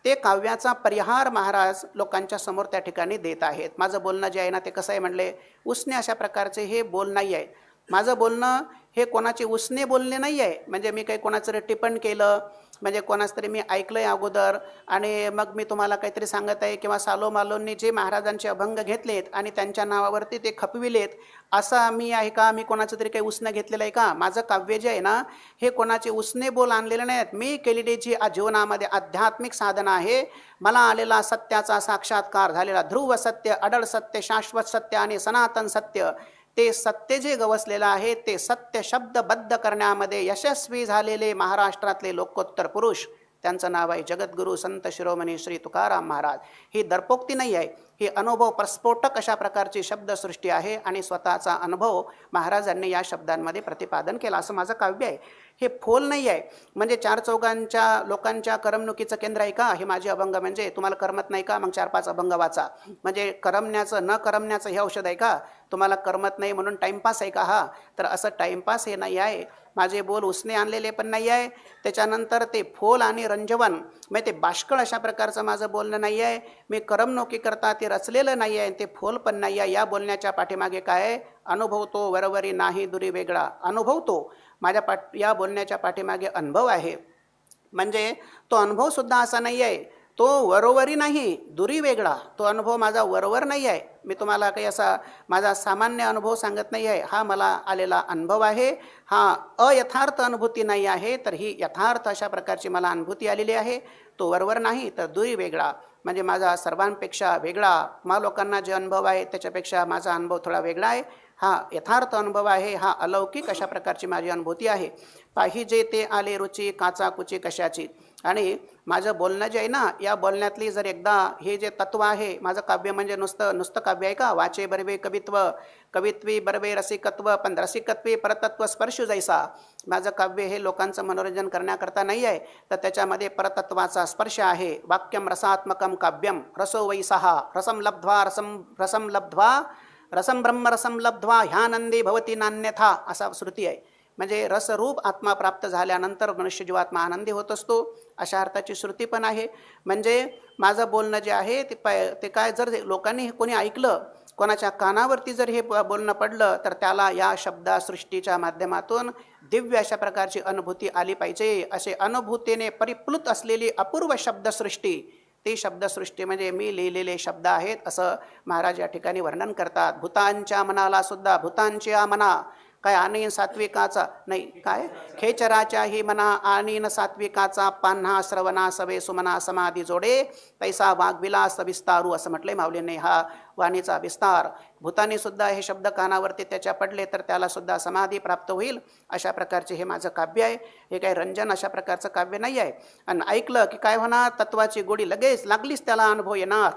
ते काव्याचा परिहार महाराज लोकांच्या समोर त्या ठिकाणी देत आहेत. माझं बोलणं जे आहे ना ते कसं आहे म्हणले, उसने अशा प्रकारचे हे बोल नाही आहे. माझं बोलणं हे कोणाचे उसने बोलणे नाही आहे. म्हणजे मी काही कोणाचं तरी टिप्पण केलं, म्हणजे कोणाच तरी मी ऐकलं आहे अगोदर आणि मग मी तुम्हाला काहीतरी सांगत आहे, किंवा सालोमालोंनी जे महाराजांचे अभंग घेतलेत आणि त्यांच्या नावावरती ते खपविलेत, असा मी आहे का? मी कोणाचं तरी काही उसनं घेतलेलं आहे का? माझं काव्य जे आहे ना हे कोणाचे उसने बोल आणलेले नाहीत. मी केलेली जी जीवनामध्ये आध्यात्मिक साधना आहे, मला आलेला सत्याचा साक्षात्कार झालेला ध्रुव सत्य, अडळ सत्य, शाश्वत सत्य आणि सनातन सत्य, ते सत्य जे गवसलेलं आहे ते सत्य शब्दबद्ध करण्यामध्ये यशस्वी झालेले महाराष्ट्रातले लोकोत्तर पुरुष, त्यांचं नाव आहे जगद्गुरू संत शिरोमणी श्री तुकाराम महाराज. ही दर्पोक्ती नाही आहे, ही अनुभव प्रस्फोटक अशा प्रकारची शब्दसृष्टी आहे आणि स्वतःचा अनुभव महाराजांनी या शब्दांमध्ये प्रतिपादन केला. असं माझं काव्य आहे. हे फोल नाही आहे म्हणजे 4 चौघांच्या लोकांच्या करमणुकीचं केंद्र आहे का हे माझे अभंग. म्हणजे तुम्हाला करमत नाही का, मग 4-5 अभंग वाचा. म्हणजे करमण्याचं न करमण्याचं हे औषध आहे का? तुम्हाला करमत नाही म्हणून टाईमपास आहे का हा? तर असं टाईमपास हे नाही आहे. माझे बोल उसने आणलेले पण नाही आहे. त्याच्यानंतर ते फोल आणि रंजवन म्हणजे ते बाष्कळ अशा प्रकारचं माझं बोलणं नाही आहे. मी करमणुकीकरता ते रचलेलं नाही आहे, ते फोल पण नाही आहे. या बोलण्याच्या पाठीमागे काय आहे? अनुभवतो वरवरी नाही दुरी वेगळा. अनुभवतो, माझ्या या बोलण्याच्या पाठीमागे अनुभव आहे. म्हणजे तो अनुभवसुद्धा असा नाही आहे, तो वरोवरी नाही दुरी वेगळा. तो अनुभव माझा वरवर नाही आहे. मी तुम्हाला काही असा माझा सामान्य अनुभव सांगत नाही आहे. हा मला आलेला अनुभव आहे. हा अयथार्थ अनुभूती नाही आहे, तर ही यथार्थ अशा प्रकारची मला अनुभूती आलेली आहे. तो वरवर नाही तर दुरी वेगळा. म्हणजे माझा सर्वांपेक्षा वेगळा, मला लोकांना जे अनुभव आहे त्याच्यापेक्षा माझा अनुभव थोडा वेगळा आहे. हा यथार्थ अनुभव आहे. हा अलौकिक अशा प्रकारची माझी अनुभूती आहे. पाहिजे ते आले रुची काचाकुची कशाची. आणि माझं बोलणं जे आहे ना, या बोलण्यातली जर एकदा हे जे तत्व आहे, माझं काव्य म्हणजे नुसतं काव्य आहे का? वाचे बरवे कवित्व, कवित्वी बरवे रसिकत्व, पण रसिकत्वी परतत्व स्पर्श जैसा. माझं काव्य हे लोकांचं मनोरंजन करण्याकरता नाही आहे, तर त्याच्यामध्ये परतत्वाचा स्पर्श आहे. वाक्यम रसात्मकम काव्यम रसो वैसहा रसम लब्ध्वा रसम लब्ध्वा रसम ब्रह्मरसम लब्ध्वा ह्यानंदी भवती नान्यथा, असा श्रुती आहे. म्हणजे रसरूप आत्मा प्राप्त झाल्यानंतर मनुष्य जीवात्मा आनंदी होत असतो, अशा अर्थाची श्रुती पण आहे. म्हणजे माझं बोलणं जे आहे ते काय, जर लोकांनी कोणी ऐकलं, कोणाच्या कानावरती जर हे बोलणं पडलं, तर त्याला या शब्दसृष्टीच्या माध्यमातून दिव्य अशा प्रकारची अनुभूती आली पाहिजे. असे अनुभूतीने परिप्लुत असलेली अपूर्व शब्दसृष्टी, ती शब्दसृष्टी म्हणजे मी लिहिलेले शब्द आहेत, असं महाराज या ठिकाणी वर्णन करतात. भूतांच्या मनाला सुद्धा, भूतांच्या मना काय आणीन सात्विकाचा नाही, काय खेचराच्या ही मना आणीन सात्विकाचा, पान्हा श्रवणा सवे सुमना समाधी जोडे तैसा वाग्विलास विस्तारू, असं म्हटलंय माऊलीने. हा वाणीचा विस्तार. भूतानी सुद्धा हे शब्द कानावरती त्याच्या पडले तर त्याला सुद्धा समाधी प्राप्त होईल, अशा प्रकारचे हे माझं काव्य आहे. हे काही रंजन अशा प्रकारचं काव्य नाही आहे. आणि ऐकलं की काय होणार, तत्वाची गोडी लगेच लागलीच त्याला अनुभव येणार.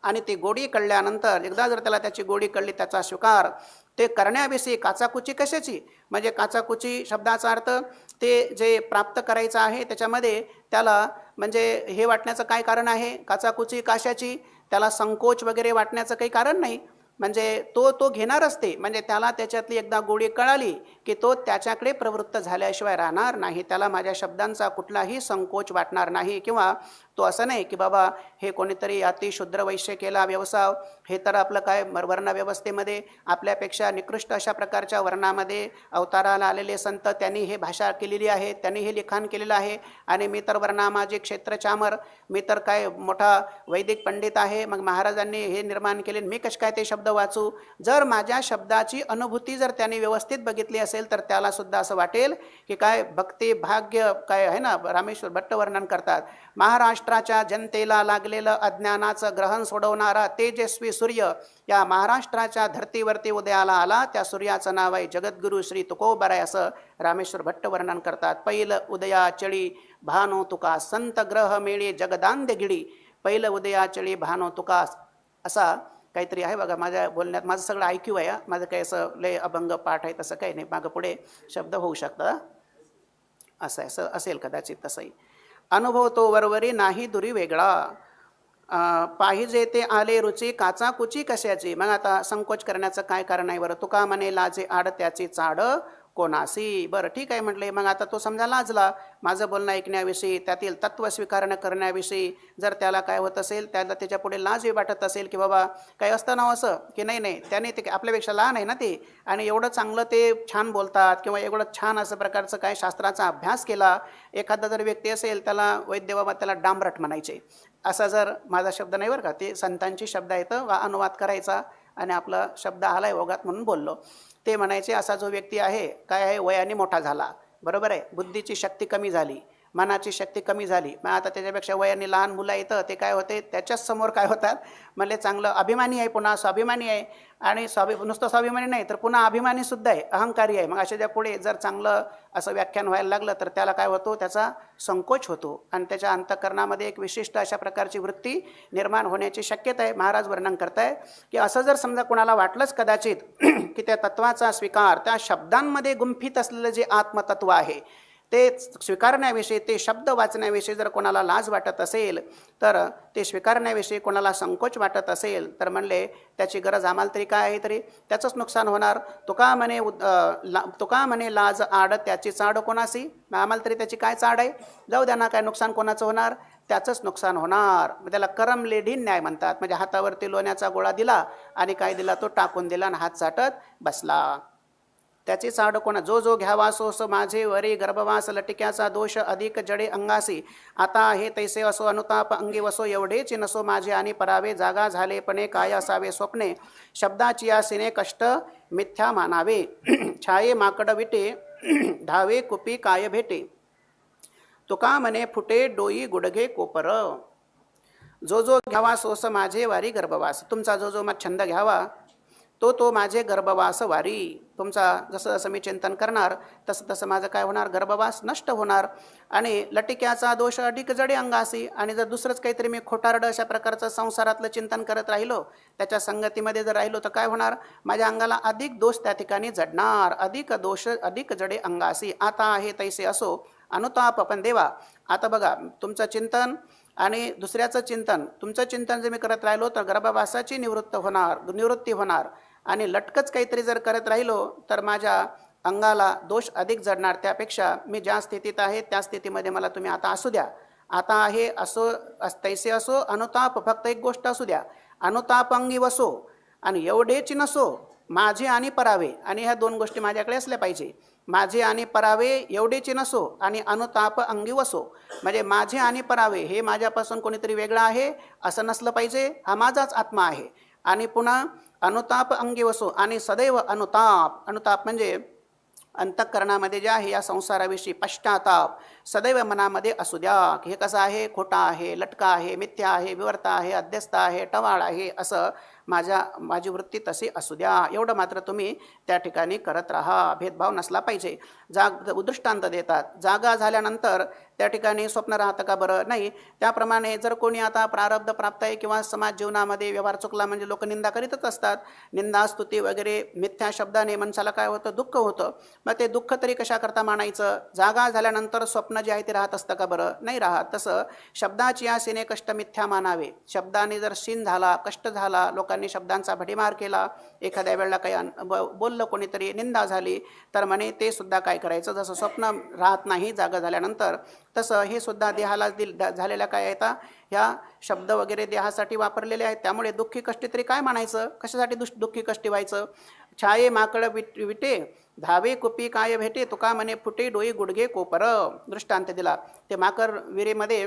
आणि ती गोडी कळल्यानंतर एकदा जर त्याला त्याची गोडी कळली, त्याचा स्वीकार ते करण्याविषयी काचाकुची कशाची. म्हणजे काचाकुची शब्दाचा अर्थ ते जे प्राप्त करायचं आहे त्याच्यामध्ये त्याला म्हणजे हे वाटण्याचं काय कारण आहे, काचाकुची काशाची, त्याला संकोच वगैरे वाटण्याचं काही कारण नाही. म्हणजे तो घेणारच ते. म्हणजे त्याला त्याच्यातली एकदा गोडी कळाली की तो त्याच्याकडे प्रवृत्त झाल्याशिवाय राहणार नाही. त्याला माझ्या शब्दांचा कुठलाही संकोच वाटणार नाही. किंवा तो असं नाही की बाबा हे कोणीतरी अतिशूद्र वैश्य केला व्यवसाय, हे तर आपलं काय वर्णव्यवस्थेमध्ये आपल्यापेक्षा निकृष्ट अशा प्रकारच्या वर्णामध्ये अवताराला आलेले संत, त्यांनी हे भाषा केलेली आहे, त्यांनी हे लिखाण केलेलं आहे, आणि मी तर वर्णामाजी क्षेत्र चामर, मी तर काय मोठा वैदिक पंडित आहे, मग महाराजांनी हे निर्माण केले, मी कश काय ते शब्द वाचू. जर माझ्या शब्दाची अनुभूती जर त्यांनी व्यवस्थित बघितली असेल तर त्याला सुद्धा असं वाटेल की काय भक्ती भाग्य काय आहे ना. रामेश्वर भट्ट वर्णन करतात, महाराष्ट्र महाराष्ट्राच्या जनतेला लागलेलं अज्ञानाचं ग्रहण सोडवणारा तेजस्वी सूर्य या महाराष्ट्राच्या धर्तीवरती उदयाला आला. त्या सूर्याचं नाव आहे जगद्गुरू श्री तुकोबाराय असं रामेश्वर भट्ट वर्णन करतात. पहिलं उदया चळी भानो तुका संत ग्रह मेळे जगदांद गिडी. पहिलं उदया चळी भानो तुका असा काहीतरी आहे बघा. माझ्या बोलण्यात माझं सगळं ऐक्यू आहे. माझं काही असं लय अभंग पाठ आहे तसं काही नाही. मागं पुढे शब्द होऊ शकतं असं असं असेल कदाचित तसंही. अनुभव तो वरवरी नाही दुरी वेगळा. पाहिजे ते आले रुची काचा कुची कशाची. मग आता संकोच करण्याचं काय कारण आहे बरं. तुका म्हणे लाजे आड त्याची चाड कोणासी. बरं ठीक आहे म्हटले. मग आता तो समजा लाजला माझं बोलणं ऐकण्याविषयी, त्यातील तत्व स्वीकारणं करण्याविषयी. जर त्याला काय होत असेल, त्याला त्याच्या पुढे लाज वाटत असेल की बाबा काही असतं ना असं की नाही नाही त्याने ते आपल्यापेक्षा लहान आहे ना ते, आणि एवढं चांगलं ते छान बोलतात किंवा एवढं छान असं प्रकारचं काय शास्त्राचा अभ्यास केला. एखादा जर व्यक्ती असेल त्याला वैद्य बाबा त्याला डांबरट म्हणायचे. असा जर माझा शब्द नाही बरं का, ते संतांची शब्द आहेत. अनुवाद करायचा आणि आपला शब्द आलाय ओघात म्हणून बोललो. ते म्हणायचे असा जो व्यक्ती आहे काय आहे वयाने मोठा झाला, बरोबर आहे, बुद्धीची शक्ती कमी झाली, मनाची शक्ती कमी झाली. मग आता त्याच्यापेक्षा वयाने लहान मुलं येतं ते काय होते त्याच्याच समोर काय होतात म्हणजे चांगलं अभिमानी आहे, पुन्हा स्वाभिमानी आहे. आणि नुसतं स्वाभिमानी नाही तर पुन्हा अभिमानीसुद्धा आहे, अहंकारी आहे. मग अशाच्या पुढे जर चांगलं असं व्याख्यान व्हायला लागलं तर त्याला काय होतो त्याचा संकोच होतो आणि त्याच्या अंतःकरणामध्ये एक विशिष्ट अशा प्रकारची वृत्ती निर्माण होण्याची शक्यता आहे. महाराज वर्णन करताय की असं जर समजा कोणाला वाटलंच कदाचित की त्या तत्वाचा स्वीकार त्या शब्दांमध्ये गुंफित असलेलं जे आत्मतत्व आहे ते स्वीकारण्याविषयी, ते शब्द वाचण्याविषयी जर कोणाला लाज वाटत असेल, तर ते स्वीकारण्याविषयी कोणाला संकोच वाटत असेल तर म्हणले त्याची गरज आम्हाला तरी काय आहे, तरी त्याचंच नुकसान होणार. तुका म्हणे लाज आड त्याची चाड कोणासी. आम्हाला तरी त्याची काय चाड आहे, जाऊ द्या ना, काय नुकसान कोणाचं होणार, त्याचंच नुकसान होणार. त्याला करम लेढीन न्याय म्हणतात. म्हणजे हातावरती लोण्याचा गोळा दिला आणि काय दिला तो टाकून दिला आणि हात चाटत बसला. त्याची चाड कोणा. जो जो घ्यावा सो माझे वरी गर्भवास लटिक्याचा दोष अधिक जडे अंगासी. आता हे तैसे असो अनुताप अंगी वसो एवढेच नसो माझे आणि परावे. जागा झालेपणे काय असावे स्वप्ने शब्दाची या सिने कष्ट मिथ्या मानावे. छाये माकड विटे धावे कुपी काय भेटे. तुका म्हणे फुटे डोई गुडघे कोपर. जो जो घ्यावा सोस माझे वारी गर्भवास. तुमचा जो जो मग छंद घ्यावा तो माझे गर्भवास वारी. तुमचा जसं जसं मी चिंतन करणार तसं तसं माझं काय होणार, गर्भवास नष्ट होणार. आणि लटिक्याचा दोष अधिक जडे अंगासी. आणि जर दुसरंच काहीतरी मी खोटारडं अशा प्रकारचं संसारातलं चिंतन करत राहिलो, त्याच्या संगतीमध्ये जर राहिलो तर काय होणार, माझ्या अंगाला अधिक दोष त्या ठिकाणी जडणार. अधिक दोष अधिक जडे अंगासी. आता आहे तैसे असो अनुताप. पण देवा आता बघा तुमचं चिंतन आणि दुसऱ्याचं चिंतन, तुमचं चिंतन जर मी करत राहिलो तर गर्भवासाची निवृत्ती होणार. आणि लटकच काहीतरी जर करत राहिलो तर माझ्या अंगाला दोष अधिक जडणार. त्यापेक्षा मी ज्या स्थितीत आहे त्या स्थितीमध्ये मला तुम्ही आता असू द्या. आता आहे असो तैसे असो अनुताप. फक्त एक गोष्ट असू द्या, अनुताप अंगी वसो आणि एवढेच नसो माझे आणि परावे. आणि ह्या दोन गोष्टी माझ्याकडे असल्या पाहिजे. माझे आणि परावे एवढेच नसो आणि अनुताप अंगी वसो. म्हणजे माझे आणि परावे हे माझ्यापासून कोणीतरी वेगळं आहे असं नसलं पाहिजे, हा माझाच आत्मा आहे. आणि पुन्हा अनुताप अंगी वसो आणि सदैव अनुताप. अनुताप म्हणजे अंतःकरणामध्ये जे आहे या संसाराविषयी पश्चाताप सदैव मनामध्ये असू द्या. हे कसं आहे, खोटा आहे, लटका आहे, मिथ्या आहे, विवर्त आहे, अध्यस्त आहे, टवाळ आहे, असं माझी वृत्ती तशी असू द्या. एवढं मात्र तुम्ही त्या ठिकाणी करत राहा. भेदभाव नसला पाहिजे. दृष्टांत देतात, जागा झाल्यानंतर त्या ठिकाणी स्वप्न राहतं का बरं, नाही. त्याप्रमाणे जर कोणी आता प्रारब्ध प्राप्त आहे किंवा समाज जीवनामध्ये व्यवहार चुकला म्हणजे लोक निंदा करीतच असतात. निंदा स्तुती वगैरे मिथ्या शब्दाने माणसाला काय होतं, दुःख होतं. मग ते दुःख तरी कशा करता मानायचं. जागा झाल्यानंतर स्वप्न जे आहे ते राहत असतं का बरं, नाही राहत. तसं शब्दाची या सीने कष्ट मिथ्या मानावे. शब्दाने जर सीन झाला, कष्ट झाला, लोकांनी शब्दांचा भडीमार केला, एखाद्या वेळेला काही बोललं कोणीतरी, निंदा झाली, तर म्हणे ते सुद्धा काय करायचं. जसं स्वप्न राहत नाही जागा झाल्यानंतर तसं हे सुद्धा देहाला झालेल्या काय आहेत ह्या शब्द वगैरे देहासाठी वापरलेले आहेत. त्यामुळे दुःखी कष्टी तरी काय म्हणायचं, कशासाठी दुःखी कष्टी व्हायचं. छाये माकड विटे धावे कुपी काय भेटे. तुका म्हणे फुटे डोई गुडघे कोपर. दृष्टांत दिला. ते माकर विरेमध्ये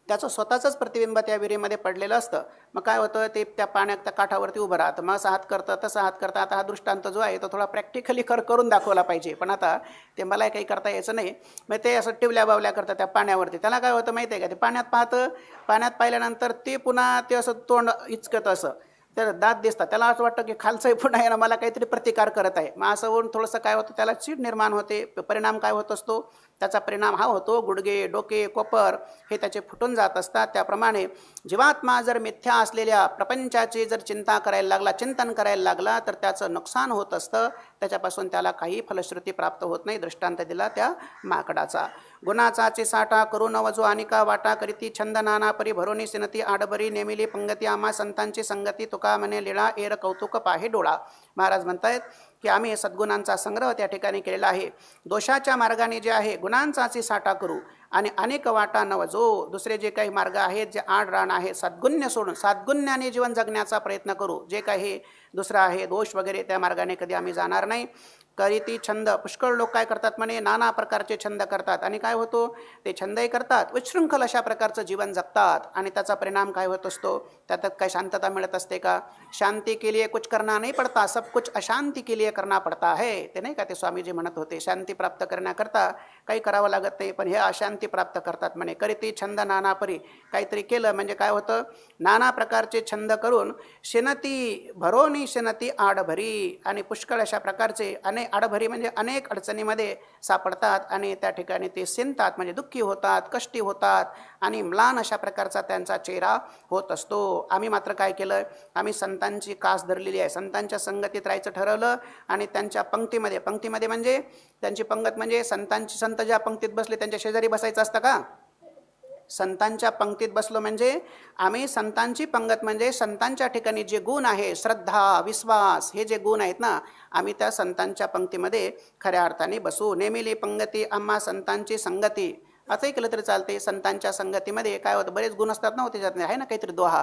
त्याचं स्वतःचंच प्रतिबिंब त्या विहिरीमध्ये पडलेलं असतं. मग काय होतं, ते त्या पाण्यात त्या काठावरती उभं राहतं. मग असं हात करतं, तसं हात करतं. आता हा दृष्टांत जो आहे तो थोडा प्रॅक्टिकली करून दाखवला पाहिजे, पण आता ते मला काही करता यायचं नाही. मग ते असं टिवल्या बावल्या करतं त्या पाण्यावरती. त्याला काय होतं माहिती आहे का, ते पाण्यात पाहतं, पाण्यात पाहिल्यानंतर ते पुन्हा ते असं तोंड इचकतं, असं त्याला दात दिसतात. त्याला असं वाटतं की खालचंही पुन्हा आहे ना, मला काहीतरी प्रतिकार करत आहे. मग असं होऊन थोडंसं काय होतं, त्याला चीड निर्माण होते. परिणाम काय होत असतो, त्याचा परिणाम हा होतो, गुडघे, डोके, कोपर हे त्याचे फुटून जात असतात. त्याप्रमाणे जीवात्मा जर मिथ्या असलेल्या प्रपंचाची जर चिंता करायला लागला, चिंतन करायला लागला, तर त्याचं नुकसान होत असतं. त्याच्यापासून त्याला काही फलश्रुती प्राप्त होत नाही. दृष्टांत दिला त्या माकडाचा. गुणाचाची साठा करू नवजो अनिका वाटा करीती छंद नाना परी भरोनी सिनती आडबरी नेमिली पंगती आम्हा संतांची संगती तुका म्हणे लीळा एर कौतुक पाहे डोळा. महाराज म्हणतायत की आम्ही सद्गुणांचा संग्रह त्या ठिकाणी केलेला आहे. दोषाच्या मार्गाने जे आहे गुणांचाची साठा करू आणि अनेक वाटा नवजो, दुसरे जे काही मार्ग आहेत, जे आड रान आहे, सद्गुण्य सोडून सद्गुण्याने जीवन जगण्याचा प्रयत्न करू. जे काही दुसरं आहे दोष वगैरे, त्या मार्गाने कधी आम्ही जाणार नाही. करीती छंद, पुष्कळ लोक काय करतात म्हणे, नाना प्रकारचे छंद करतात आणि काय होतो, ते छंदही करतात, उच्छृंखल अशा प्रकारचं जीवन जगतात आणि त्याचा परिणाम काय होत असतो, त्यात काय शांतता मिळत असते का? शांती के लिए कुछ करना नहीं पडता, सब कुछ अशांती के लिए करना पडता है. ते नाही का ते स्वामीजी म्हणत होते, शांती प्राप्त करण्याकरता काही करावं लागत नाही, पण हे अशांती प्राप्त करतात म्हणे. करीती छंद नाना परी, काहीतरी केलं म्हणजे काय होतं, नाना प्रकारचे छंद करून शिनती भरोनी शिनती आडभरी, आणि पुष्कळ अशा प्रकारचे अनेक आडभरी म्हणजे अनेक अडचणीमध्ये सापडतात आणि त्या ठिकाणी ते सिंतात म्हणजे दुःखी होतात, कष्टी होतात आणि म्लान अशा प्रकारचा त्यांचा चेहरा होत असतो. आम्ही मात्र काय केलं, आम्ही संतांची कास धरलेली आहे, संतांच्या संगतीत राहायचं ठरवलं आणि त्यांच्या पंक्तीमध्ये म्हणजे त्यांची पंगत म्हणजे संत ज्या पंक्तीत बसले त्यांच्या शेजारी बसायचं असतं का? संतांच्या पंक्तीत बसलो म्हणजे आम्ही संतांची पंगत म्हणजे संतांच्या ठिकाणी जे गुण आहे, श्रद्धा, विश्वास, हे जे गुण आहेत ना, आम्ही त्या संतांच्या पंक्तीमध्ये खऱ्या अर्थाने बसू. नेमिली पंगती आम्हा संतांची संगती, असंही केलं तरी चालते. संतांच्या संगतीमध्ये काय होतं, बरेच गुण असतात ना, त्याच्यात आहे ना काहीतरी दोहा,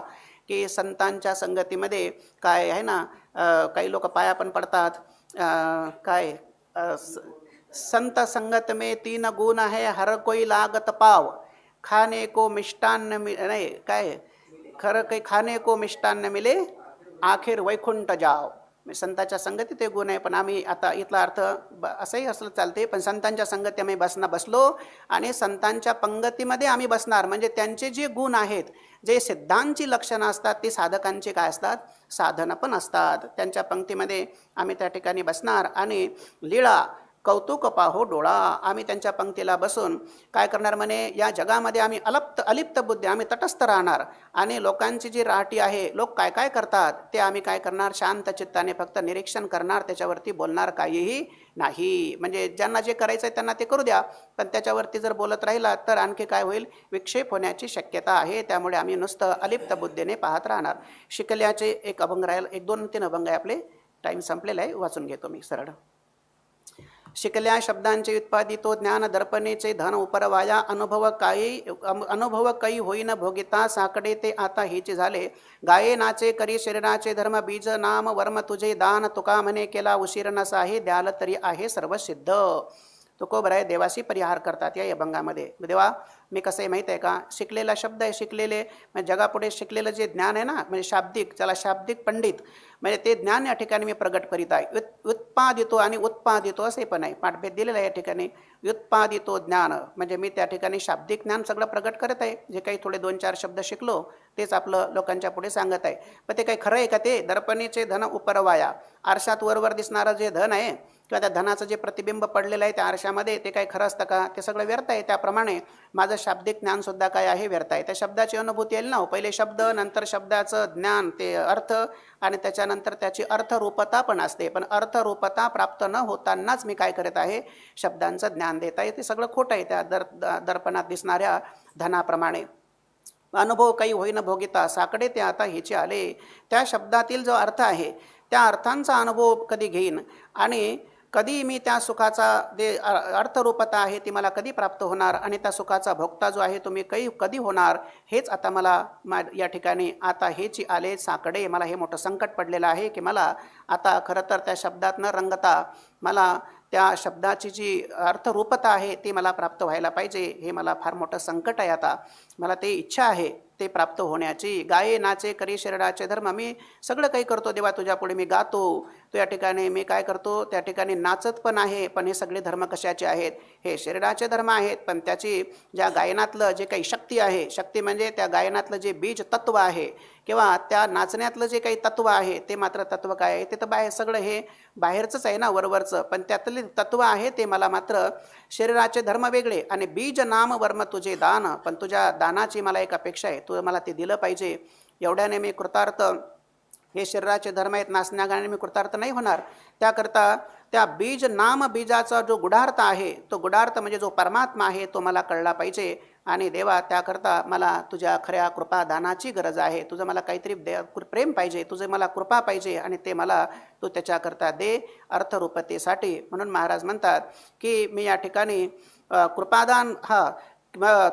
की संतांच्या संगतीमध्ये काय आहे ना, काही लोक पाया पण पडतात, काय संत संगत में 3 गुण आहे, हर कोई लागत पाव, खाने को मिष्टान्न नाही काय, खरं काही खाने को मिष्टान्न मिले, आखिर वैकुंठ जाव. संतांच्या संगतीत ते गुण आहे. पण आम्ही आता इथला अर्थ असंही असलं चालते, पण संतांच्या संगती आम्ही बसलो आणि संतांच्या पंगतीमध्ये आम्ही बसणार म्हणजे त्यांचे जे गुण आहेत, जे सिद्धांची लक्षणं असतात, ती साधकांची काय असतात, साधनं पण असतात. त्यांच्या पंक्तीमध्ये आम्ही त्या ठिकाणी बसणार आणि लीळा कौतुक पाहो डोळा, आम्ही त्यांच्या पंक्तीला बसून काय करणार म्हणे, या जगामध्ये आम्ही अलिप्त बुद्धी, आम्ही तटस्थ राहणार आणि लोकांची जी राहटी आहे, लोक काय काय करतात ते आम्ही काय करणार, शांत चित्ताने फक्त निरीक्षण करणार, त्याच्यावरती बोलणार काहीही नाही. म्हणजे ज्यांना जे करायचं आहे त्यांना ते करू द्या, पण त्याच्यावरती जर बोलत राहिला तर आणखी काय होईल, विक्षेप होण्याची शक्यता आहे. त्यामुळे आम्ही नुसतं अलिप्त बुद्धीने पाहत राहणार. शिकल्याचे एक अभंग राहील, 1-2-3 अभंग आहे, आपले टाईम संपलेला आहे, वाचून घेतो मी सरळ. शिकल्या शब्दांचे उत्पादितो ज्ञान दर्पणेचे धन उपरवाया, अनुभव काही होईन भोगिता, साकडे ते आता हेचे झाले, गाये नाचे करी शरीराचे धर्म, बीज नाम वर्म तुझे दान, तुका म्हणे केला उशीर नसाहे, द्याल तरी आहे सर्व सिद्ध. तुकोबराय देवाशी परिहार करतात या अभंगामध्ये. देवा मी कसं आहे माहीत आहे का, शिकलेला शब्द आहे, शिकलेले म्हणजे जगापुढे शिकलेलं जे ज्ञान आहे ना, म्हणजे शाब्दिक, त्याला शाब्दिक पंडित म्हणजे ते ज्ञान या ठिकाणी मी प्रगट करीत आहे. उत्पादितो आणि उत्पादितो असे पण आहे, पाठभेद दिलेला आहे या ठिकाणी. उत्पादितो ज्ञान म्हणजे मी त्या ठिकाणी शाब्दिक ज्ञान सगळं प्रगट करत आहे. जे काही थोडे 2-4 शब्द शिकलो तेच आपलं लोकांच्या पुढे सांगत आहे. पण ते काही खरं आहे का, ते दर्पणीचे धन उपरवाया, आरशात वरवर दिसणारं जे धन आहे किंवा त्या धनाचं जे प्रतिबिंब पडलेलं आहे त्या आरशामध्ये, ते काही खरं असतं का, ते सगळं व्यर्थ आहे. त्याप्रमाणे माझं शाब्दिक ज्ञानसुद्धा काय आहे, व्यर्थ आहे. त्या शब्दाची अनुभूती येईल ना, पहिले शब्द, नंतर शब्दाचं ज्ञान, ते अर्थ आणि त्याच्यानंतर त्याची अर्थरूपता पण असते. पण अर्थरूपता प्राप्त न होतानाच मी काय करत आहे, शब्दांचं ज्ञान देत आहे. ते सगळं खोटं आहे त्या दर्पणात दिसणाऱ्या धनाप्रमाणे. अनुभव काही होईन भोगिता, साकडे ते आता हेचे आले. त्या शब्दातील जो अर्थ आहे त्या अर्थांचा अनुभव कधी घेईन आणि कधी मी त्या सुखाचा जे अर्थरूपता आहे ती मला कधी प्राप्त होणार आणि त्या सुखाचा भोगता जो आहे तो मी कधी होणार, हेच आता मला या ठिकाणी आता हेची आले साकडे. मला हे मोठं संकट पडलेलं आहे की मला आता खरं तर त्या शब्दात न रंगता मला त्या शब्दाची जी अर्थरूपता आहे ती मला प्राप्त व्हायला पाहिजे. हे मला फार मोठं संकट आहे. आता मला ते इच्छा आहे ते प्राप्त होण्याची. गाये नाचे करी शरीराचे धर्म. मी सगळं काही करतो देवा तुझ्या पुढे, मी गातो तो या ठिकाणी, मी काय करतो त्या ठिकाणी नाचत पण आहे. पण हे सगळे धर्म कशाचे आहेत? हे शरीराचे धर्म आहेत. पण त्याची ज्या गायनातलं जे काही शक्ती आहे, शक्ती म्हणजे त्या गायनातलं जे बीज तत्व आहे किंवा त्या नाचण्यातलं जे काही तत्व आहे ते मात्र तत्व काय आहे? ते तर बाहेर सगळं हे बाहेरचंच आहे ना, वरवरचं. पण त्यातले तत्व आहे ते मला मात्र शरीराचे धर्म वेगळे आणि बीज नाम वर्म तुझे दान. पण तुझ्या दानाची मला एक अपेक्षा आहे, तू मला ते दिलं पाहिजे. एवढ्याने मी कृतार्थ, हे शरीराचे धर्म आहेत, नाचण्या गाण्याने मी कृतार्थ नाही होणार. त्याकरता त्या बीज नाम बीजाचा जो गुढार्थ आहे, तो गुढार्थ म्हणजे जो परमात्मा आहे तो मला कळला पाहिजे. आणि देवा त्याकरता मला तुझ्या खऱ्या कृपादानाची गरज आहे. तुझं मला काहीतरी प्रेम पाहिजे, तुझे मला कृपा पाहिजे आणि ते मला तू त्याच्याकरता दे अर्थरूपतेसाठी. म्हणून महाराज म्हणतात की मी या ठिकाणी कृपादान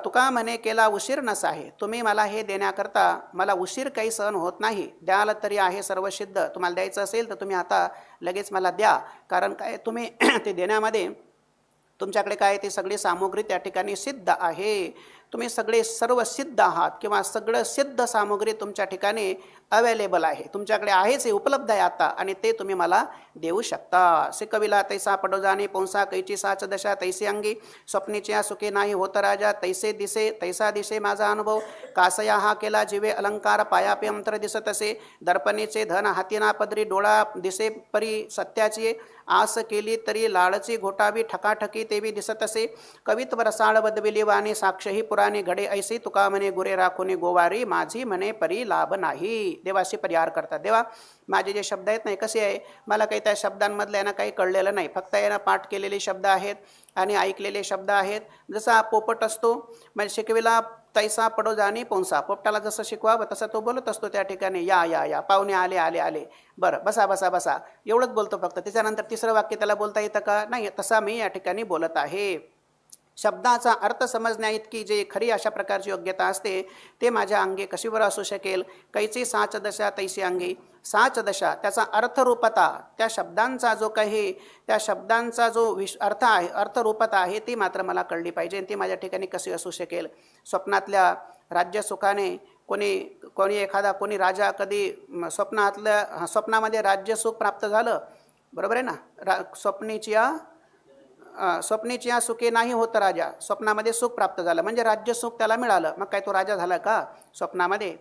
तुका म्हणे केला उशीर नसा आहे. तुम्ही मला हे देण्याकरता मला उशीर काही सहन होत नाही. द्याल तरी आहे सर्व सिद्ध. तुम्हाला द्यायचं असेल तर तुम्ही आता लगेच मला द्या. कारण काय तुम्ही ते देण्यामध्ये तुमच्याकडे काय ते सगळी सामुग्री त्या ठिकाणी सिद्ध आहे. तुम्ही सगळे सर्व सिद्ध आहात किंवा सगळं सिद्ध सामुग्री तुमच्या ठिकाणी अवेलेबल आहे, तुमच्याकडे आहेच, हे उपलब्ध आहे आता आणि ते तुम्ही मला देऊ शकता. से कविला तैसा पडोजाने पोंसा कैची साच दशा तैसे अंगी स्वप्नीच्या सुखे नाही होत राजा तैसे दिसे तैसा दिसे माझा अनुभव. कासया हा केला जीवे अलंकार पायापे अंतर दिसत असे. दर्पणेचे धन हातीना पदरी डोळा दिसे परी सत्याची. आस केली तरी लाळची घोटावी ठकाठकी तेवी दिसत असे. कवित्व रसाळ बदविली वाणी साक्षही पुराणे घडे ऐसे. तुका म्हणे गुरे राखुनी गोवारी माझी म्हणे परी लाभ नाही. देवाशी परिहार करतात. देवा माझे जे शब्द आहेत नाही कसे आहे, मला काही त्या शब्दांमधलं यांना काही कळलेलं नाही. फक्त यांना पाठ केलेले शब्द आहेत आणि ऐकलेले शब्द आहेत. जसा पोपट असतो म्हणजे शिकविला तैसा पडो जाणे पोंसा. पोपटाला जसं शिकवावं तसं तो बोलत असतो त्या ठिकाणी. या या या पाहुणे आले आले आले, बरं बसा बसा बसा, एवढंच बोलतो फक्त. त्याच्यानंतर तिसरं वाक्य त्याला बोलता येतं का? नाही. तसा मी या ठिकाणी बोलत आहे. शब्दाचा अर्थ समजण्या इतकी जे खरी अशा प्रकारची योग्यता असते ते माझ्या अंगी कशीवर असू शकेल? कैची साच दशा तैसी अंगी. साच दशा त्याचा अर्थरूपता, त्या शब्दांचा जो काही त्या शब्दांचा जो अर्थ आहे, अर्थरूपता आहे ती मात्र मला कळली पाहिजे. ती माझ्या ठिकाणी कशी असू शकेल? स्वप्नातल्या राज्यसुखाने कोणी एखादा कोणी राजा कधी स्वप्नामध्ये राज्यसुख प्राप्त झालं, बरोबर आहे ना? स्वप्नीच्या सुखे नाही होत राजा. स्वप्नामध्ये सुख प्राप्त झालं म्हणजे राज्य सुख त्याला मिळालं. मग काय तो राजा झाला का स्वप्नामध्ये?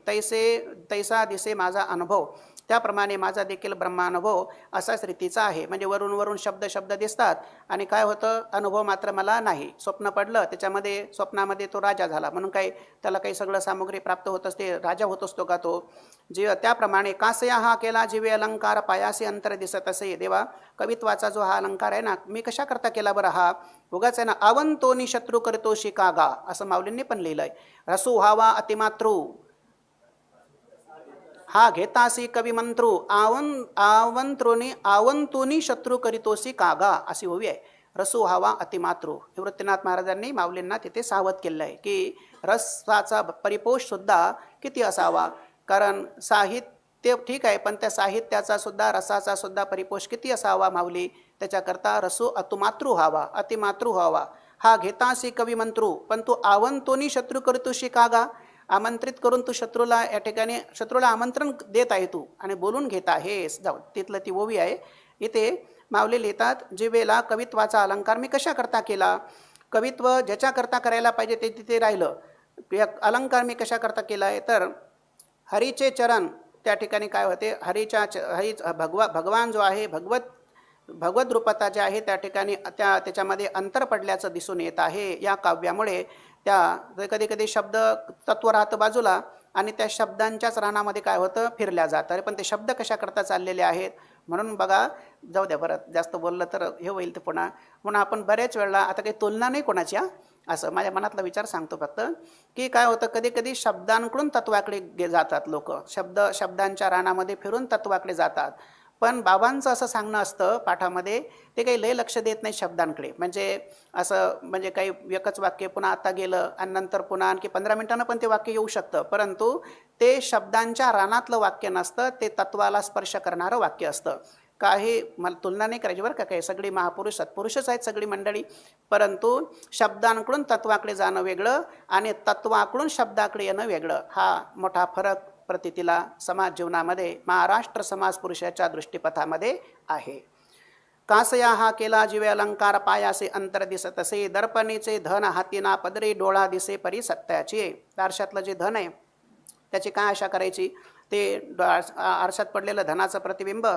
तैसा दिसे माझा अनुभव. त्याप्रमाणे माझा देखील ब्रह्मानुभव असाच रीतीचा आहे. म्हणजे वरून वरून शब्द दिसतात आणि काय होतं, अनुभव मात्र मला नाही. स्वप्न पडलं त्याच्यामध्ये, स्वप्नामध्ये तो राजा झाला म्हणून काय त्याला काही सगळं सामुग्री प्राप्त होत असते, राजा होत असतो का तो? जीव त्याप्रमाणे कासया हा केला जीवे अलंकार पायासी अंतर दिसत असे. देवा कवित्वाचा जो हा अलंकार आहे ना, मी कशा करता केला बरं हा? उगाच आहे ना, आवंतोनी शत्रू करतो शिकागा असं माऊलींनी पण लिहिलंय. रसू व्हावा अतिमातृ हा घेतासी कवी मंत्रू. आवंतोनी शत्रू करीतोसी कागा अशी होवी आहे. रसू व्हावा अतिमातृ. हे वृत्तीनाथ महाराजांनी माऊलींना तिथे सावध केलं आहे की रसाचा परिपोष सुद्धा किती असावा. कारण साहित्य ठीक आहे पण त्या साहित्याचा सुद्धा रसाचा सुद्धा परिपोष किती असावा माऊली? त्याच्याकरता रसू अतिमातृ व्हावा, अतिमातृ व्हावा. हा घेतासी कवी मंत्रू. पण तू आवंतोनी शत्रू करतोशी कागा, आमंत्रित करून तू शत्रूला या ठिकाणी शत्रूला आमंत्रण देत आहे तू आणि बोलून घेत आहेस. जाऊ तिथलं ती ओवी आहे. इथे माऊली लिहितात जीवेला कवित्वाचा अलंकार मी कशा करता केला? कवित्व ज्याच्याकरता करायला पाहिजे ते तिथे राहिलं. अलंकार मी कशा करता केला आहे तर हरीचे चरण. त्या ठिकाणी काय होते, भगवान जो आहे, भगवत रूपता जे आहे त्या ठिकाणी त्याच्यामध्ये अंतर पडल्याचं दिसून येत आहे या काव्यामुळे. त्या कधी शब्द तत्व राहतं बाजूला आणि त्या शब्दांच्याच रानामध्ये काय होतं, फिरल्या जातं. अरे पण ते शब्द कशा करता चाललेले आहेत. म्हणून बघा, जाऊ द्या बरं, जास्त बोललं तर हे होईल. तर पुन्हा आपण बऱ्याच वेळेला आता काही तुलना नाही कोणाची, असं माझ्या मनातला विचार सांगतो फक्त की काय होतं, कधी शब्दांकडून तत्वाकडे जातात लोक. शब्दांच्या रानामध्ये फिरून तत्वाकडे जातात. पण बाबांचं असं सांगणं असतं पाठामध्ये, ते काही लय लक्ष देत नाही शब्दांकडे. म्हणजे काही एकच वाक्य पुन्हा आता गेलं आणि नंतर पुन्हा आणखी 15 मिनिटांनं पण ते वाक्य येऊ शकतं. परंतु ते शब्दांच्या रानातलं वाक्य नसतं, ते तत्वाला स्पर्श करणारं वाक्य असतं. काही मला तुलना नाही करायची बरं का, काही सगळी महापुरुष सत्पुरुषच आहेत सगळी मंडळी, परंतु शब्दांकडून तत्वाकडे जाणं वेगळं आणि तत्वाकडून शब्दाकडे येणं वेगळं, हा मोठा फरक प्रतीतीला समाज जीवनामध्ये महाराष्ट्र समाज पुरुषाच्या दृष्टीपथामध्ये आहे. कासया हा केला जीवे अलंकार पायासे अंतर दिसतसे, दर्पणीचे धन हातीना पदरी डोळा दिसे परी सत्याची. आरशातलं जे धन आहे त्याची काय आशा करायची, ते आरशात पडलेलं धनाचं प्रतिबिंब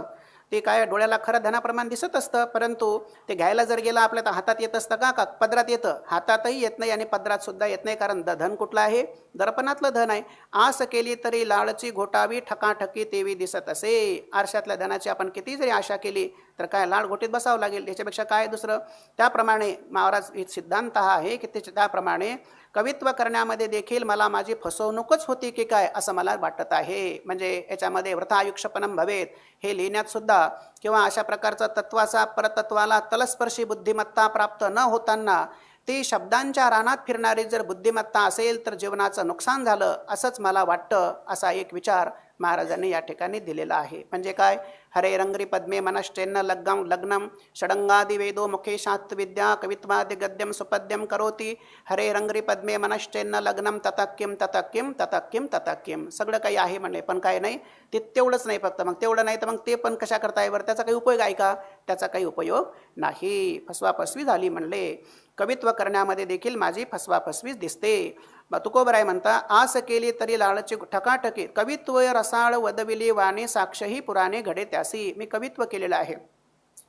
ते काय डोळ्याला खरं धनाप्रमाणे दिसत असतं, परंतु ते घ्यायला जर गेलं आपल्या तर हातात येत असतं का पदरात येतं, हातातही येत नाही आणि पदरात सुद्धा येत नाही, कारण धन कुठलं आहे, दर्पणातलं धन आहे. आस केली तरी लाळची घोटावी ठकाठकी तेवी दिसत असे. आरशातल्या धनाची आपण किती जरी आशा केली तर काय लाळ घोटीत बसावं लागेल, याच्यापेक्षा काय दुसरं. त्याप्रमाणे महाराज सिद्धांत हा आहे की त्याप्रमाणे कवित्व करण्यामध्ये देखील मला माझी फसवणूकच होती की काय असं मला वाटत आहे. म्हणजे याच्यामध्ये वृथायुक्षपणम भवेत हे लिहिण्यात सुद्धा किंवा अशा प्रकारचा तत्वाचा परतत्वाला तलस्पर्शी बुद्धिमत्ता प्राप्त न होताना ती शब्दांच्या रानात फिरणारी जर बुद्धिमत्ता असेल तर जीवनाचं नुकसान झालं असंच मला वाटतं, असा एक विचार महाराजांनी या ठिकाणी दिलेला आहे. म्हणजे काय, हरे रंगरी पद्मे मनश्चेन्न लग्नम षडंगादि वेदो मुखे शास्त्रविद्या कवित्वादि गद्यम सुपद्यम करोती. हरे रंगरी पद्मे मनश्चेन्न लग्नम ततक्किम ततक्किम ततक्किम ततक्किम. सगळं काही आहे म्हणले, पण काय नाही ते तेवढंच नाही, फक्त मग तेवढं नाही तर मग ते पण कशा करता येईल, त्याचा काही उपयोग आहे का, त्याचा काही उपयोग नाही. फसवाफसवी झाली म्हणले. कवित्व करण्यामध्ये देखील माझी फसवाफसवीच दिसते. तुकोबराय म्हणता, आस केली तरी लाळची ठकाठकी, कवित्व रसाळ वदविली वाणी साक्षही पुराणे घडे त्यासी. मी कवित्व केलेलं आहे,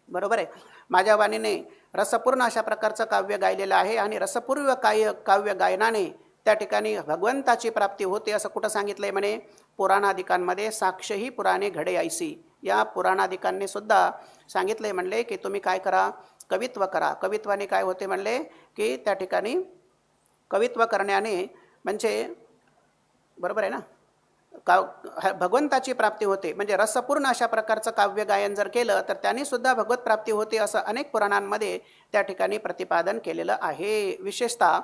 बरोबर आहे, माझ्या वाणीने रसपूर्ण अशा प्रकारचं काव्य गायलेलं आहे आणि रसपूर्व काव्य गायनाने त्या ठिकाणी भगवंताची प्राप्ती होते असं कुठं सांगितलंय म्हणे, पुराणादिकांमध्ये साक्षही पुराणे घडे ऐसी. या पुराणादिकांनी सुद्धा सांगितलंय म्हणले की तुम्ही काय करा, कवित्व करा. कवित्वाने काय होते म्हणले की त्या ठिकाणी कवित्व करण्याने म्हणजे बरोबर आहे ना, भगवंताची प्राप्ती होते. म्हणजे रसपूर्ण अशा प्रकारचं काव्य गायन जर केलं तर त्याने सुद्धा भगवत प्राप्ती होते असं अनेक पुराणांमध्ये त्या ठिकाणी प्रतिपादन केलेलं आहे. विशेषतः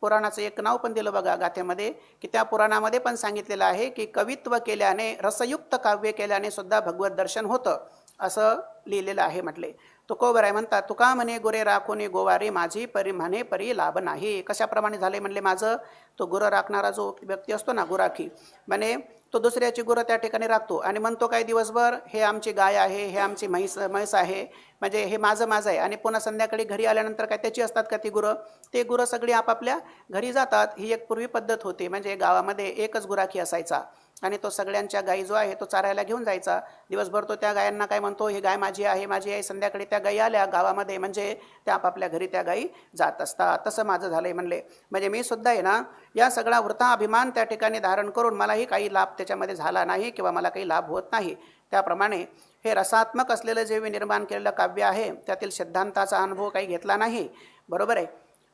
पुराणाचं एक नाव पण दिलं बघा गाथेमध्ये, की त्या पुराणामध्ये पण सांगितलेलं आहे की कवित्व केल्याने रसयुक्त काव्य केल्याने सुद्धा भगवत दर्शन होतं असं लिहिलेलं आहे म्हटले. तुकोबराय म्हणतात, तुका म्हणे गुरे राखोनी गोवारी माझी परी म्हणे परी लाभ नाही. कशाप्रमाणे झाले म्हणले माझं, तो गुरं राखणारा जो व्यक्ती असतो ना गुराखी, म्हणे तो दुसऱ्याची गुरं त्या ठिकाणी राखतो आणि म्हणतो काय दिवसभर हे आमची गाय आहे, हे आमची म्हैस आहे, म्हणजे हे माझं आहे, आणि पुन्हा संध्याकाळी घरी आल्यानंतर काय त्याची असतात का ती गुरं, ते गुरं सगळी आपापल्या घरी जातात. ही एक पूर्वी पद्धत होती. म्हणजे गावामध्ये एकच गुराखी असायचा आणि तो सगळ्यांच्या गायी जो आहे तो चारायला घेऊन जायचा. दिवसभर तो त्या गायांना काय म्हणतो, ही गाय माझी आहे माझी आहे. संध्याकाळी त्या गायी आल्या गावामध्ये म्हणजे त्या आपापल्या घरी त्या गायी जात असतात. तसं माझं झालंय म्हणले. म्हणजे मी सुद्धा आहे ना या सगळा वृथा अभिमान त्या ठिकाणी धारण करून मलाही काही लाभ त्याच्यामध्ये झाला नाही किंवा मला काही लाभ होत नाही. त्याप्रमाणे हे रसात्मक असलेलं जे मी निर्माण केलेलं काव्य आहे त्यातील सिद्धांताचा अनुभव काही घेतला नाही, बरोबर आहे.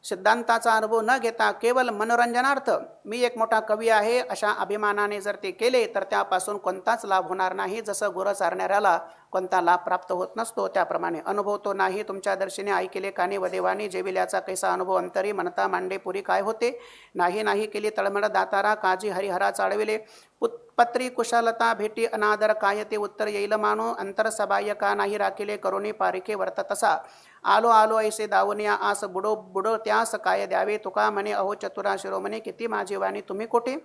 सिद्धांताचा अनुभव न घेता केवळ मनोरंजनार्थ मी एक मोठा कवी आहे अशा अभिमानाने जर ते केले तर त्यापासून कोणताच लाभ होणार नाही. जसं गुरं चारणाऱ्याला कोणता लाभ प्राप्त होत नसतो त्याप्रमाणे अनुभव तो नाही. तुमच्या दर्शनी ऐकिले कानी वदेवानी जेविल्याचा कैसा अनुभव अंतरी म्हणता मांडे पुरी काय होते. नाही नाही केली तळमळ दातारा काजी हरिहरा चाळविले पत्री कुशालता भेटी अनादर काय ते उत्तर येईल मानो अंतर सबाय का नाही राखिले करुणी पारिके वर्त तसा. आलो आलो ऐसे दावनिया आस बुडो बुडो त्यास काय द्यावे. तुका म्हणे अहो चतुरा शिरोमणे किती माझी वाणी तुम्ही कोठे.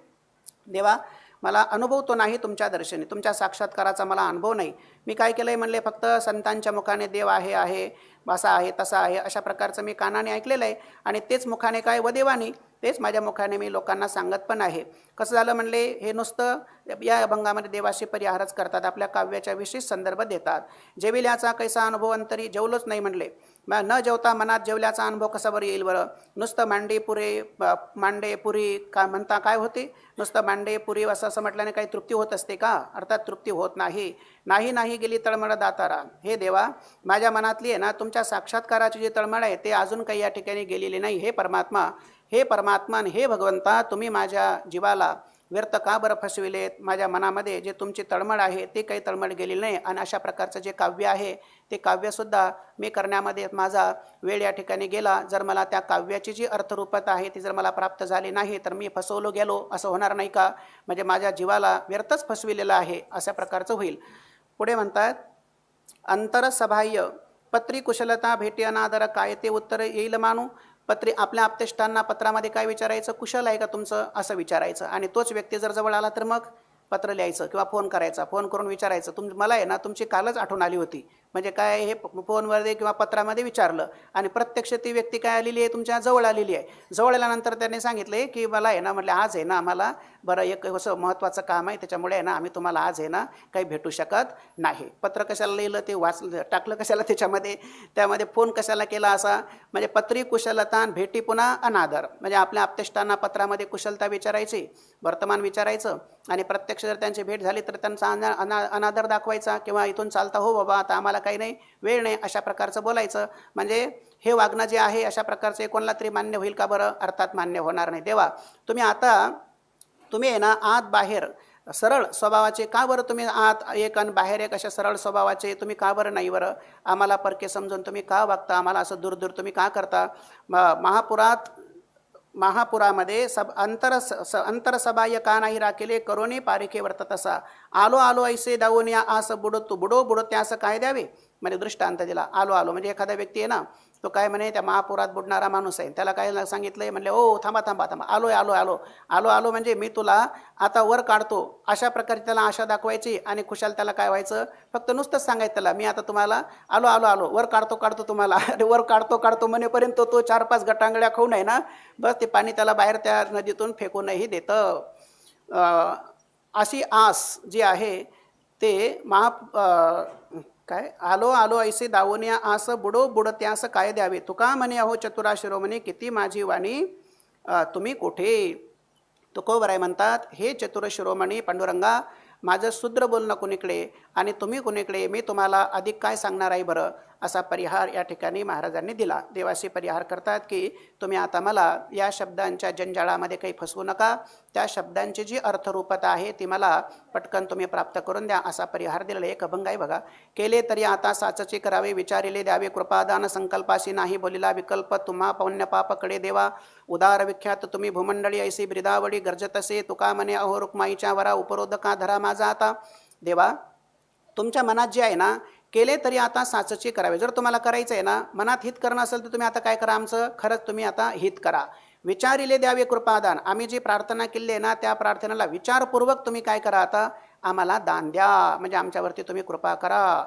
देवा मला अनुभव तो नाही तुमच्या दर्शनी, तुमच्या साक्षात्काराचा मला अनुभव नाही. मी काय केलं आहे म्हणले, फक्त संतांच्या मुखाने देव आहे असा आहे तसा आहे अशा प्रकारचं मी कानाने ऐकलेलं आहे आणि तेच मुखाने काय वदेवानी तेच माझ्या मुखाने मी लोकांना सांगत पण आहे. कसं झालं म्हणले, हे नुसतं या अभंगामध्ये देवाशी परिहारच करतात, आपल्या काव्याच्या विशेष संदर्भ देतात. जेविल्याचा कैसा अनुभव अंतरी, जेवलोच नाही म्हणले, न जेवता मनात जेवल्याचा अनुभव कसा बरं येईल बरं. नुसतं मांडे पुरी का म्हणता काय होते, नुसतं मांडे पुरी असं म्हटल्याने काही तृप्ती होत असते का, अर्थात तृप्ती होत नाही. नाही नाही गेली तळमळ दातारा. हे देवा माझ्या मनातली आहे ना तुमच्या साक्षात्काराची जी तळमळ आहे ते अजून काही या ठिकाणी गेलेली नाही. हे परमात्मा हे भगवंता तुम्ही माझ्या जीवाला व्यर्थ का बरं फसविलेत. माझ्या मनामध्ये जे तुमची तळमळ आहे ते काही तळमळ गेलेली नाही आणि अशा प्रकारचं जे काव्य आहे ते काव्यसुद्धा मी करण्यामध्ये माझा वेळ या ठिकाणी गेला. जर मला त्या काव्याची जी अर्थरूपता आहे ती जर मला प्राप्त झाली नाही तर मी फसवलो गेलो असं होणार नाही का. म्हणजे माझ्या जीवाला व्यर्थच फसविलेलं आहे अशा प्रकारचं होईल. पुढे म्हणतात अंतरसबाह्य पत्री कुशलता भेटी अनादर काय ते उत्तर येईल मानू. पत्री आपल्या आप्तेष्टांना पत्रामध्ये काय विचारायचं, कुशल आहे का तुमचं असं विचारायचं. आणि तोच व्यक्ती जर जवळ आला तर मग पत्र लिहायचं किंवा फोन करायचा. फोन करून विचारायचं मला आहे ना तुमची कालच आठवण आली होती. म्हणजे काय हे फोनमध्ये किंवा पत्रामध्ये विचारलं आणि प्रत्यक्ष ती व्यक्ती काय आलेली आहे, तुमच्या जवळ आलेली आहे. जवळ आल्यानंतर त्याने सांगितले की मला आहे ना म्हटलं आज आहे ना मला बरं एक असं महत्त्वाचं काम आहे, त्याच्यामुळे आहे ना आम्ही तुम्हाला आज आहे ना काही भेटू शकत नाही. पत्र कशाला लिहिलं ते वाचलं टाकलं कशाला त्यामध्ये फोन कशाला केला असा. म्हणजे पत्री कुशलता भेटी पुन्हा अनादर. म्हणजे आपल्या आप्तेष्टांना पत्रामध्ये कुशलता विचारायची, वर्तमान विचारायचं आणि प्रत्यक्ष जर त्यांची भेट झाली तर त्यांचा अनादर दाखवायचा किंवा इथून चालता हो बाबा आता आम्हाला काही नाही वेळ नाही अशा प्रकारचं बोलायचं. म्हणजे हे वागणं जे आहे अशा प्रकारचे कोणाला तरी मान्य होईल का बरं, अर्थात मान्य होणार नाही. देवा तुम्ही आहे ना आत बाहेर सरळ स्वभावाचे का बरं, तुम्ही आत एक आणि बाहेर एक अशा सरळ स्वभावाचे तुम्ही का बरं नाही बरं, आम्हाला परके समजून तुम्ही का वागता, आम्हाला असं दूर तुम्ही का करता. महापुरामध्ये अंतरसबाह्य का नाही राखेले करोने पारिखे वर्तत असा. आलो ऐसे दावून या आस बुडो त्यास काय द्यावे. म्हणजे दृष्टांत दिला. आलो म्हणजे एखादा व्यक्ती आहे ना तो काय म्हणे त्या महापुरात बुडणारा माणूस आहे, त्याला काय सांगितलंय म्हणले ओ थांबा आलो म्हणजे मी तुला आता वर काढतो अशा प्रकारे त्याला आशा दाखवायची आणि खुशाल त्याला काय व्हायचं, फक्त नुसतंच सांगायचं त्याला मी आता तुम्हाला आलो वर काढतो तुम्हाला. अरे वर काढतो म्हणेपर्यंत तो 4-5 गटांगळ्या खाऊन आहे ना बस ते पाणी त्याला बाहेर त्या नदीतून फेकूनही देतं. अशी आस जी आहे ते काय आलो ऐसे दावोनिया आस बुडो त्यास काय द्यावे. तुका म्हणे अहो चतुरा शिरोमणी किती माझी वाणी तुम्ही कुठे. तुकोबराय म्हणतात हे चतुर शिरोमणी पांडुरंगा माझं शूद्र बोलणं कुणीकडे आणि तुम्ही कुणीकडे, मी तुम्हाला अधिक काय सांगणार आहे बरं. असा परिहार या ठिकाणी महाराजांनी दिला. देवाशी परिहार करतात की तुम्ही आता मला या शब्दांच्या जंजाळामध्ये काही फसवू नका, त्या शब्दांची जी अर्थरूपता आहे ती मला पटकन तुम्ही प्राप्त करून द्या असा परिहार दिलेला. एक अभंग आहे बघा. केले तरी आता साचचे करावे विचारिले द्यावे कृपादान संकल्पाशी नाही बोलिला विकल्प तुम्हा पौण्य पापकडे देवा. उदार विख्यात तुम्ही भूमंडळी ऐसी ब्रिदावडी गर्जतसे तुका म्हणे अहो रुक्माईच्या वरा उपरोधका धरा माझा आता. देवा तुमच्या मनात जे आहे ना केले तरी आता साचचे करावे. जर तुम्हाला करायचं आहे ना मनात हित करणं असेल तर तुम्ही आता काय करा, आमचं खरंच तुम्ही आता हित करा. विचारिले द्यावे कृपादान, आम्ही जी प्रार्थना केली आहे ना त्या प्रार्थनेला विचारपूर्वक तुम्ही काय करा आता आम्हाला दान द्या, म्हणजे आमच्यावरती तुम्ही कृपा करा.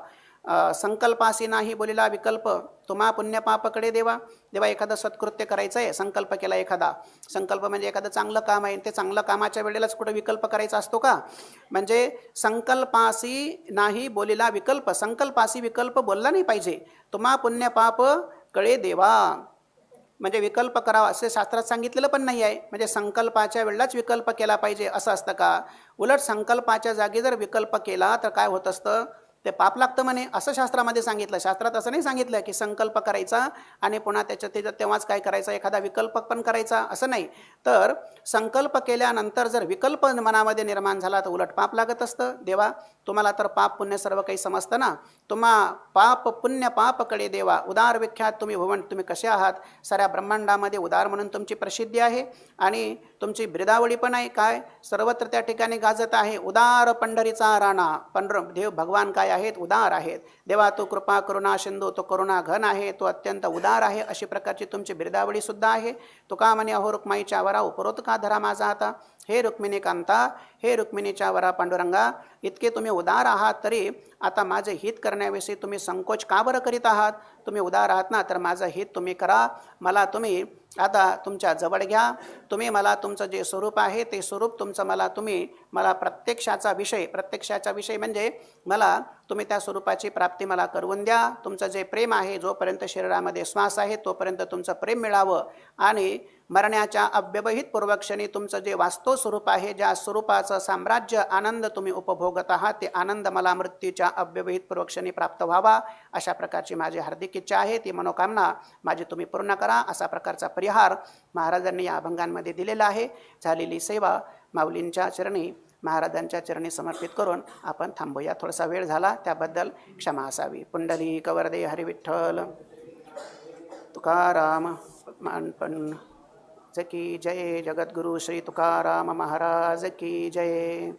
संकल्पासी नाही बोलिला विकल्प तुम्हा पुण्यपापकडे देवा. एखादं सत्कृत्य करायचं आहे, संकल्प केला एखादा, संकल्प म्हणजे एखादं चांगलं काम आहे ते चांगलं कामाच्या वेळेलाच कुठं विकल्प करायचा असतो का. म्हणजे संकल्पासी नाही बोलिला विकल्प, संकल्पासी विकल्प बोलला नाही पाहिजे. तुम्हा पुण्यपाप कळे देवा म्हणजे विकल्प करावा असे शास्त्रात सांगितलेलं पण नाही आहे. म्हणजे संकल्पाच्या वेळेलाच विकल्प केला पाहिजे असं असतं का. उलट संकल्पाच्या जागी जर विकल्प केला तर काय होत असतं, ते पाप लागतं म्हणे असं शास्त्रामध्ये सांगितलं. शास्त्रात असं नाही सांगितलं की संकल्प करायचा आणि पुन्हा त्याच्यात तेव्हाच काय करायचा एखादा विकल्प पण करायचा असं नाही. तर संकल्प केल्यानंतर जर विकल्प मनामध्ये निर्माण झाला तर उलट पाप लागत असतं. देवा तुम्हाला तर पाप पुण्य सर्व काही समजतं ना. तुम्हा पाप पुण्य पापकडे देवा. उदार विख्यात तुम्ही कसे आहात, साऱ्या ब्रह्मांडामध्ये उदार म्हणून तुमची प्रसिद्धी आहे आणि तुमची ब्रिदावळी पण आहे. काय सर्वत्र त्या ठिकाणी गाजत आहे. उदार पंढरीचा राणा. देव भगवान काय आहेत, उदार आहेत. देवा तो कृपा करुणा सिंधू, तो करुणा घन आहे, तो अत्यंत उदार आहे. अशी प्रकारची तुमची ब्रिदावळी सुद्धा आहे. तुका म्हणे अहो रुक्माईच्या वरा उपरोत का धरा माझा आता. हे रुक्मिणी कांता, हे रुक्मिणीच्या वरा पांडुरंगा, इतके तुम्ही उदार आहात तरी आता माझे हित करण्याविषयी तुम्ही संकोच का बरं करीत आहात. तुम्ही उदार आहात ना तर माझं हित तुम्ही करा. मला तुम्ही आता तुमच्या जवळ घ्या. तुम्ही मला तुमचं जे स्वरूप आहे ते स्वरूप तुमचं मला प्रत्यक्षाचा विषय म्हणजे मला तुम्ही त्या स्वरूपाची प्राप्ती मला करून द्या. तुमचं जे प्रेम आहे, जोपर्यंत शरीरामध्ये श्वास आहे तोपर्यंत तुमचं प्रेम मिळावं आणि मरण्याच्या अव्यवहित पूर्वक्षणी तुमचं जे वास्तव स्वरूप आहे, ज्या स्वरूपाचं साम्राज्य आनंद तुम्ही उपभोगत आहात, ते आनंद मला मृत्यूच्या अव्यवहित पूर्वक्षणी प्राप्त व्हावा. अशा प्रकारची माझी हार्दिक इच्छा आहे. ती मनोकामना माझी तुम्ही पूर्ण करा. असा प्रकारचा परिहार महाराजांनी या अभंगांमध्ये दिलेला आहे. झालेली सेवा माऊलींच्या चरणी, महाराजांच्या चरणी समर्पित करून आपण थांबूया. थोडासा वेळ झाला त्याबद्दल क्षमा असावी. पुंडलिक वरदे हरी विठ्ठल तुकाराम मानपण की जय. जगद्गुरु श्री तुकाराम महाराज की जय.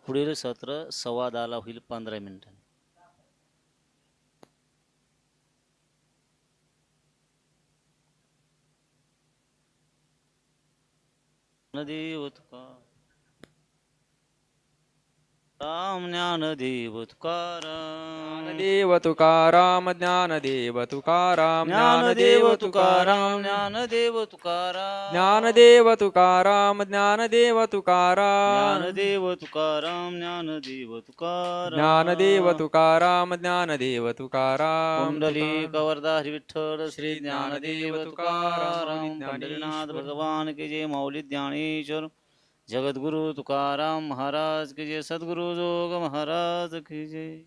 पुढील सत्र 10:15 होईल 15 मिनिटांनी. ज्ञानदेव तुकाराम ज्ञानदेव तुकाराम ज्ञानदेव तुकाराम ज्ञानदेव तुकाराम ज्ञानदेव तुकाराम ज्ञानदेव तुकाराम ज्ञानदेव तुकाराम ज्ञानदेव तुकाराम ज्ञानदेव तुकाराम ज्ञानदेव तुकाराम ज्ञानदेव तुकाराम ज्ञानदेव तुकाराम कुंडली कवरदारी विठ्ठल श्री ज्ञानदेव तुकाराम पंढरीनाथ भगवान के जय. मौली ज्ञानेश्वर जगद्गुरु तुकाराम महाराज की जय. सद्गुरु जोग महाराज की जय.